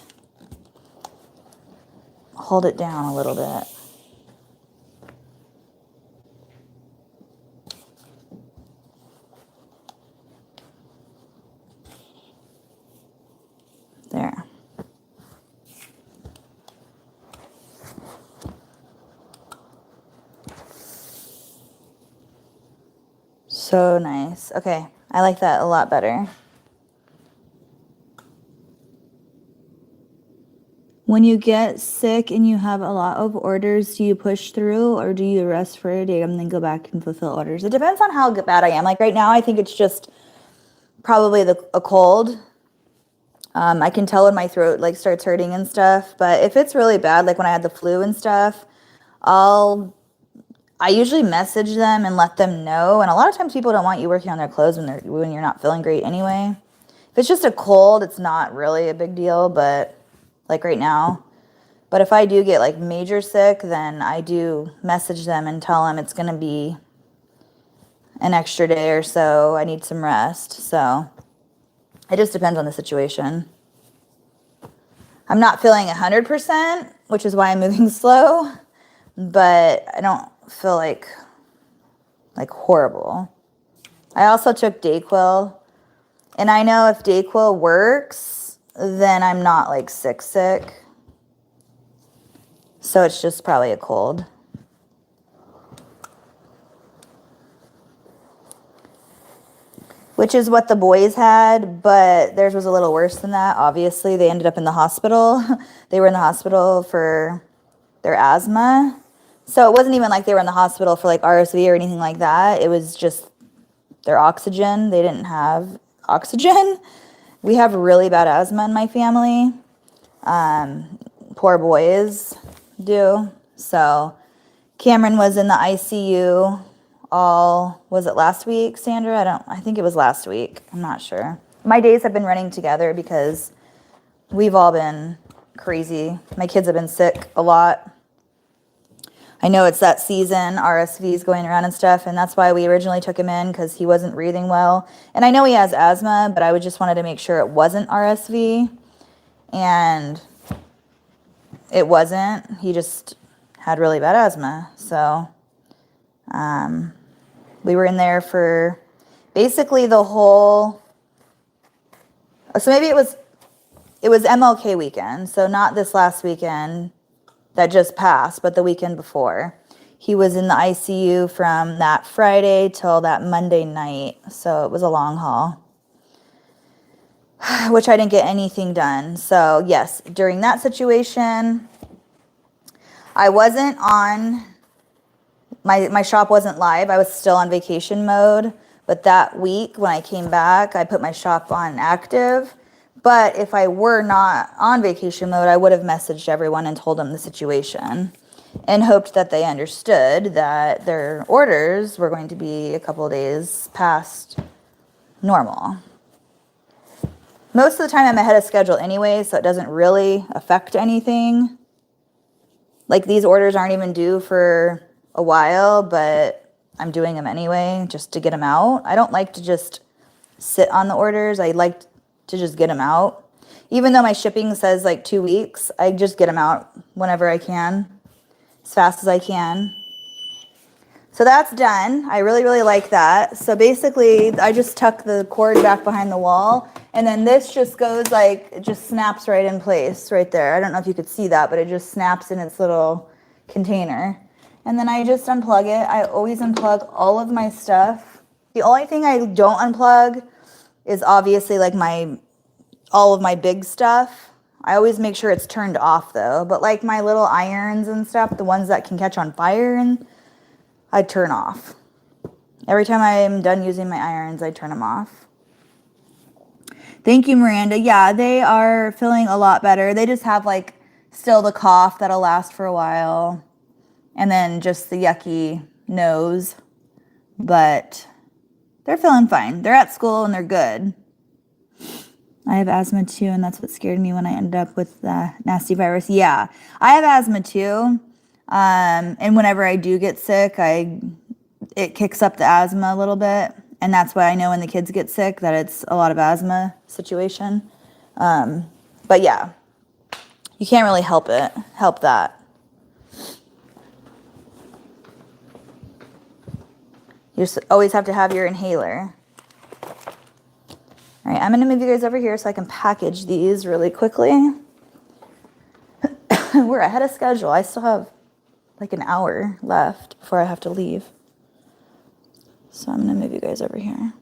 hold it down a little bit. There. So nice. Okay, I like that a lot better. When you get sick and you have a lot of orders, do you push through or do you rest for a day and then go back and fulfill orders? It depends on how bad I am. Like right now, I think it's just probably a cold. I can tell when my throat like starts hurting and stuff. But if it's really bad, like when I had the flu and stuff, I usually message them and let them know. And a lot of times people don't want you working on their clothes when you're not feeling great anyway. If it's just a cold, it's not really a big deal, but like right now. But if I do get like major sick, then I do message them and tell them it's going to be an extra day or so. I need some rest. So it just depends on the situation. I'm not feeling 100%, which is why I'm moving slow, but I don't feel like horrible. I also took Dayquil, and I know if Dayquil works, then I'm not like sick. So it's just probably a cold. Which is what the boys had, but theirs was a little worse than that. Obviously, they ended up in the hospital. They were in the hospital for their asthma. So it wasn't even like they were in the hospital for like RSV or anything like that. It was just their oxygen. They didn't have oxygen. We have really bad asthma in my family. Poor boys do. So Cameron was in the ICU was it last week, Sandra? I think it was last week. I'm not sure. My days have been running together because we've all been crazy. My kids have been sick a lot. I know it's that season, RSV's going around and stuff, and that's why we originally took him in, because he wasn't breathing well. And I know he has asthma, but I just wanted to make sure it wasn't RSV. And it wasn't. He just had really bad asthma. So we were in there for basically the whole, so maybe it was MLK weekend, so not this last weekend that just passed, but the weekend before. He was in the ICU from that Friday till that Monday night, so it was a long haul, which I didn't get anything done. So yes, during that situation, I wasn't on, my shop wasn't live. I was still on vacation mode. But that week when I came back, I put my shop on active. But if I were not on vacation mode, I would have messaged everyone and told them the situation and hoped that they understood that their orders were going to be a couple of days past normal. Most of the time I'm ahead of schedule anyway, so it doesn't really affect anything. Like these orders aren't even due for a while, but I'm doing them anyway just to get them out. I don't like to just sit on the orders. I like to just get them out. Even though my shipping says like 2 weeks, I just get them out whenever I can, as fast as I can. So that's done. I really, really like that. So basically, I just tuck the cord back behind the wall, and then this just goes like, it just snaps right in place right there. I don't know if you could see that, but it just snaps in its little container. And then I just unplug it. I always unplug all of my stuff. The only thing I don't unplug is obviously like all of my big stuff. I always make sure it's turned off though. But like my little irons and stuff, the ones that can catch on fire, and I turn off. Every time I'm done using my irons, I turn them off. Thank you, Miranda. Yeah, they are feeling a lot better. They just have like still the cough that'll last for a while, and then just the yucky nose. But they're feeling fine. They're at school and they're good. I have asthma too, and that's what scared me when I ended up with the nasty virus. Yeah, I have asthma too. And whenever I do get sick, it kicks up the asthma a little bit. And that's why I know when the kids get sick that it's a lot of asthma situation. But yeah, you can't really help that. You just always have to have your inhaler. All right, I'm gonna move you guys over here so I can package these really quickly. We're ahead of schedule. I still have like an hour left before I have to leave. So I'm gonna move you guys over here.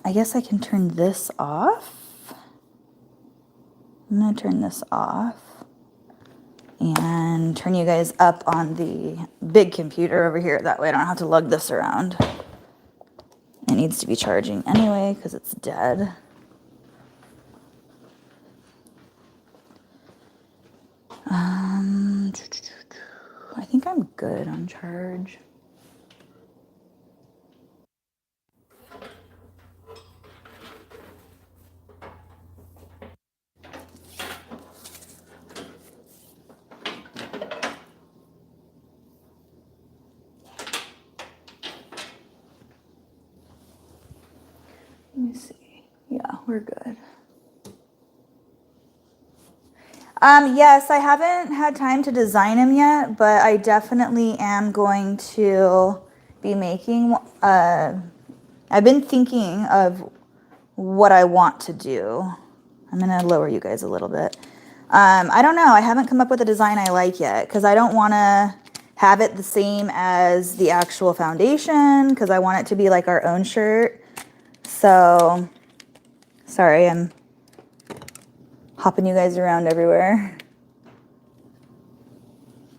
I guess I can turn this off. I'm gonna turn this off and turn you guys up on the big computer over here. That way I don't have to lug this around. It needs to be charging anyway because it's dead. I think I'm good on charge. Let me see. Yeah, we're good. Yes, I haven't had time to design them yet, but I definitely am going to be making, I've been thinking of what I want to do. I'm gonna lower you guys a little bit. I don't know, I haven't come up with a design I like yet, because I don't wanna have it the same as the actual foundation, because I want it to be like our own shirt. So, sorry, I'm hopping you guys around everywhere.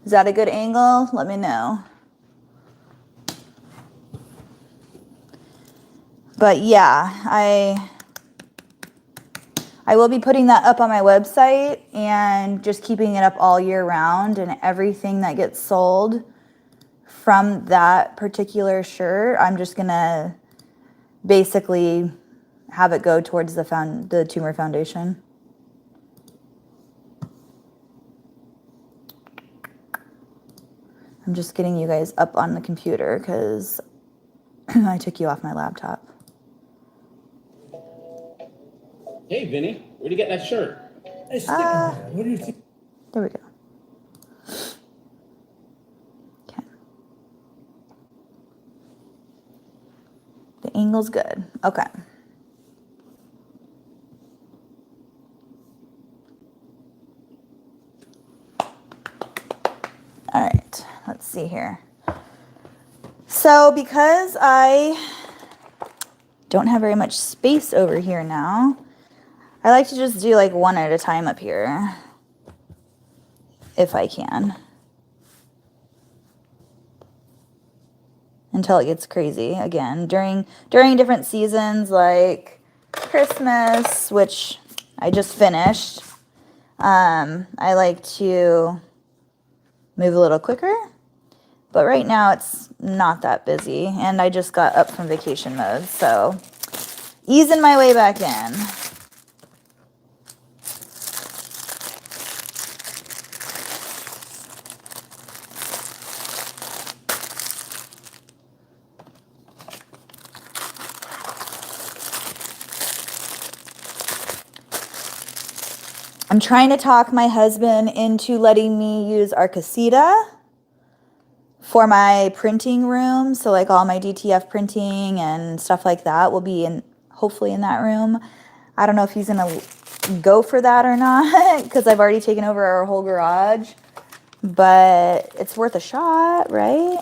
Is that a good angle? Let me know. But yeah, I will be putting that up on my website and just keeping it up all year round, and everything that gets sold from that particular shirt, I'm just gonna basically have it go towards the tumor foundation. I'm just getting you guys up on the computer because I took you off my laptop. Hey, Vinny, where'd you get that shirt? What do you think? There we go. Okay. The angle's good. Okay. All right, let's see here. So because I don't have very much space over here now. I like to just do like one at a time up here, if I can, until it gets crazy again. During different seasons like Christmas, which I just finished, I like to move a little quicker. But right now it's not that busy, and I just got up from vacation mode, so easing my way back in. I'm trying to talk my husband into letting me use our casita for my printing room. So like all my DTF printing and stuff like that will be in, hopefully in that room. I don't know if he's gonna go for that or not because I've already taken over our whole garage, but it's worth a shot, right?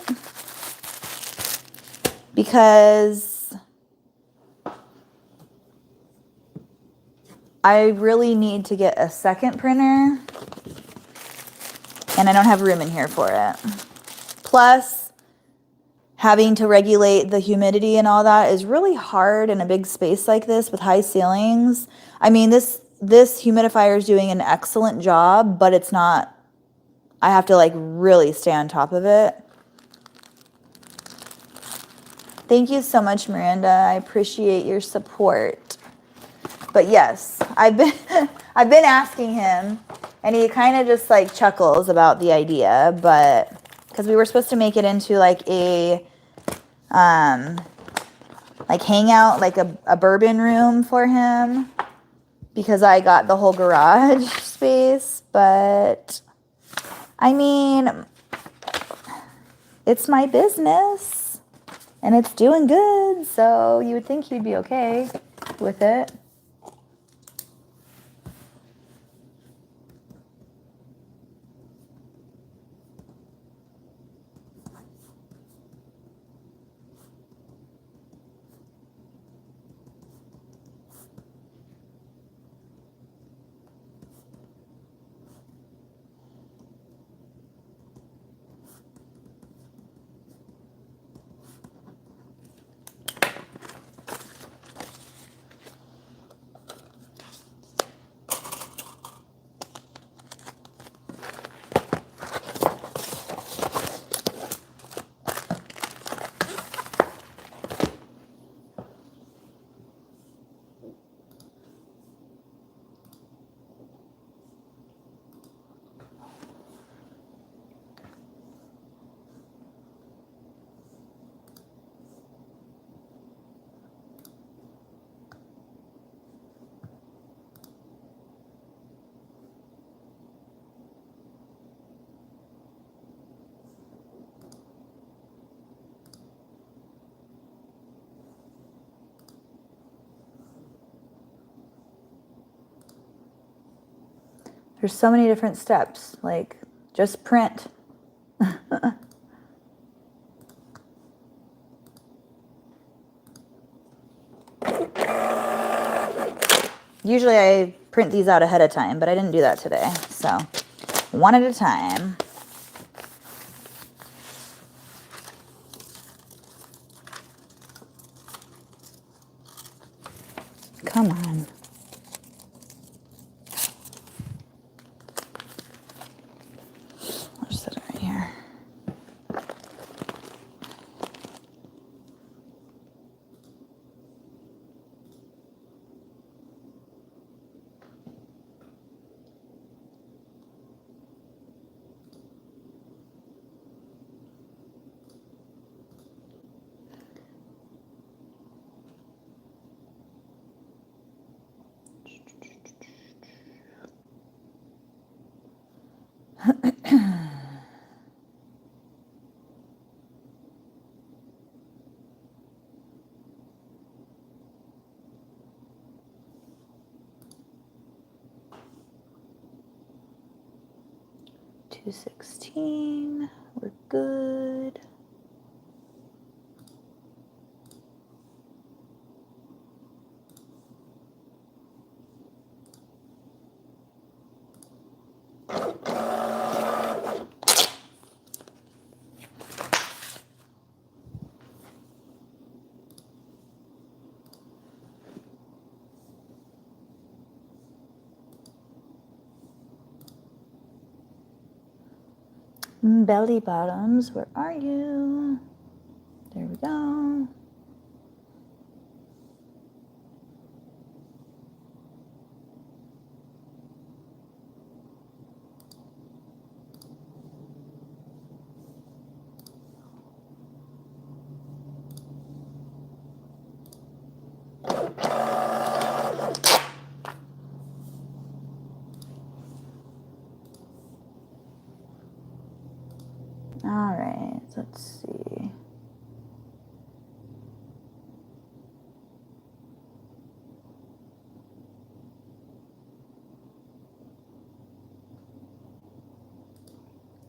Because I really need to get a second printer, and I don't have room in here for it. Plus, having to regulate the humidity and all that is really hard in a big space like this with high ceilings. I mean, this humidifier is doing an excellent job, but it's not, I have to like really stay on top of it. Thank you so much, Miranda. I appreciate your support. But yes, I've been asking him, and he kind of just like chuckles about the idea, but because we were supposed to make it into like a like hangout, like a bourbon room for him, because I got the whole garage space. But I mean, it's my business and it's doing good, so you would think he'd be okay with it. There's so many different steps, like just print. Usually I print these out ahead of time, but I didn't do that today. So one at a time. Come on. I'll just set it right here. $216, we're good. Belly bottoms, where are you? There we go. All right, let's see.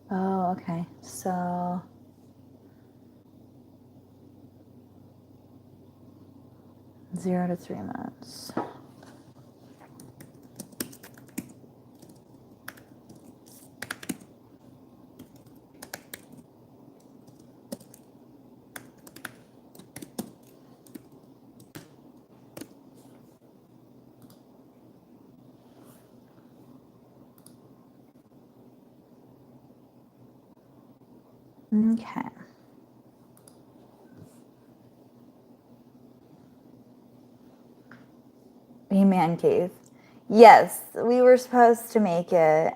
Oh, okay. So 0 to 3 months. Okay. A man cave. Yes, we were supposed to make it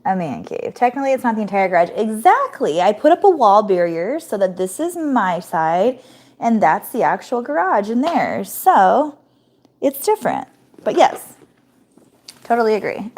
a man cave. Technically, it's not the entire garage. Exactly. I put up a wall barrier so that this is my side and that's the actual garage in there. So it's different. But yes, totally agree.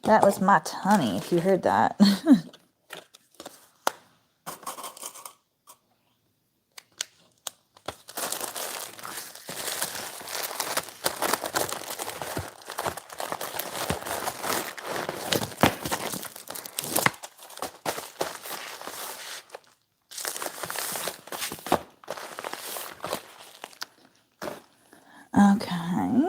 That was my tummy, if you heard that. Okay.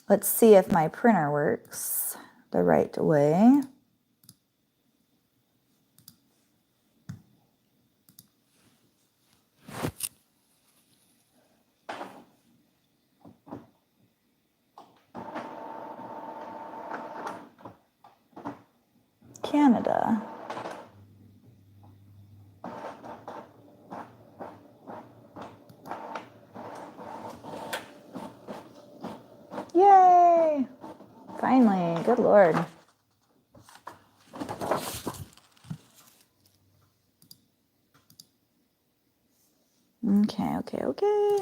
Let's see if my printer works the right way. Canada. Yay! Finally, good Lord. Okay, okay, okay.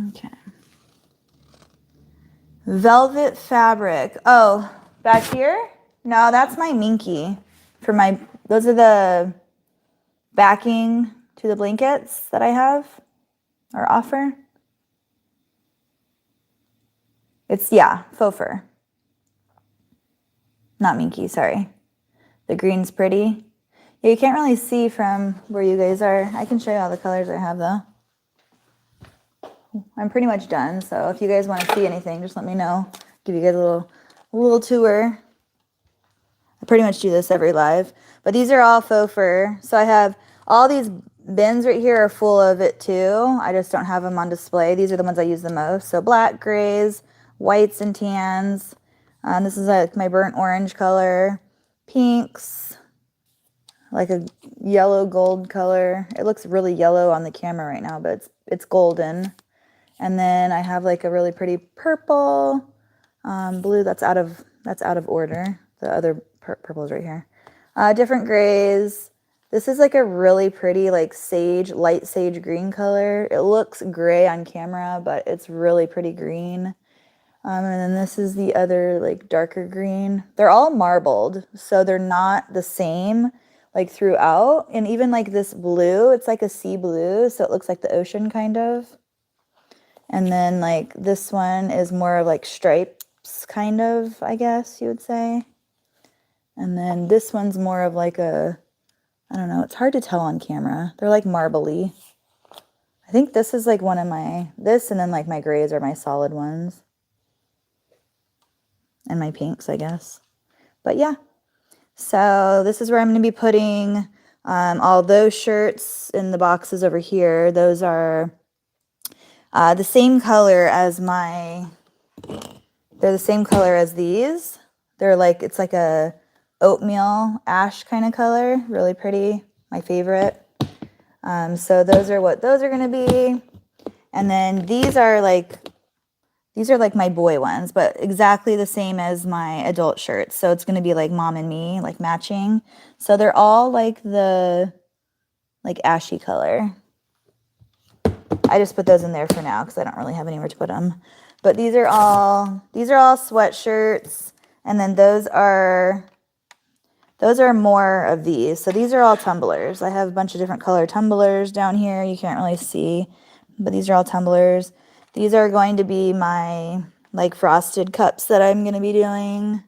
Okay. Velvet fabric. Oh, back here? No, that's my minky. For my, those are the backing to the blankets that I have or offer. It's, yeah, faux fur. Not minky, sorry. The green's pretty. Yeah, you can't really see from where you guys are. I can show you all the colors I have though. I'm pretty much done, so if you guys want to see anything, just let me know. Give you guys a little tour. I pretty much do this every live. But these are all faux fur. So I have all these bins right here are full of it too. I just don't have them on display. These are the ones I use the most. So black, grays, whites, and tans. This is like my burnt orange color. Pinks. Like a yellow gold color. It looks really yellow on the camera right now, but it's golden. And then I have like a really pretty purple, blue. That's out of order. The other purples right here. Different grays. This is like a really pretty like sage, light sage green color. It looks gray on camera, but it's really pretty green. And then this is the other like darker green. They're all marbled, so they're not the same like throughout. And even like this blue, it's like a sea blue, so it looks like the ocean kind of. And then like this one is more of like stripes kind of, I guess you would say. And then this one's more of like a, I don't know, it's hard to tell on camera. They're like marbly. I think this is like one of my, this and then like my grays are my solid ones. And my pinks, I guess. But yeah. So this is where I'm going to be putting all those shirts in the boxes over here. Those are the same color as they're the same color as these. They're like, it's like a oatmeal ash kind of color. Really pretty. My favorite. So those are what those are going to be. And then these are like my boy ones, but exactly the same as my adult shirts. So it's going to be like mom and me, like matching. So they're all like the like ashy color. I just put those in there for now because I don't really have anywhere to put them. But these are all sweatshirts, and then those are more of these. So these are all tumblers. I have a bunch of different color tumblers down here. You can't really see, but these are all tumblers. These are going to be my like frosted cups that I'm going to be doing.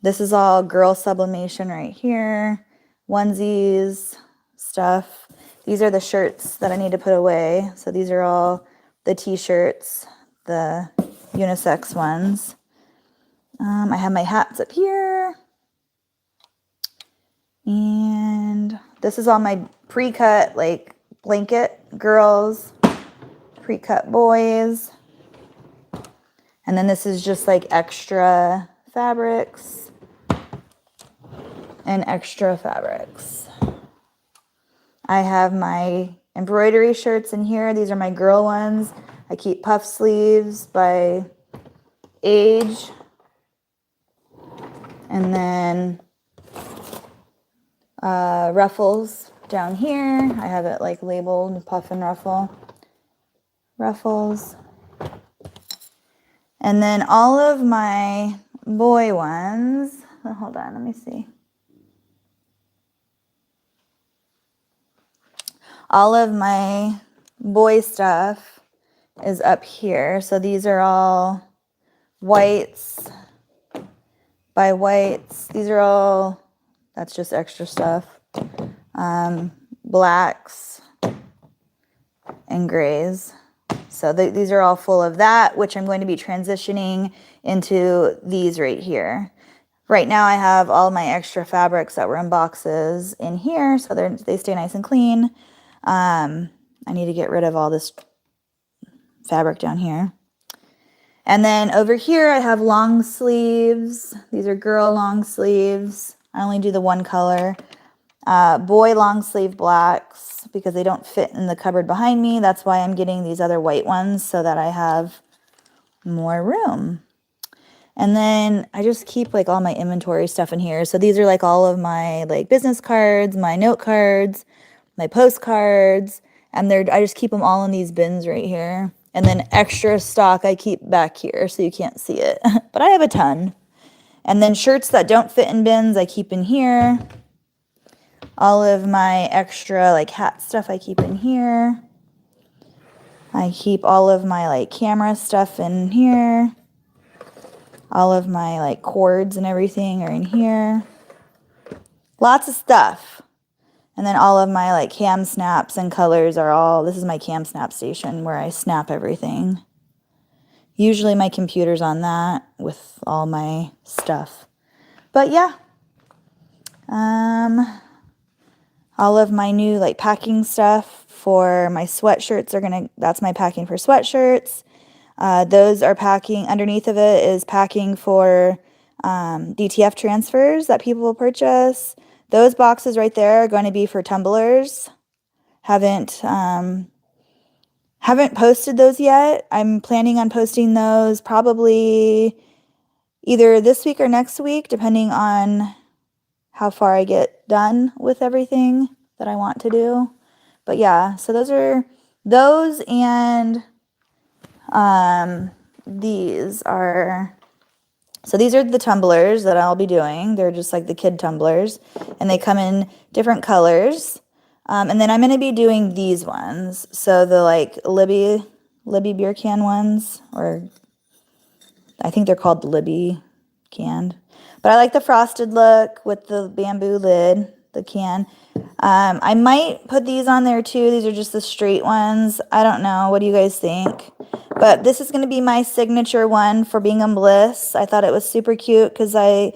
This is all girl sublimation right here. Onesies, stuff. These are the shirts that I need to put away. So these are all the t-shirts, the unisex ones. I have my hats up here. And this is all my pre-cut like blanket girls, pre-cut boys. And then this is just like extra fabrics and extra fabrics. I have my embroidery shirts in here. These are my girl ones. I keep puff sleeves by age. And then ruffles down here. I have it like labeled puff and ruffle. Ruffles. And then all of my boy ones. Oh, hold on, let me see. All of my boy stuff is up here. So these are all whites by whites. These are all, that's just extra stuff. Blacks and grays. So these are all full of that, which I'm going to be transitioning into these right here. Right now I have all my extra fabrics that were in boxes in here, so they stay nice and clean. I need to get rid of all this fabric down here. And then over here I have long sleeves. These are girl long sleeves. I only do the one color. Boy long sleeve blacks because they don't fit in the cupboard behind me. That's why I'm getting these other white ones so that I have more room. And then I just keep like all my inventory stuff in here. So these are like all of my like business cards, my note cards, my postcards, and I just keep them all in these bins right here. And then extra stock I keep back here so you can't see it. But I have a ton. And then shirts that don't fit in bins I keep in here. All of my extra like hat stuff I keep in here. I keep all of my like camera stuff in here. All of my like cords and everything are in here. Lots of stuff. And then all of my like cam snaps and colors are all, this is my cam snap station where I snap everything. Usually my computer's on that with all my stuff. But yeah. All of my new like packing stuff for my sweatshirts are that's my packing for sweatshirts. Those are packing, underneath of it is packing for DTF transfers that people will purchase. Those boxes right there are going to be for tumblers. Haven't posted those yet. I'm planning on posting those probably either this week or next week, depending on how far I get done with everything that I want to do. But yeah, so those and these are the tumblers that I'll be doing. They're just like the kid tumblers, and they come in different colors. And then I'm going to be doing these ones. So the like Libby beer can ones, or I think they're called Libby canned. But I like the frosted look with the bamboo lid, the can. I might put these on there too. These are just the straight ones. I don't know. What do you guys think? But this is going to be my signature one for Bingham Bliss. I thought it was super cute because I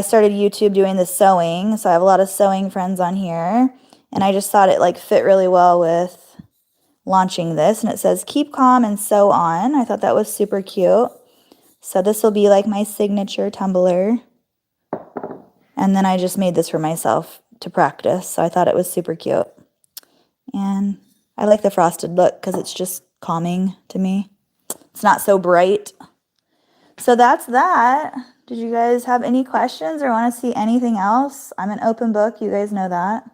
started YouTube doing the sewing. So I have a lot of sewing friends on here. And I just thought it like fit really well with launching this. And it says, keep calm and sew on. I thought that was super cute. So this will be like my signature tumbler. And then I just made this for myself to practice. So I thought it was super cute. And I like the frosted look because it's just calming to me. It's not so bright. So that's that. Did you guys have any questions or want to see anything else? I'm an open book. You guys know that.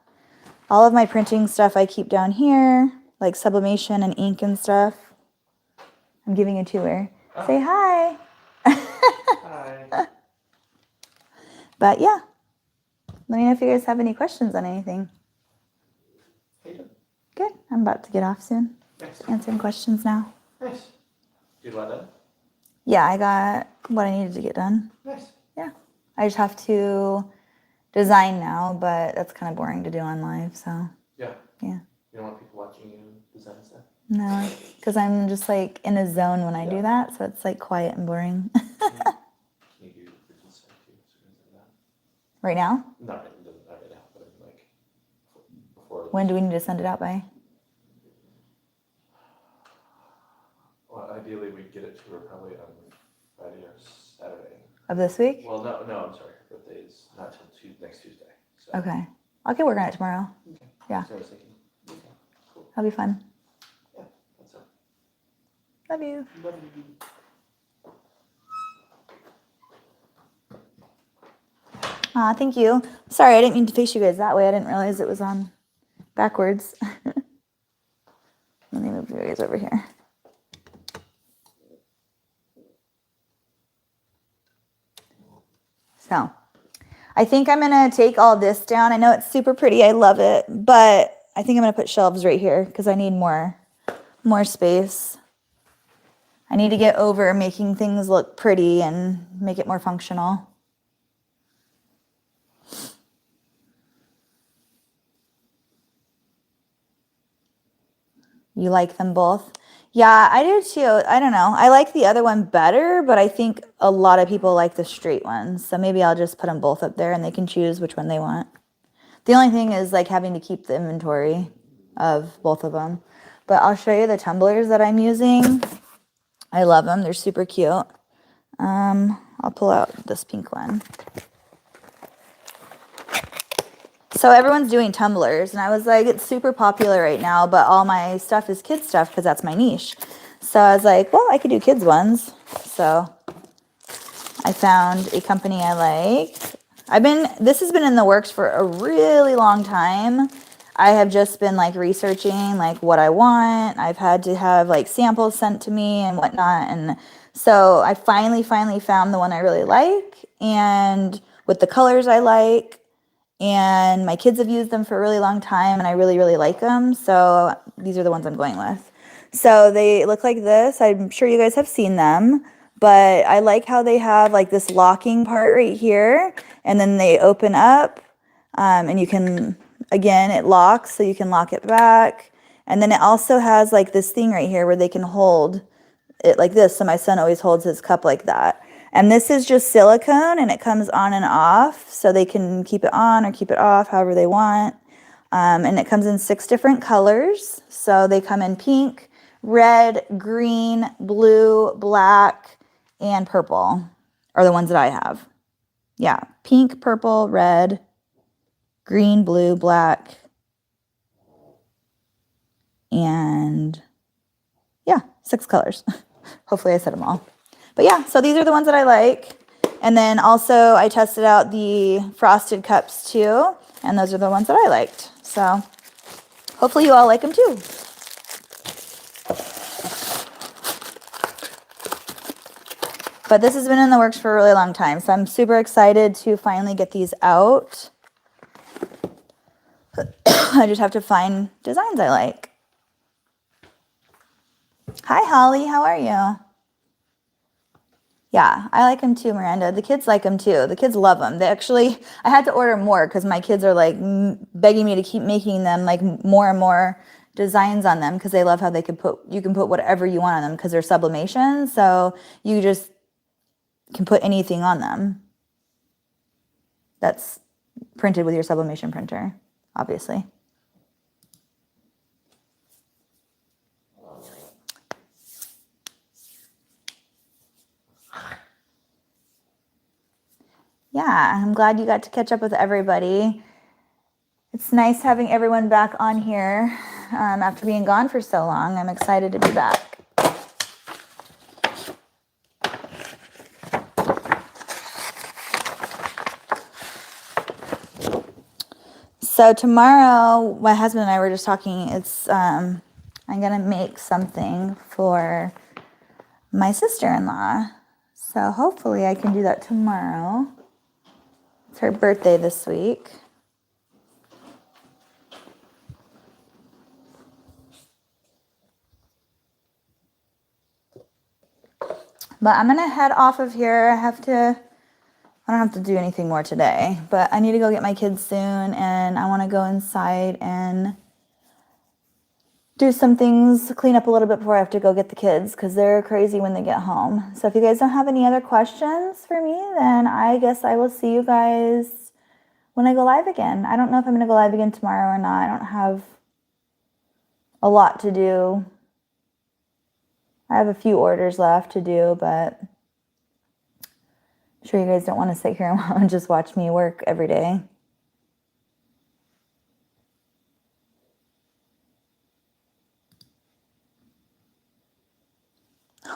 All of my printing stuff I keep down here, like sublimation and ink and stuff. I'm giving a tour. Oh. Say hi. Hi. But yeah, let me know if you guys have any questions on anything. Good. I'm about to get off soon. Nice. Answering questions now. Nice. You got that? Yeah, I got what I needed to get done. Nice. Yeah. I just have to design now, but that's kind of boring to do on live, so. Yeah. Yeah. You don't want people watching you design stuff? No, because I'm just like in a zone when I do that, so it's like quiet and boring. Can you do freaking stuff too? So like that? Right now? Not right now, but like before. When do we need to send it out by? Well, ideally we'd get it to her probably on of this week? Well, no, I'm sorry. Her birthday is not till next Tuesday. So. Okay. I'll get working on it tomorrow. Okay. Yeah. So I was thinking, okay, cool. That'll be fun. Yeah, that's all. Love you. Love you. Aw, thank you. Sorry, I didn't mean to face you guys that way. I didn't realize it was on backwards. Let me move you guys over here. So, I think I'm going to take all this down. I know it's super pretty. I love it. But I think I'm going to put shelves right here because I need more space. I need to get over making things look pretty and make it more functional. You like them both? Yeah, I do too. I don't know. I like the other one better, but I think a lot of people like the straight ones. So maybe I'll just put them both up there and they can choose which one they want. The only thing is like having to keep the inventory of both of them. But I'll show you the tumblers that I'm using. I love them. They're super cute. I'll pull out this pink one. So everyone's doing tumblers, and I was like, it's super popular right now, but all my stuff is kids stuff because that's my niche. So I was like, well, I could do kids ones. So I found a company I like. This has been in the works for a really long time. I have just been like researching like what I want. I've had to have like samples sent to me and whatnot. And so I finally found the one I really like and with the colors I like. And my kids have used them for a really long time and I really like them. So these are the ones I'm going with. So they look like this. I'm sure you guys have seen them, but I like how they have like this locking part right here and then they open up and you can, again, it locks so you can lock it back. And then it also has like this thing right here where they can hold it like this. So my son always holds his cup like that. And this is just silicone and it comes on and off so they can keep it on or keep it off however they want. And it comes in 6 different colors. So they come in pink, red, green, blue, black, and purple are the ones that I have. Yeah, pink, purple, red, green, blue, black, and yeah, 6 colors. Hopefully I said them all. But yeah, so these are the ones that I like. And then also I tested out the frosted cups too. And those are the ones that I liked. So hopefully you all like them too. But this has been in the works for a really long time. So I'm super excited to finally get these out. I just have to find designs I like. Hi, Holly. How are you? Yeah, I like them too, Miranda. The kids like them too. The kids love them. I had to order more because my kids are like begging me to keep making them like more and more designs on them because they love how you can put whatever you want on them because they're sublimation. So you just can put anything on them that's printed with your sublimation printer, obviously. Yeah, I'm glad you got to catch up with everybody. It's nice having everyone back on here after being gone for so long. I'm excited to be back. So tomorrow, my husband and I were just talking, I'm going to make something for my sister-in-law. So hopefully I can do that tomorrow. It's her birthday this week. But I'm going to head off of here. I don't have to do anything more today, but I need to go get my kids soon and I want to go inside and do some things, clean up a little bit before I have to go get the kids because they're crazy when they get home. So if you guys don't have any other questions for me, then I guess I will see you guys when I go live again. I don't know if I'm going to go live again tomorrow or not. I don't have a lot to do. I have a few orders left to do, but Sure you guys don't want to sit here and just watch me work every day.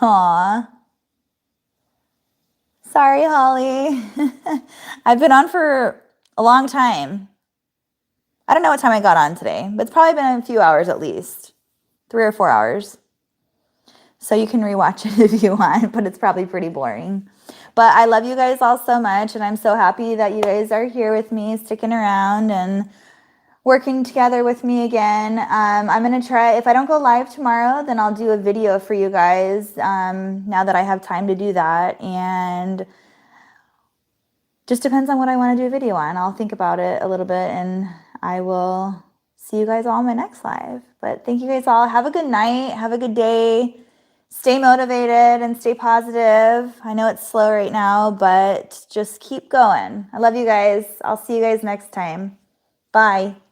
Aw. Sorry, Holly. I've been on for a long time. I don't know what time I got on today, but it's probably been a few hours at least. 3 or 4 hours. So you can rewatch it if you want, but it's probably pretty boring. But I love you guys all so much, and I'm so happy that you guys are here with me, sticking around and working together with me again. I'm going to try, if I don't go live tomorrow, then I'll do a video for you guys now that I have time to do that. And just depends on what I want to do a video on. I'll think about it a little bit, and I will see you guys all in my next live. But thank you guys all. Have a good night. Have a good day. Stay motivated and stay positive. I know it's slow right now, but just keep going. I love you guys. I'll see you guys next time. Bye.